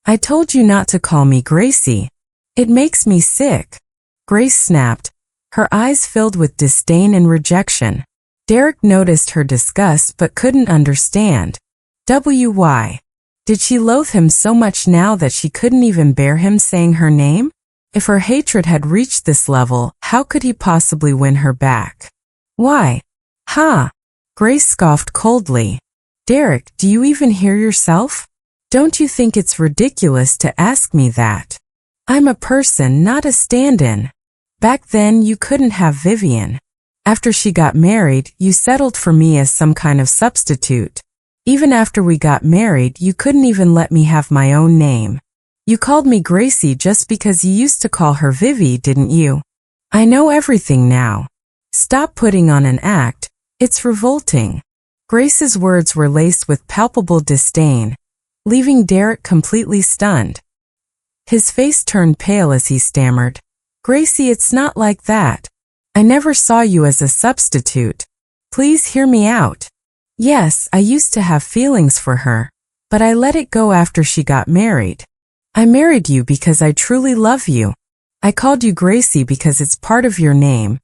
"I told you not to call me Gracie. It makes me sick." Grace snapped, her eyes filled with disdain and rejection. Derek noticed her disgust but couldn't understand. Why? Did she loathe him so much now that she couldn't even bear him saying her name? If her hatred had reached this level, how could he possibly win her back? "Why? Ha!" Grace scoffed coldly. "Derek, do you even hear yourself? Don't you think it's ridiculous to ask me that? I'm a person, not a stand-in. Back then, you couldn't have Vivian. After she got married, you settled for me as some kind of substitute. Even after we got married, you couldn't even let me have my own name. You called me Gracie just because you used to call her Vivi, didn't you? I know everything now. Stop putting on an act. It's revolting." Grace's words were laced with palpable disdain, leaving Derek completely stunned. His face turned pale as he stammered, "Gracie, it's not like that. I never saw you as a substitute. Please hear me out. Yes, I used to have feelings for her, but I let it go after she got married. I married you because I truly love you. I called you Gracie because it's part of your name.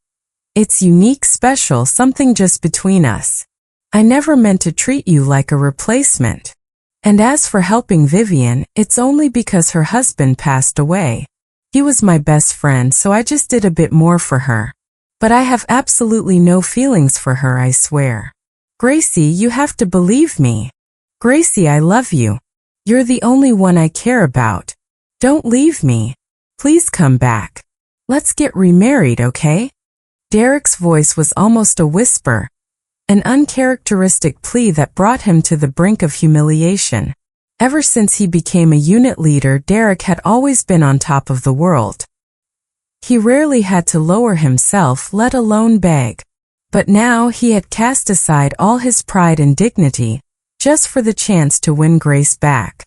It's unique, special, something just between us. I never meant to treat you like a replacement. And as for helping Vivian, it's only because her husband passed away. He was my best friend, so I just did a bit more for her. But I have absolutely no feelings for her, I swear. Gracie, you have to believe me. Gracie, I love you. You're the only one I care about. Don't leave me. Please come back. Let's get remarried, okay? Derek's voice was almost a whisper, an uncharacteristic plea that brought him to the brink of humiliation. Ever since he became a unit leader, Derek had always been on top of the world. He rarely had to lower himself, let alone beg. But now he had cast aside all his pride and dignity, just for the chance to win Grace back.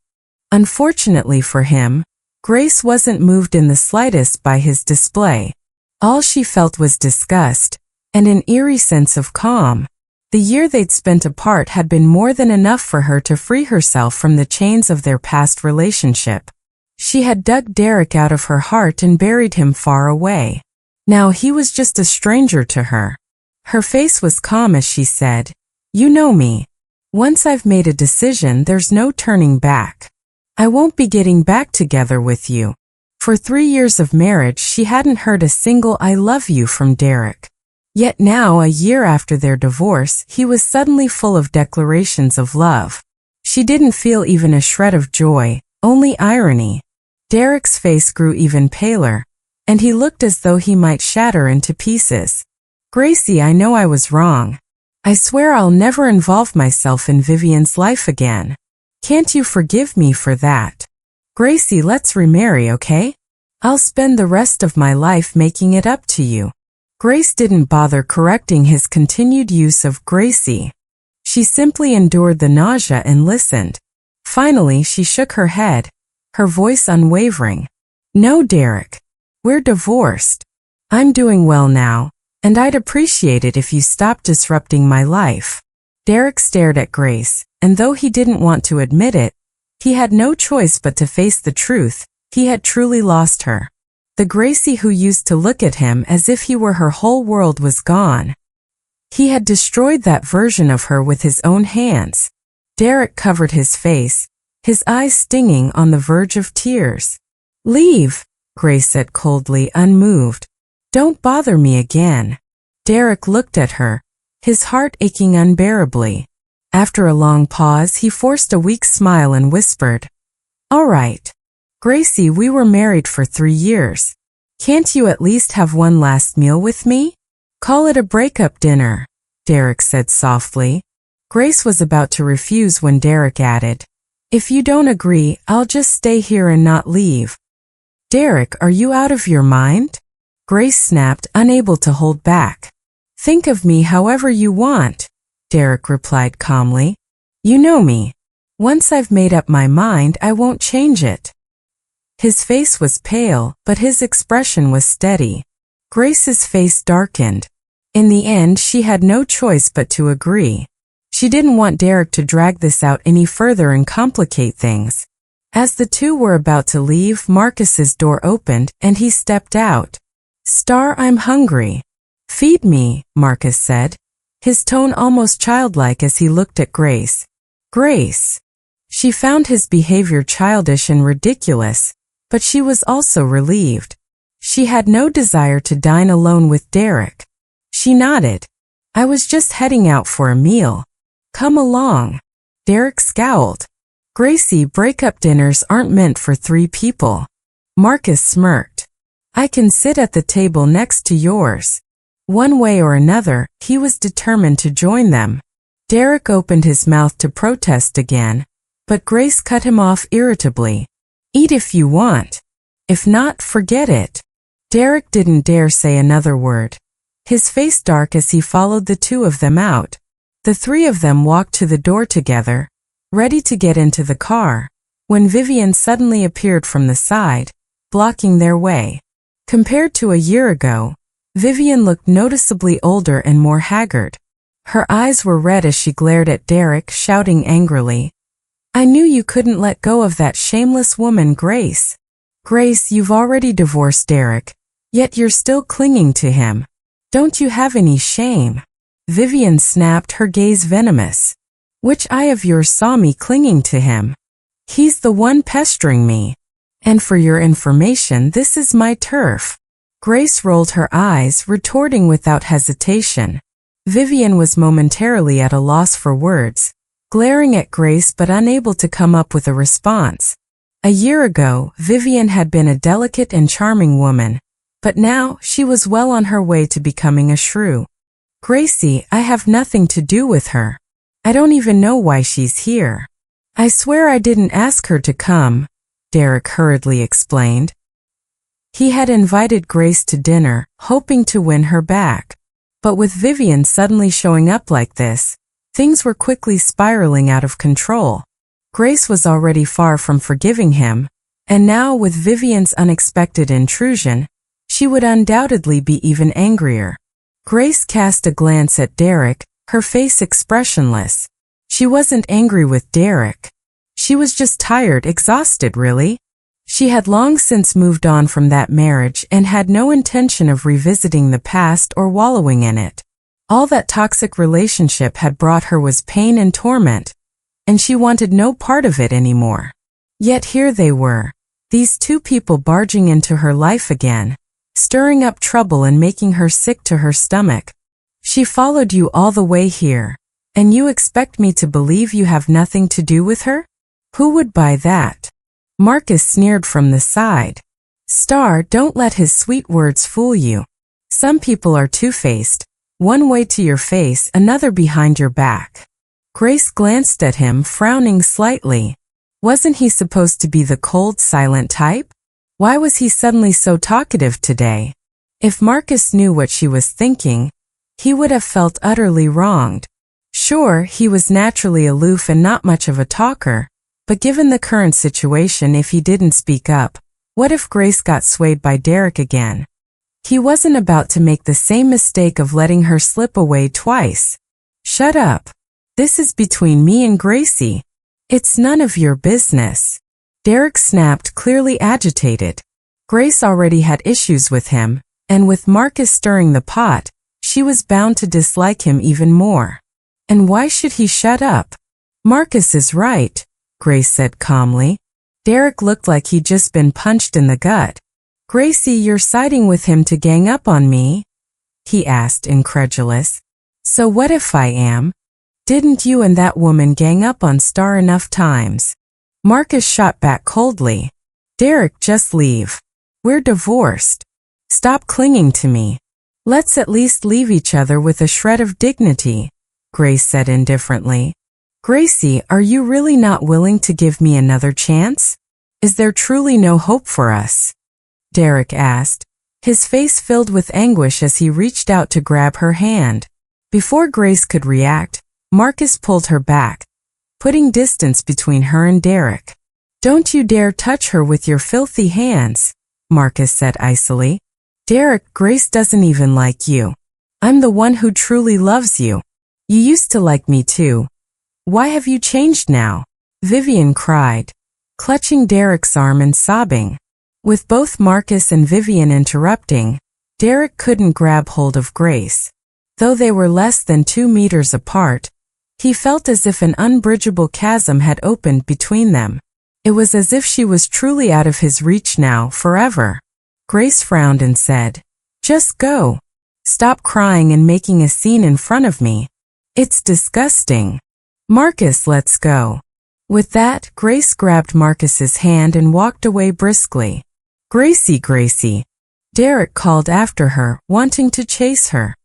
Unfortunately for him, Grace wasn't moved in the slightest by his display. All she felt was disgust, and an eerie sense of calm. The year they'd spent apart had been more than enough for her to free herself from the chains of their past relationship. She had dug Derek out of her heart and buried him far away. Now he was just a stranger to her. Her face was calm as she said, "You know me. Once I've made a decision, there's no turning back. I won't be getting back together with you." For 3 years of marriage, she hadn't heard a single "I love you" from Derek. Yet now, a year after their divorce, he was suddenly full of declarations of love. She didn't feel even a shred of joy, only irony. Derek's face grew even paler, and he looked as though he might shatter into pieces. "Gracie, I know I was wrong. I swear I'll never involve myself in Vivian's life again. Can't you forgive me for that? Gracie, let's remarry, okay? I'll spend the rest of my life making it up to you." Grace didn't bother correcting his continued use of Gracie. She simply endured the nausea and listened. Finally, she shook her head, her voice unwavering. "No, Derek. We're divorced. I'm doing well now, and I'd appreciate it if you stopped disrupting my life." Derek stared at Grace, and though he didn't want to admit it, he had no choice but to face the truth. He had truly lost her. The Gracie who used to look at him as if he were her whole world was gone. He had destroyed that version of her with his own hands. Derek covered his face, his eyes stinging on the verge of tears. "Leave," Grace said coldly, unmoved. "Don't bother me again." Derek looked at her, his heart aching unbearably. After a long pause, he forced a weak smile and whispered, "All right. Gracie, we were married for 3 years. Can't you at least have one last meal with me? Call it a breakup dinner," Derek said softly. Grace was about to refuse when Derek added, "If you don't agree, I'll just stay here and not leave." "Derek, are you out of your mind?" Grace snapped, unable to hold back. "Think of me however you want," Derek replied calmly. "You know me. Once I've made up my mind, I won't change it." His face was pale, but his expression was steady. Grace's face darkened. In the end, she had no choice but to agree. She didn't want Derek to drag this out any further and complicate things. As the two were about to leave, Marcus's door opened, and he stepped out. "Star, I'm hungry." "Feed me," Marcus said, his tone almost childlike as he looked at Grace. Grace. She found his behavior childish and ridiculous, but she was also relieved. She had no desire to dine alone with Derek. She nodded. "I was just heading out for a meal. Come along." Derek scowled. "Gracie, breakup dinners aren't meant for 3 people." Marcus smirked. "I can sit at the table next to yours." One way or another, he was determined to join them. Derek opened his mouth to protest again, but Grace cut him off irritably. "Eat if you want. If not, forget it." Derek didn't dare say another word, his face dark as he followed the two of them out. The 3 of them walked to the door together, ready to get into the car, when Vivian suddenly appeared from the side, blocking their way. Compared to a year ago, Vivian looked noticeably older and more haggard. Her eyes were red as she glared at Derek, shouting angrily, "I knew you couldn't let go of that shameless woman, Grace. Grace, you've already divorced Derek, yet you're still clinging to him. Don't you have any shame? Vivian snapped, her gaze venomous. Which eye of yours saw me clinging to him? He's the one pestering me. And for your information, this is my turf. Grace rolled her eyes, retorting without hesitation. Vivian was momentarily at a loss for words, glaring at Grace but unable to come up with a response. A year ago, Vivian had been a delicate and charming woman, but now she was well on her way to becoming a shrew. Gracie, I have nothing to do with her. I don't even know why she's here. I swear I didn't ask her to come, Derek hurriedly explained. He had invited Grace to dinner, hoping to win her back. But with Vivian suddenly showing up like this, things were quickly spiraling out of control. Grace was already far from forgiving him, and now with Vivian's unexpected intrusion, she would undoubtedly be even angrier. Grace cast a glance at Derek, her face expressionless. She wasn't angry with Derek. She was just tired, exhausted, really. She had long since moved on from that marriage and had no intention of revisiting the past or wallowing in it. All that toxic relationship had brought her was pain and torment, and she wanted no part of it anymore. Yet here they were, these two people barging into her life again, stirring up trouble and making her sick to her stomach. She followed you all the way here, and you expect me to believe you have nothing to do with her? Who would buy that? Marcus sneered from the side. Star, don't let his sweet words fool you. Some people are two-faced, one way to your face, another behind your back. Grace glanced at him, frowning slightly. Wasn't he supposed to be the cold, silent type? Why was he suddenly so talkative today? If Marcus knew what she was thinking, he would have felt utterly wronged. Sure, he was naturally aloof and not much of a talker, but given the current situation, if he didn't speak up, what if Grace got swayed by Derek again? He wasn't about to make the same mistake of letting her slip away twice. Shut up. This is between me and Gracie. It's none of your business. Derek snapped, clearly agitated. Grace already had issues with him, and with Marcus stirring the pot, she was bound to dislike him even more. And why should he shut up? Marcus is right, Grace said calmly. Derek looked like he'd just been punched in the gut. Gracie, you're siding with him to gang up on me? He asked, incredulous. So what if I am? Didn't you and that woman gang up on Star enough times? Marcus shot back coldly. Derek, just leave. We're divorced. Stop clinging to me. Let's at least leave each other with a shred of dignity, Grace said indifferently. Gracie, are you really not willing to give me another chance? Is there truly no hope for us? Derek asked, his face filled with anguish as he reached out to grab her hand. Before Grace could react, Marcus pulled her back, putting distance between her and Derek. Don't you dare touch her with your filthy hands, Marcus said icily. Derek, Grace doesn't even like you. I'm the one who truly loves you. You used to like me too. Why have you changed now? Vivian cried, clutching Derek's arm and sobbing. With both Marcus and Vivian interrupting, Derek couldn't grab hold of Grace. Though they were less than 2 meters apart, he felt as if an unbridgeable chasm had opened between them. It was as if she was truly out of his reach now, forever. Grace frowned and said, just go. Stop crying and making a scene in front of me. It's disgusting. Marcus, let's go. With that, Grace grabbed Marcus's hand and walked away briskly. Gracie, Gracie. Derek called after her, wanting to chase her.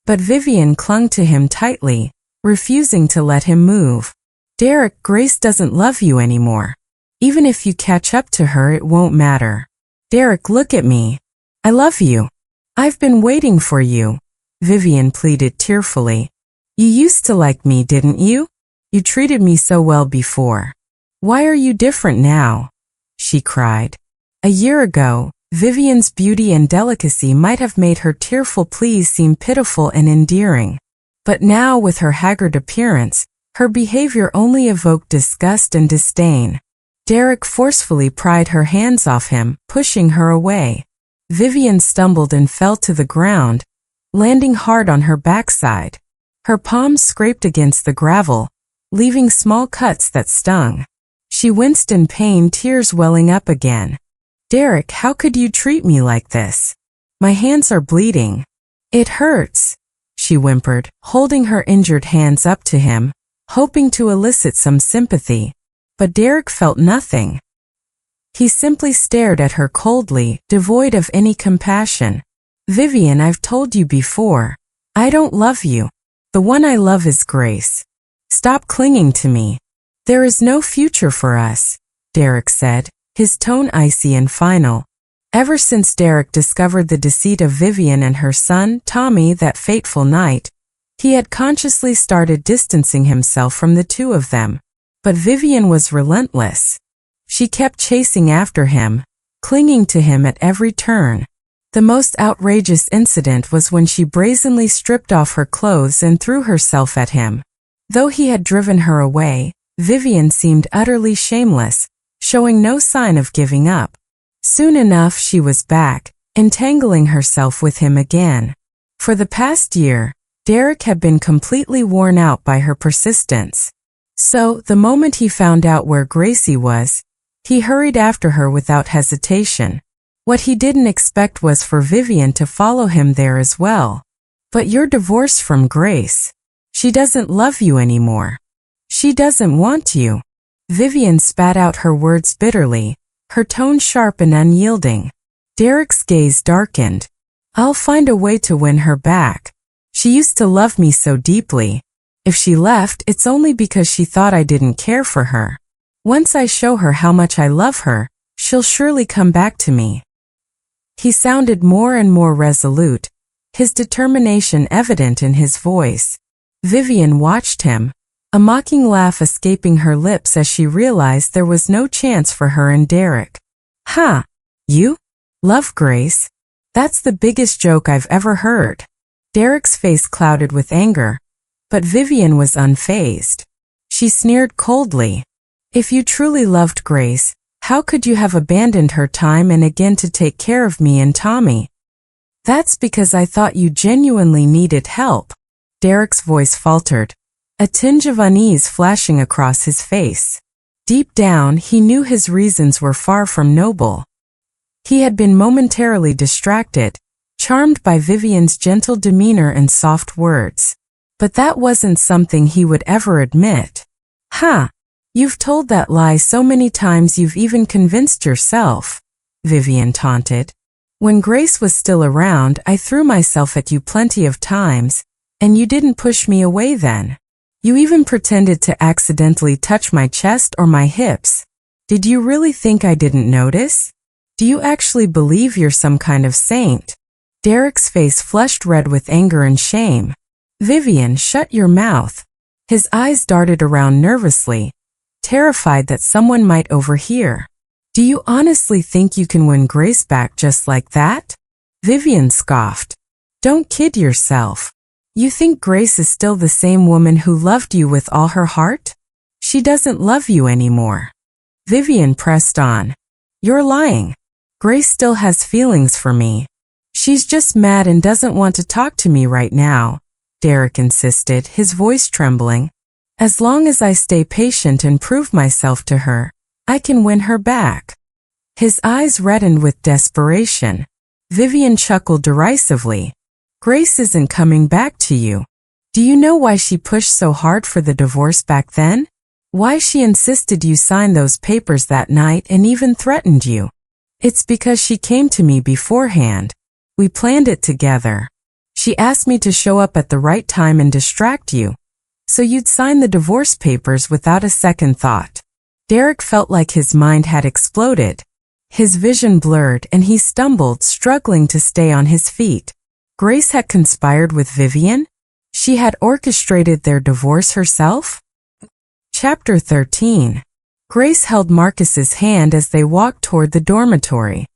But Vivian clung to him tightly, refusing to let him move. Derek, Grace doesn't love you anymore. Even if you catch up to her, it won't matter. Derek, look at me. I love you. I've been waiting for you, Vivian pleaded tearfully. You used to like me, didn't you? You treated me so well before. Why are you different now? She cried. A year ago, Vivian's beauty and delicacy might have made her tearful pleas seem pitiful and endearing. But now, with her haggard appearance, her behavior only evoked disgust and disdain. Derek forcefully pried her hands off him, pushing her away. Vivian stumbled and fell to the ground, landing hard on her backside. Her palms scraped against the gravel, leaving small cuts that stung. She winced in pain, tears welling up again. Derek, how could you treat me like this? My hands are bleeding. It hurts, she whimpered, holding her injured hands up to him, hoping to elicit some sympathy. But Derek felt nothing. He simply stared at her coldly, devoid of any compassion. Vivian, I've told you before. I don't love you. The one I love is Grace. Stop clinging to me. There is no future for us, Derek said, his tone icy and final. Ever since Derek discovered the deceit of Vivian and her son, Tommy, that fateful night, he had consciously started distancing himself from the two of them. But Vivian was relentless. She kept chasing after him, clinging to him at every turn. The most outrageous incident was when she brazenly stripped off her clothes and threw herself at him. Though he had driven her away, Vivian seemed utterly shameless, showing no sign of giving up. Soon enough she was back, entangling herself with him again. For the past year, Derek had been completely worn out by her persistence. So, the moment he found out where Gracie was, he hurried after her without hesitation. What he didn't expect was for Vivian to follow him there as well. But you're divorced from Grace. She doesn't love you anymore. She doesn't want you. Vivian spat out her words bitterly, her tone sharp and unyielding. Derek's gaze darkened. I'll find a way to win her back. She used to love me so deeply. If she left, it's only because she thought I didn't care for her. Once I show her how much I love her, she'll surely come back to me. He sounded more and more resolute, his determination evident in his voice. Vivian watched him, a mocking laugh escaping her lips as she realized there was no chance for her and Derek. Ha! You? Love Grace? That's the biggest joke I've ever heard. Derek's face clouded with anger. But Vivian was unfazed. She sneered coldly. If you truly loved Grace, how could you have abandoned her time and again to take care of me and Tommy? That's because I thought you genuinely needed help. Derek's voice faltered, a tinge of unease flashing across his face. Deep down, he knew his reasons were far from noble. He had been momentarily distracted, charmed by Vivian's gentle demeanor and soft words. But that wasn't something he would ever admit. Ha! You've told that lie so many times you've even convinced yourself, Vivian taunted. When Grace was still around, I threw myself at you plenty of times, and you didn't push me away then. You even pretended to accidentally touch my chest or my hips. Did you really think I didn't notice? Do you actually believe you're some kind of saint? Derek's face flushed red with anger and shame. Vivian, shut your mouth. His eyes darted around nervously, terrified that someone might overhear. Do you honestly think you can win Grace back just like that? Vivian scoffed. Don't kid yourself. You think Grace is still the same woman who loved you with all her heart? She doesn't love you anymore. Vivian pressed on. You're lying. Grace still has feelings for me. She's just mad and doesn't want to talk to me right now, Derek insisted, his voice trembling. As long as I stay patient and prove myself to her, I can win her back. His eyes reddened with desperation. Vivian chuckled derisively. Grace isn't coming back to you. Do you know why she pushed so hard for the divorce back then? Why she insisted you sign those papers that night and even threatened you? It's because she came to me beforehand. We planned it together. She asked me to show up at the right time and distract you, so you'd sign the divorce papers without a second thought. Derek felt like his mind had exploded. His vision blurred and he stumbled, struggling to stay on his feet. Grace had conspired with Vivian? She had orchestrated their divorce herself? Chapter 13. Grace held Marcus's hand as they walked toward the dormitory.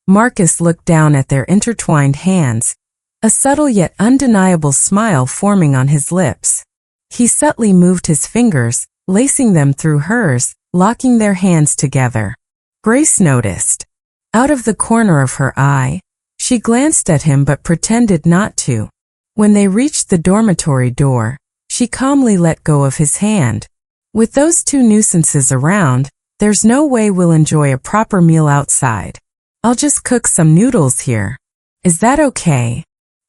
Marcus looked down at their intertwined hands, a subtle yet undeniable smile forming on his lips. He subtly moved his fingers, lacing them through hers, locking their hands together. Grace noticed. Out of the corner of her eye, she glanced at him but pretended not to. When they reached the dormitory door, she calmly let go of his hand. With those two nuisances around, there's no way we'll enjoy a proper meal outside. I'll just cook some noodles here. Is that okay?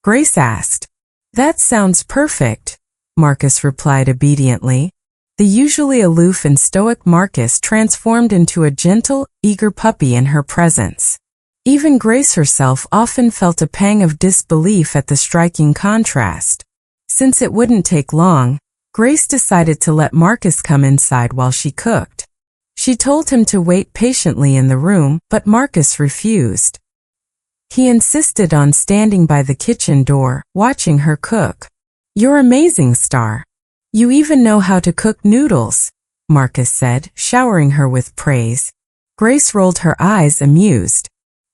Grace asked. That sounds perfect, Marcus replied obediently. The usually aloof and stoic Marcus transformed into a gentle, eager puppy in her presence. Even Grace herself often felt a pang of disbelief at the striking contrast. Since it wouldn't take long, Grace decided to let Marcus come inside while she cooked. She told him to wait patiently in the room, but Marcus refused. He insisted on standing by the kitchen door, watching her cook. You're amazing, Star. You even know how to cook noodles, Marcus said, showering her with praise. Grace rolled her eyes, amused.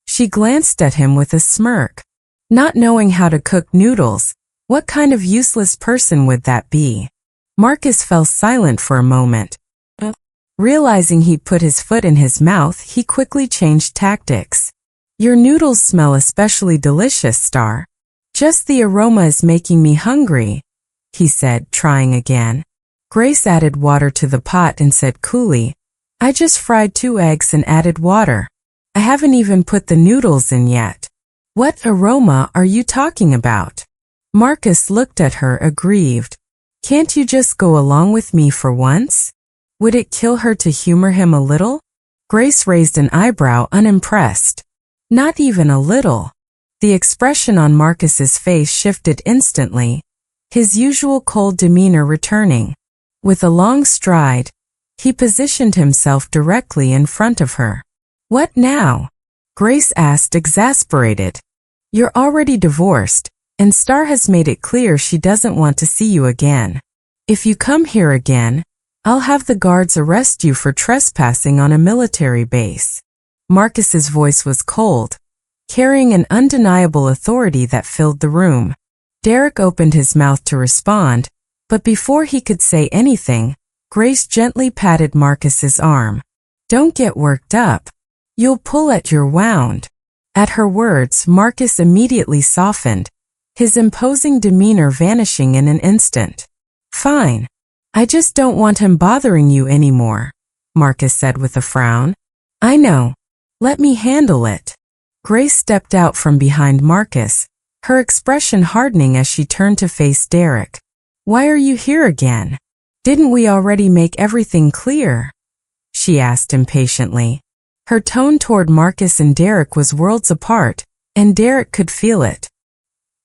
She glanced at him with a smirk. Not knowing how to cook noodles, what kind of useless person would that be? Marcus fell silent for a moment. Realizing he'd put his foot in his mouth, he quickly changed tactics. Your noodles smell especially delicious, Star. Just the aroma is making me hungry, he said, trying again. Grace added water to the pot and said coolly, I just fried 2 eggs and added water. I haven't even put the noodles in yet. What aroma are you talking about? Marcus looked at her aggrieved. Can't you just go along with me for once? Would it kill her to humor him a little? Grace raised an eyebrow, unimpressed. Not even a little. The expression on Marcus's face shifted instantly, his usual cold demeanor returning. With a long stride, he positioned himself directly in front of her. What now? Grace asked, exasperated. You're already divorced, and Star has made it clear she doesn't want to see you again. If you come here again, I'll have the guards arrest you for trespassing on a military base. Marcus's voice was cold, carrying an undeniable authority that filled the room. Derek opened his mouth to respond, but before he could say anything, Grace gently patted Marcus's arm. Don't get worked up. You'll pull at your wound. At her words, Marcus immediately softened, his imposing demeanor vanishing in an instant. Fine. I just don't want him bothering you anymore, Marcus said with a frown. I know. Let me handle it. Grace stepped out from behind Marcus, her expression hardening as she turned to face Derek. Why are you here again? Didn't we already make everything clear? She asked impatiently. Her tone toward Marcus and Derek was worlds apart, and Derek could feel it.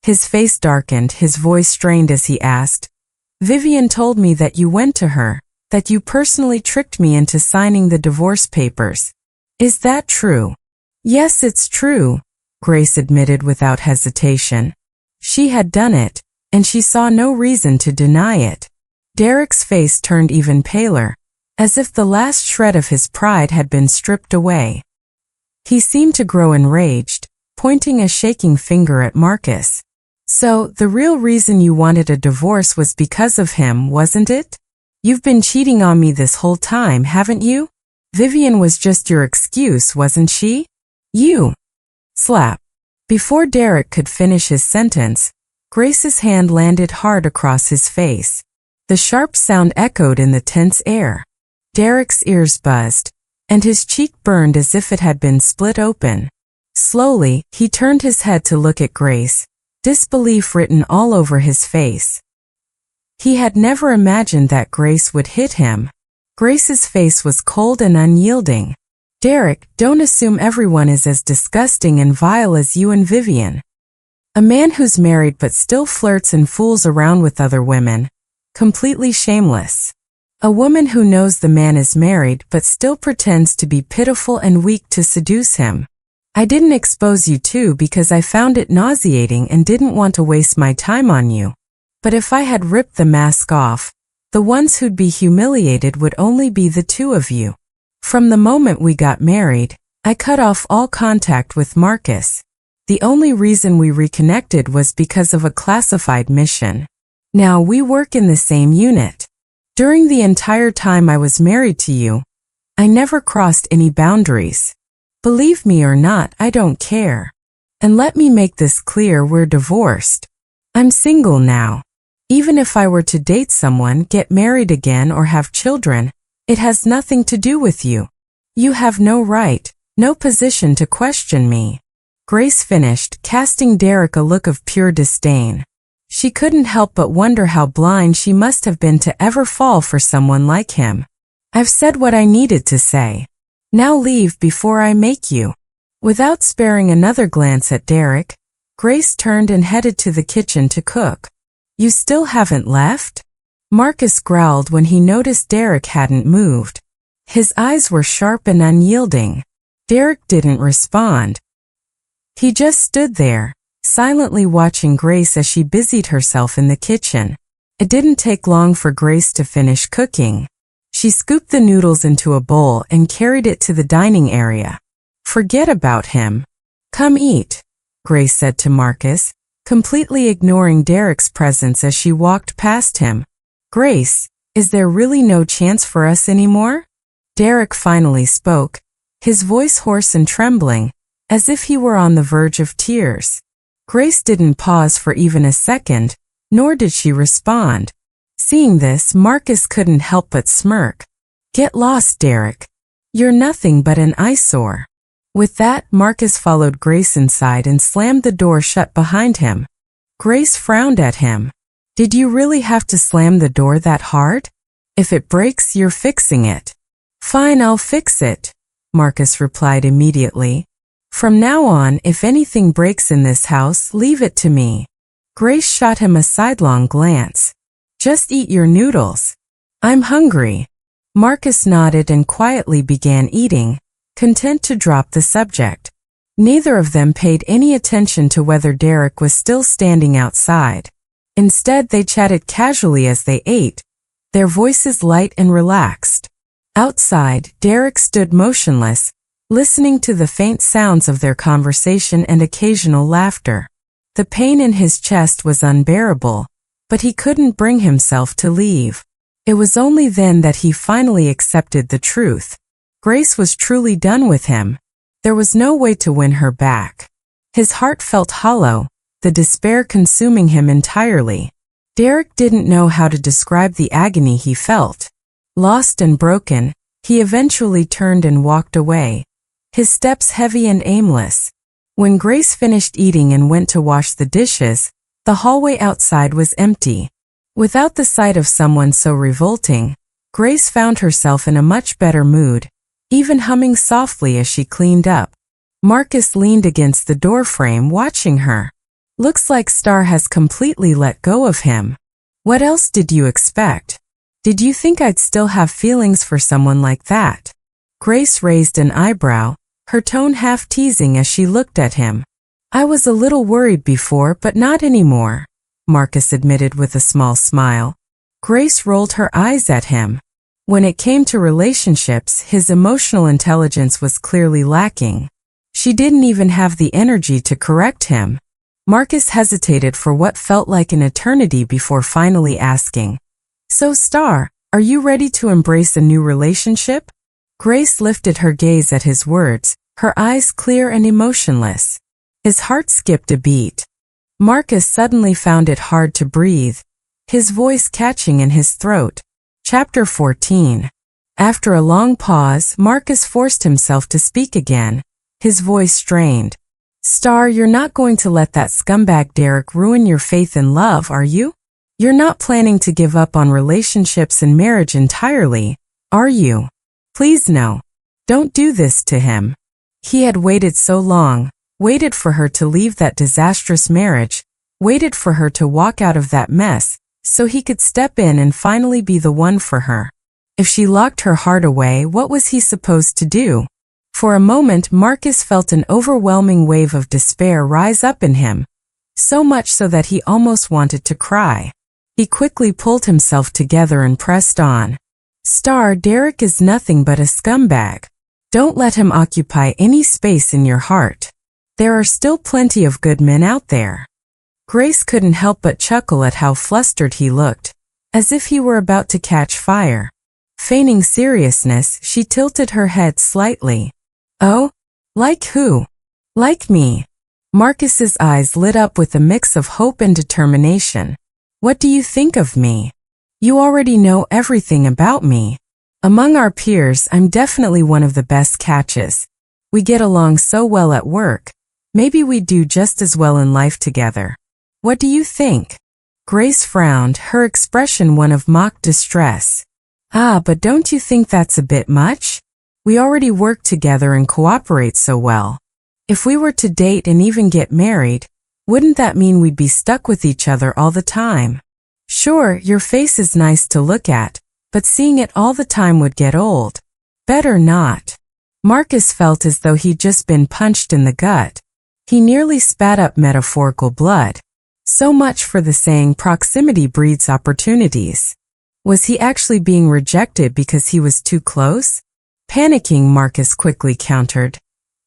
His face darkened, his voice strained as he asked, Vivian told me that you went to her, that you personally tricked me into signing the divorce papers. Is that true? Yes, it's true, Grace admitted without hesitation. She had done it, and she saw no reason to deny it. Derek's face turned even paler, as if the last shred of his pride had been stripped away. He seemed to grow enraged, pointing a shaking finger at Marcus. So, the real reason you wanted a divorce was because of him, wasn't it? You've been cheating on me this whole time, haven't you? Vivian was just your excuse, wasn't she? You. Slap. Before Derek could finish his sentence, Grace's hand landed hard across his face. The sharp sound echoed in the tense air. Derek's ears buzzed, and his cheek burned as if it had been split open. Slowly, he turned his head to look at Grace, disbelief written all over his face. He had never imagined that Grace would hit him. Grace's face was cold and unyielding. Derek, don't assume everyone is as disgusting and vile as you and Vivian. A man who's married but still flirts and fools around with other women. Completely shameless. A woman who knows the man is married but still pretends to be pitiful and weak to seduce him. I didn't expose you two because I found it nauseating and didn't want to waste my time on you. But if I had ripped the mask off, the ones who'd be humiliated would only be the two of you. From the moment we got married, I cut off all contact with Marcus. The only reason we reconnected was because of a classified mission. Now we work in the same unit. During the entire time I was married to you, I never crossed any boundaries. Believe me or not, I don't care. And let me make this clear, we're divorced. I'm single now. Even if I were to date someone, get married again, or have children, it has nothing to do with you. You have no right, no position to question me. Grace finished, casting Derek a look of pure disdain. She couldn't help but wonder how blind she must have been to ever fall for someone like him. I've said what I needed to say. Now leave before I make you. Without sparing another glance at Derek, Grace turned and headed to the kitchen to cook. You still haven't left? Marcus growled when he noticed Derek hadn't moved. His eyes were sharp and unyielding. Derek didn't respond. He just stood there, silently watching Grace as she busied herself in the kitchen. It didn't take long for Grace to finish cooking. She scooped the noodles into a bowl and carried it to the dining area. Forget about him. Come eat, Grace said to Marcus, completely ignoring Derek's presence as she walked past him. Grace, is there really no chance for us anymore? Derek finally spoke, his voice hoarse and trembling, as if he were on the verge of tears. Grace didn't pause for even a second, nor did she respond. Seeing this, Marcus couldn't help but smirk. Get lost, Derek. You're nothing but an eyesore. With that, Marcus followed Grace inside and slammed the door shut behind him. Grace frowned at him. Did you really have to slam the door that hard? If it breaks, you're fixing it. Fine, I'll fix it, Marcus replied immediately. From now on, if anything breaks in this house, leave it to me. Grace shot him a sidelong glance. Just eat your noodles. I'm hungry. Marcus nodded and quietly began eating, content to drop the subject. Neither of them paid any attention to whether Derek was still standing outside. Instead, they chatted casually as they ate, their voices light and relaxed. Outside, Derek stood motionless, listening to the faint sounds of their conversation and occasional laughter. The pain in his chest was unbearable, but he couldn't bring himself to leave. It was only then that he finally accepted the truth. Grace was truly done with him. There was no way to win her back. His heart felt hollow, the despair consuming him entirely. Derek didn't know how to describe the agony he felt. Lost and broken, he eventually turned and walked away, his steps heavy and aimless. When Grace finished eating and went to wash the dishes, the hallway outside was empty. Without the sight of someone so revolting, Grace found herself in a much better mood, even humming softly as she cleaned up. Marcus leaned against the doorframe watching her. Looks like Star has completely let go of him. What else did you expect? Did you think I'd still have feelings for someone like that? Grace raised an eyebrow, her tone half teasing as she looked at him. I was a little worried before, but not anymore, Marcus admitted with a small smile. Grace rolled her eyes at him. When it came to relationships, his emotional intelligence was clearly lacking. She didn't even have the energy to correct him. Marcus hesitated for what felt like an eternity before finally asking, So Star, are you ready to embrace a new relationship? Grace lifted her gaze at his words, her eyes clear and emotionless. His heart skipped a beat. Marcus suddenly found it hard to breathe, his voice catching in his throat. Chapter 14. After a long pause, Marcus forced himself to speak again, his voice strained. Star, you're not going to let that scumbag Derek ruin your faith in love, are you? You're not planning to give up on relationships and marriage entirely, are you? Please no. Don't do this to him. He had waited so long, waited for her to leave that disastrous marriage, waited for her to walk out of that mess, so he could step in and finally be the one for her. If she locked her heart away, what was he supposed to do? For a moment, Marcus felt an overwhelming wave of despair rise up in him, so much so that he almost wanted to cry. He quickly pulled himself together and pressed on. Star, Derek is nothing but a scumbag. Don't let him occupy any space in your heart. There are still plenty of good men out there. Grace couldn't help but chuckle at how flustered he looked, as if he were about to catch fire. Feigning seriousness, she tilted her head slightly. Oh? Like who? Like me. Marcus's eyes lit up with a mix of hope and determination. What do you think of me? You already know everything about me. Among our peers, I'm definitely one of the best catches. We get along so well at work. Maybe we'd do just as well in life together. What do you think? Grace frowned, her expression one of mock distress. But don't you think that's a bit much? We already work together and cooperate so well. If we were to date and even get married, wouldn't that mean we'd be stuck with each other all the time? Sure, your face is nice to look at, but seeing it all the time would get old. Better not. Marcus felt as though he'd just been punched in the gut. He nearly spat up metaphorical blood. So much for the saying proximity breeds opportunities. Was he actually being rejected because he was too close? Panicking, Marcus quickly countered.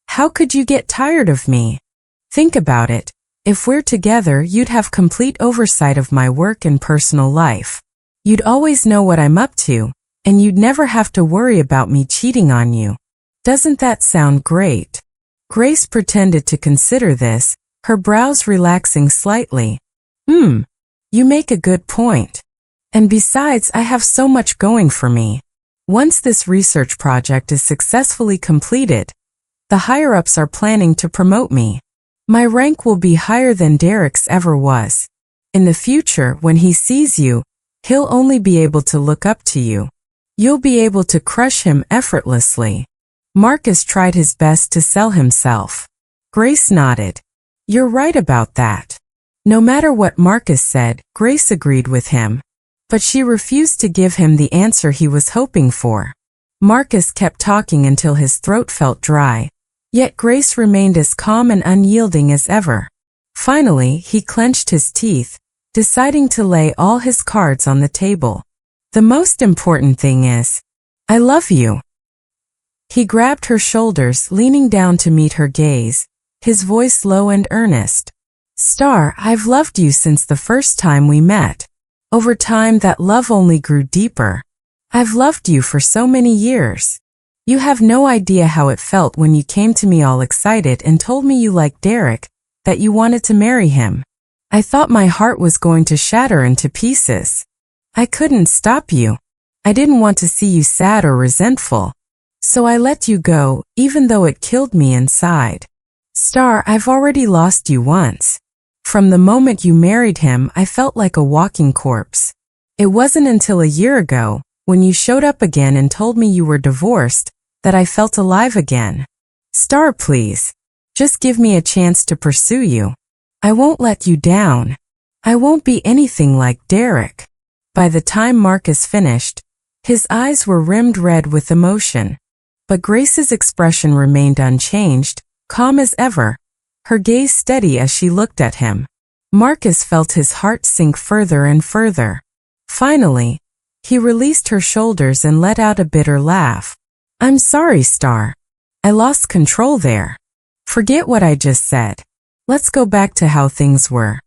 How could you get tired of me? Think about it. If we're together, you'd have complete oversight of my work and personal life. You'd always know what I'm up to, and you'd never have to worry about me cheating on you. Doesn't that sound great? Grace pretended to consider this, her brows relaxing slightly. You make a good point. And besides, I have so much going for me. Once this research project is successfully completed, the higher-ups are planning to promote me. My rank will be higher than Derek's ever was. In the future, when he sees you, he'll only be able to look up to you. You'll be able to crush him effortlessly. Marcus tried his best to sell himself. Grace nodded. You're right about that. No matter what Marcus said, Grace agreed with him. But she refused to give him the answer he was hoping for. Marcus kept talking until his throat felt dry. Yet Grace remained as calm and unyielding as ever. Finally, he clenched his teeth, deciding to lay all his cards on the table. The most important thing is, I love you. He grabbed her shoulders, leaning down to meet her gaze, his voice low and earnest. Star, I've loved you since the first time we met. Over time, that love only grew deeper. I've loved you for so many years. You have no idea how it felt when you came to me all excited and told me you liked Derek, that you wanted to marry him. I thought my heart was going to shatter into pieces. I couldn't stop you. I didn't want to see you sad or resentful. So I let you go, even though it killed me inside. Star, I've already lost you once. From the moment you married him, I felt like a walking corpse. It wasn't until a year ago, when you showed up again and told me you were divorced, that I felt alive again. Star, please. Just give me a chance to pursue you. I won't let you down. I won't be anything like Derek. By the time Marcus finished, his eyes were rimmed red with emotion. But Grace's expression remained unchanged, calm as ever, her gaze steady as she looked at him. Marcus felt his heart sink further and further. Finally, he released her shoulders and let out a bitter laugh. I'm sorry, Star. I lost control there. Forget what I just said. Let's go back to how things were.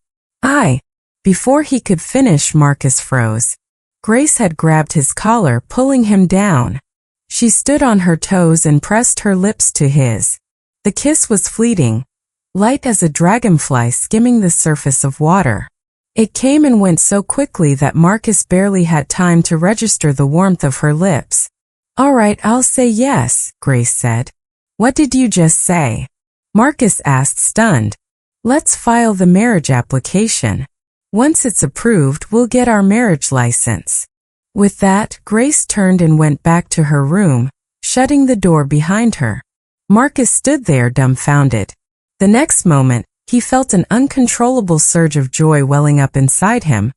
Before he could finish, Marcus froze. Grace had grabbed his collar, pulling him down. She stood on her toes and pressed her lips to his. The kiss was fleeting, light as a dragonfly skimming the surface of water. It came and went so quickly that Marcus barely had time to register the warmth of her lips. All right, I'll say yes, Grace said. What did you just say? Marcus asked, stunned. Let's file the marriage application. Once it's approved, we'll get our marriage license. With that, Grace turned and went back to her room, shutting the door behind her. Marcus stood there dumbfounded. The next moment, he felt an uncontrollable surge of joy welling up inside him,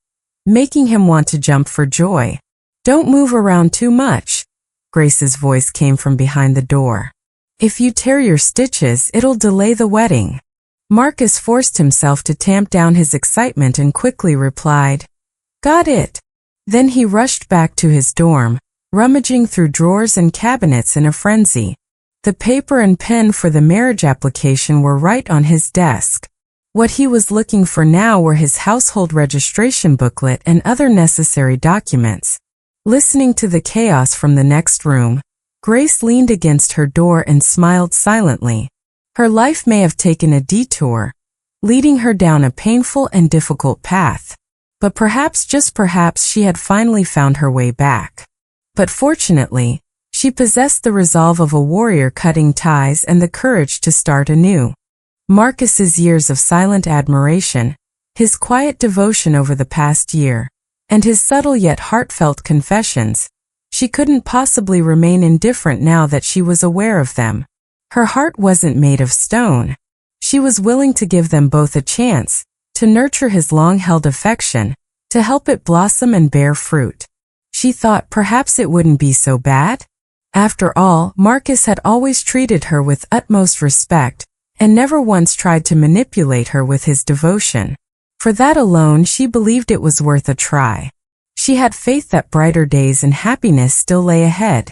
making him want to jump for joy. Don't move around too much, Grace's voice came from behind the door. If you tear your stitches, it'll delay the wedding. Marcus forced himself to tamp down his excitement and quickly replied, Got it. Then he rushed back to his dorm, rummaging through drawers and cabinets in a frenzy. The paper and pen for the marriage application were right on his desk. What he was looking for now were his household registration booklet and other necessary documents. Listening to the chaos from the next room, Grace leaned against her door and smiled silently. Her life may have taken a detour, leading her down a painful and difficult path. But perhaps, just perhaps, she had finally found her way back. But fortunately, she possessed the resolve of a warrior cutting ties and the courage to start anew. Marcus's years of silent admiration, his quiet devotion over the past year, and his subtle yet heartfelt confessions, she couldn't possibly remain indifferent now that she was aware of them. Her heart wasn't made of stone. She was willing to give them both a chance, to nurture his long-held affection, to help it blossom and bear fruit. She thought perhaps it wouldn't be so bad. After all, Marcus had always treated her with utmost respect, and never once tried to manipulate her with his devotion. For that alone, she believed it was worth a try. She had faith that brighter days and happiness still lay ahead.